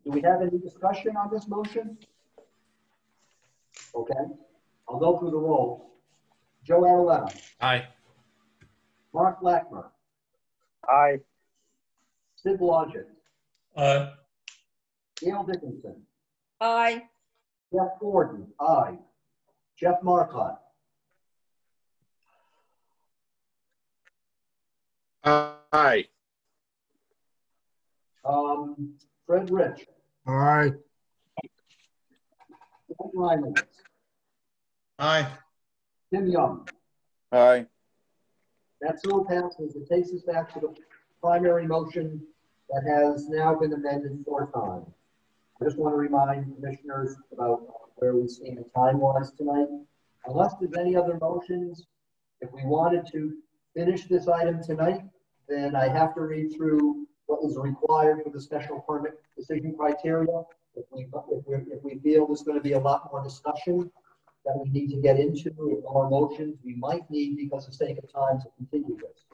Do we have any discussion on this motion? Okay, I'll go through the roll. Joe Adeletta. Aye. Mark Lackmer. Aye. Sid Logic. Aye. Gail Dickinson. Aye. Jeff Gordon. Aye. Jeff Marcotte. Aye. Fred Rich. Aye. Ed Reynolds. Aye. Tim Young. Aye. That so passes. It takes us back to the primary motion that has now been amended 4 times. I just want to remind commissioners about where we stand time-wise tonight. Unless there's any other motions, if we wanted to finish this item tonight, then I have to read through what is required for the special permit decision criteria. If we feel there's going to be a lot more discussion that we need to get into, or motions we might need because of sake of time to continue this.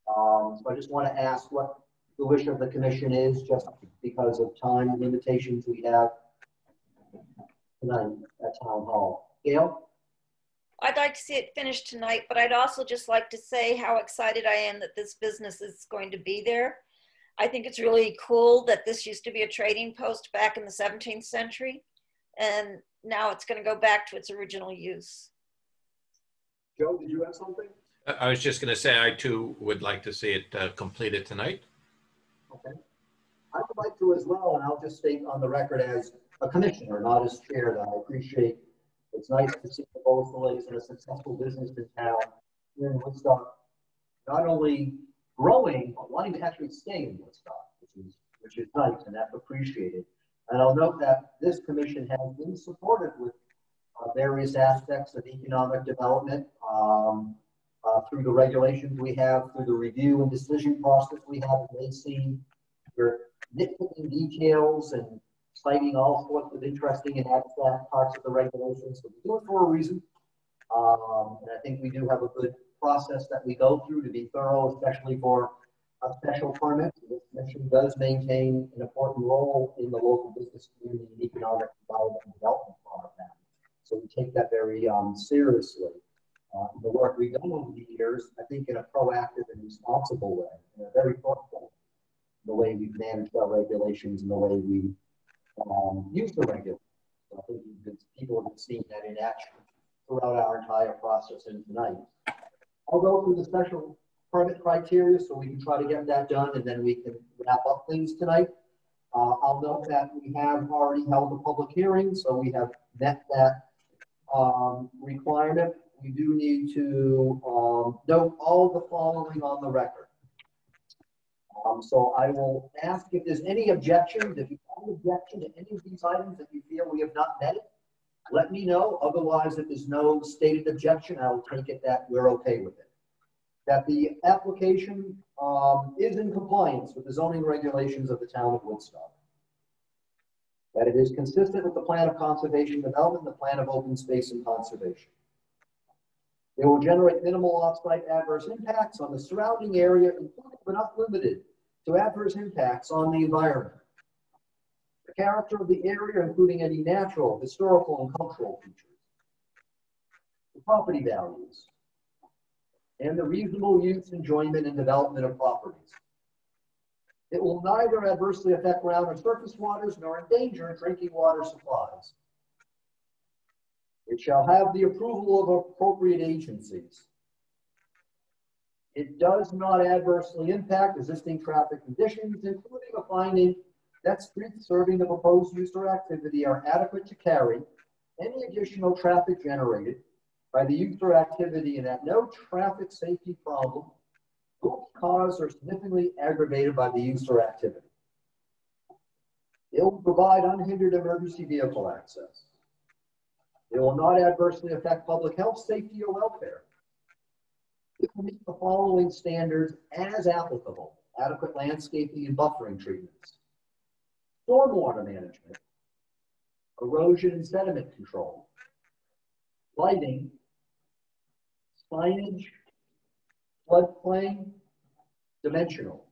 So I just want to ask what the wish of the commission is, just because of time limitations we have tonight at Town Hall. Gail? I'd like to see it finished tonight, but I'd also just like to say how excited I am that this business is going to be there. I think it's really cool that this used to be a trading post back in the 17th century, and now it's going to go back to its original use. Joe, did you have something? I was just going to say I too would like to see it completed tonight. Okay. I would like to as well, and I'll just state on the record as a commissioner, not as chair, that I appreciate. It's nice to see the Beausoleils and a successful business in town here in Woodstock, not only growing, but wanting to actually stay in Woodstock, which is nice, and that's appreciated. And I'll note that this commission has been supported with various aspects of economic development through the regulations we have, through the review and decision process we have. They see your nitpicking details and citing all sorts of interesting and abstract parts of the regulations. So we do it for a reason. And I think we do have a good process that we go through to be thorough, especially for a special permit. This commission does maintain an important role in the local business community and economic development part of that. So we take that very seriously. The work we've done over the years, I think in a proactive and responsible way, in a very thoughtful, the way we've managed our regulations and the way we use the regulations. So I think people have seen that in action throughout our entire process and tonight. I'll go through the special permit criteria so we can try to get that done, and then we can wrap up things tonight. I'll note that we have already held a public hearing, so we have met that requirement. We do need to note all the following on the record. So I will ask if there's any objections. If you have an objection to any of these items that you feel we have not met it, let me know. Otherwise, if there's no stated objection, I will take it that we're okay with it. That the application is in compliance with the zoning regulations of the town of Woodstock. That it is consistent with the plan of conservation development, the plan of open space and conservation. It will generate minimal off-site adverse impacts on the surrounding area, including but not limited to adverse impacts on the environment. The character of the area, including any natural, historical, and cultural features. The property values. And the reasonable use, enjoyment, and development of properties. It will neither adversely affect ground or surface waters nor endanger drinking water supplies. It shall have the approval of appropriate agencies. It does not adversely impact existing traffic conditions, including a finding that streets serving the proposed use or activity are adequate to carry any additional traffic generated by the use or activity, and that no traffic safety problem will be caused or significantly aggravated by the use or activity. It will provide unhindered emergency vehicle access. It will not adversely affect public health, safety, or welfare. It will meet the following standards as applicable: adequate landscaping and buffering treatments, stormwater management, erosion and sediment control, lighting, signage, floodplain, dimensional.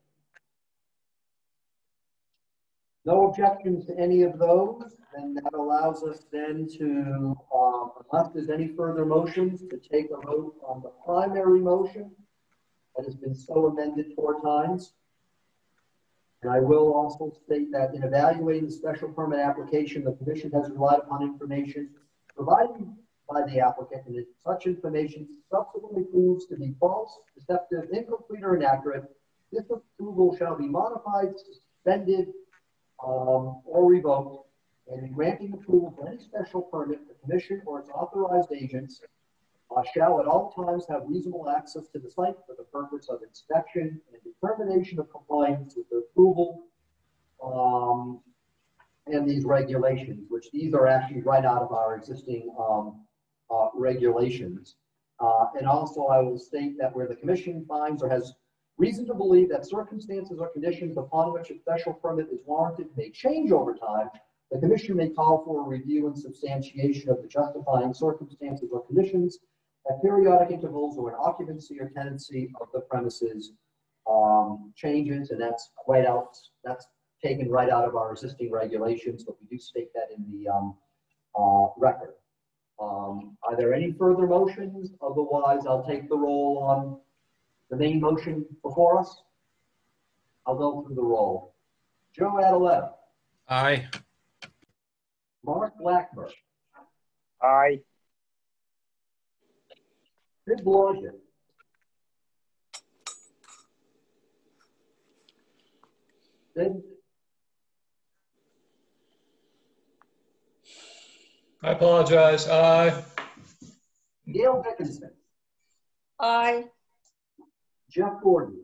No objections to any of those, and that allows us then to, unless there's any further motions, to take a vote on the primary motion that has been so amended 4 times. And I will also state that in evaluating the special permit application, the Commission has relied upon information provided by the applicant, and if such information subsequently proves to be false, deceptive, incomplete, or inaccurate, this approval shall be modified, suspended, or revoked, and in granting approval for any special permit, the Commission or its authorized agents shall at all times have reasonable access to the site for the purpose of inspection and determination of compliance with the approval and these regulations, which these are actually right out of our existing regulations. And also I will state that where the Commission finds or has reason to believe that circumstances or conditions upon which a special permit is warranted may change over time, the Commission may call for a review and substantiation of the justifying circumstances or conditions at periodic intervals or when occupancy or tenancy of the premises changes, and that's right out, that's taken right out of our existing regulations, but we do state that in the record. Are there any further motions? Otherwise, I'll take the roll on the main motion before us. I'll go through the roll. Joe Adaletta. Aye. Mark Blackburn. Aye. Sid Blodgett. Sid. I apologize. Aye. Gail Dickinson. Aye. Jeff Gordon.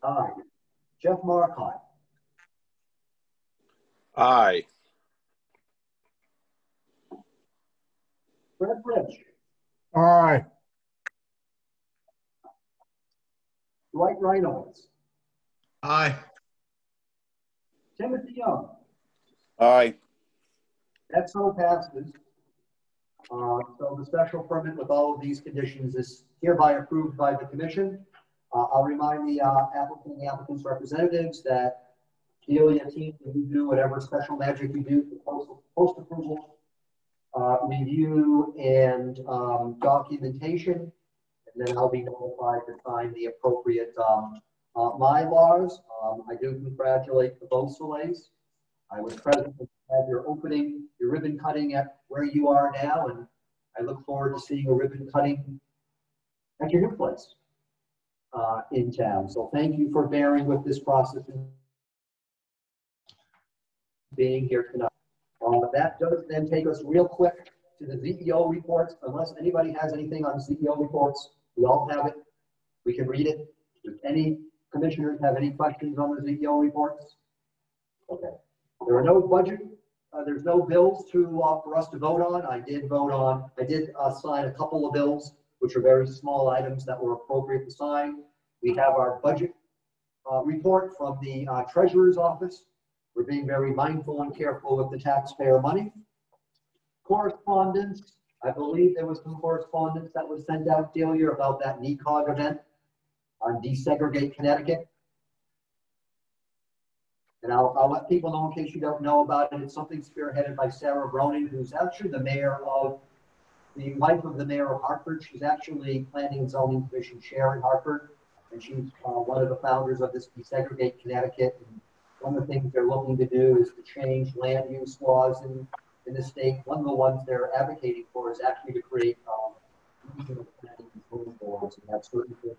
Aye. Jeff Marcotte. Aye. Fred Rich. Aye. Dwight Reynolds. Aye. Timothy Young. Aye. That so passes. So the special permit with all of these conditions is hereby approved by the Commission. I'll remind the applicant and the applicant's representatives that Delia team, you do whatever special magic you do for post-approval review and documentation, and then I'll be notified to sign the appropriate MyLars. I do congratulate the Beausoleils. I was present at your opening, your ribbon cutting at where you are now, and I look forward to seeing a ribbon cutting at your new place in town. So thank you for bearing with this process and being here tonight. That does then take us real quick to the CEO reports. Unless anybody has anything on CEO reports, we all have it. We can read it. If any commissioners have any questions on the CEO reports? Okay. There are no budget. There's no bills to for us to vote on. I did sign a couple of bills, which are very small items that were appropriate to sign. We have our budget report from the Treasurer's Office. We're being very mindful and careful with the taxpayer money. Correspondence. I believe there was some correspondence that was sent out, Delia, about that NECOG event on Desegregate Connecticut. And I'll let people know in case you don't know about it. It's something spearheaded by Sarah Bronin, who's actually the wife of the mayor of Hartford. She's actually Planning and Zoning Commission chair in Hartford, and she's one of the founders of this Desegregate Connecticut. And one of the things they're looking to do is to change land use laws in the state. One of the ones they're advocating for is actually to create regional planning and laws and have certain things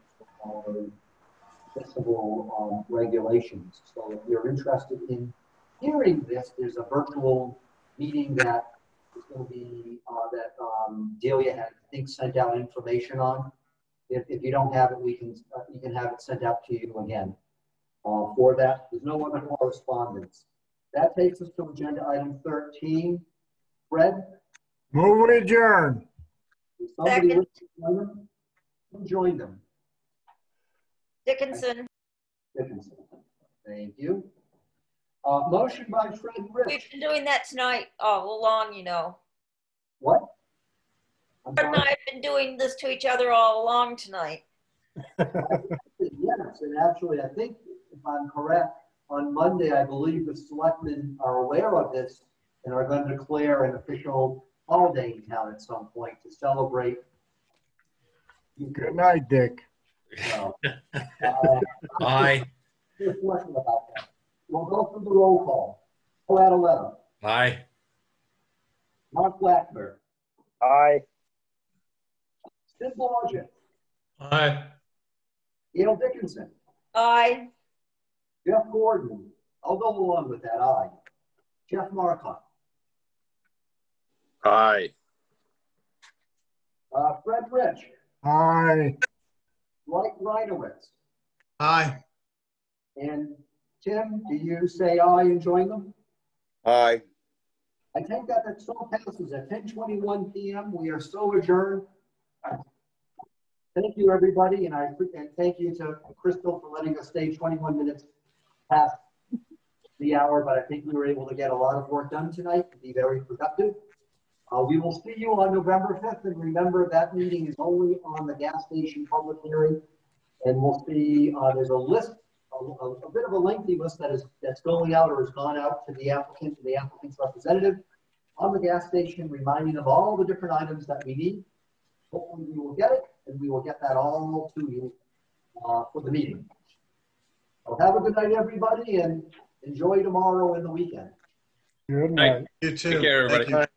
accessible regulations. So if you're interested in hearing this, there's a virtual meeting that is going to be that Delia had, I think, sent out information on. If you don't have it, you can have it sent out to you again. For that, there's no other correspondence. That takes us to agenda item 13. Fred? Move adjourn. Is somebody wish to join them? Who joined them? Dickinson. Dickinson. Thank you. Motion by Fred Rich. We've been doing that tonight all along, you know. What? Fred and I have been doing this to each other all along tonight. Yes, and actually, I think, if I'm correct, on Monday, I believe the selectmen are aware of this and are going to declare an official holiday in town at some point to celebrate. Good night, Dick. Aye. Just question about that. We'll go through the roll call. Paul Adaletta. Aye. Mark Blackburn. Aye. Sid Blodgett. Aye. Gail Dickinson. Aye. Jeff Gordon. I'll go along with that. Aye. Jeff Marcotte. Aye. Fred Rich. Aye. Mike Reinowitz. Aye. And Tim, do you say aye and join them? Aye. I think that so passes at 10:21 p.m. We are so adjourned. Thank you, everybody, and thank you to Crystal for letting us stay 21 minutes past the hour, but I think we were able to get a lot of work done tonight and be very productive. We will see you on November 5th, and remember that meeting is only on the gas station public hearing, and we'll see there's a list, a bit of a lengthy list that's going out or has gone out to the applicant and the applicant's representative on the gas station, reminding them all the different items that we need. Hopefully we will get it, and we will get that all to you for the meeting. So have a good night, everybody, and enjoy tomorrow and the weekend. Good night. You too. Take care, everybody. Thank you.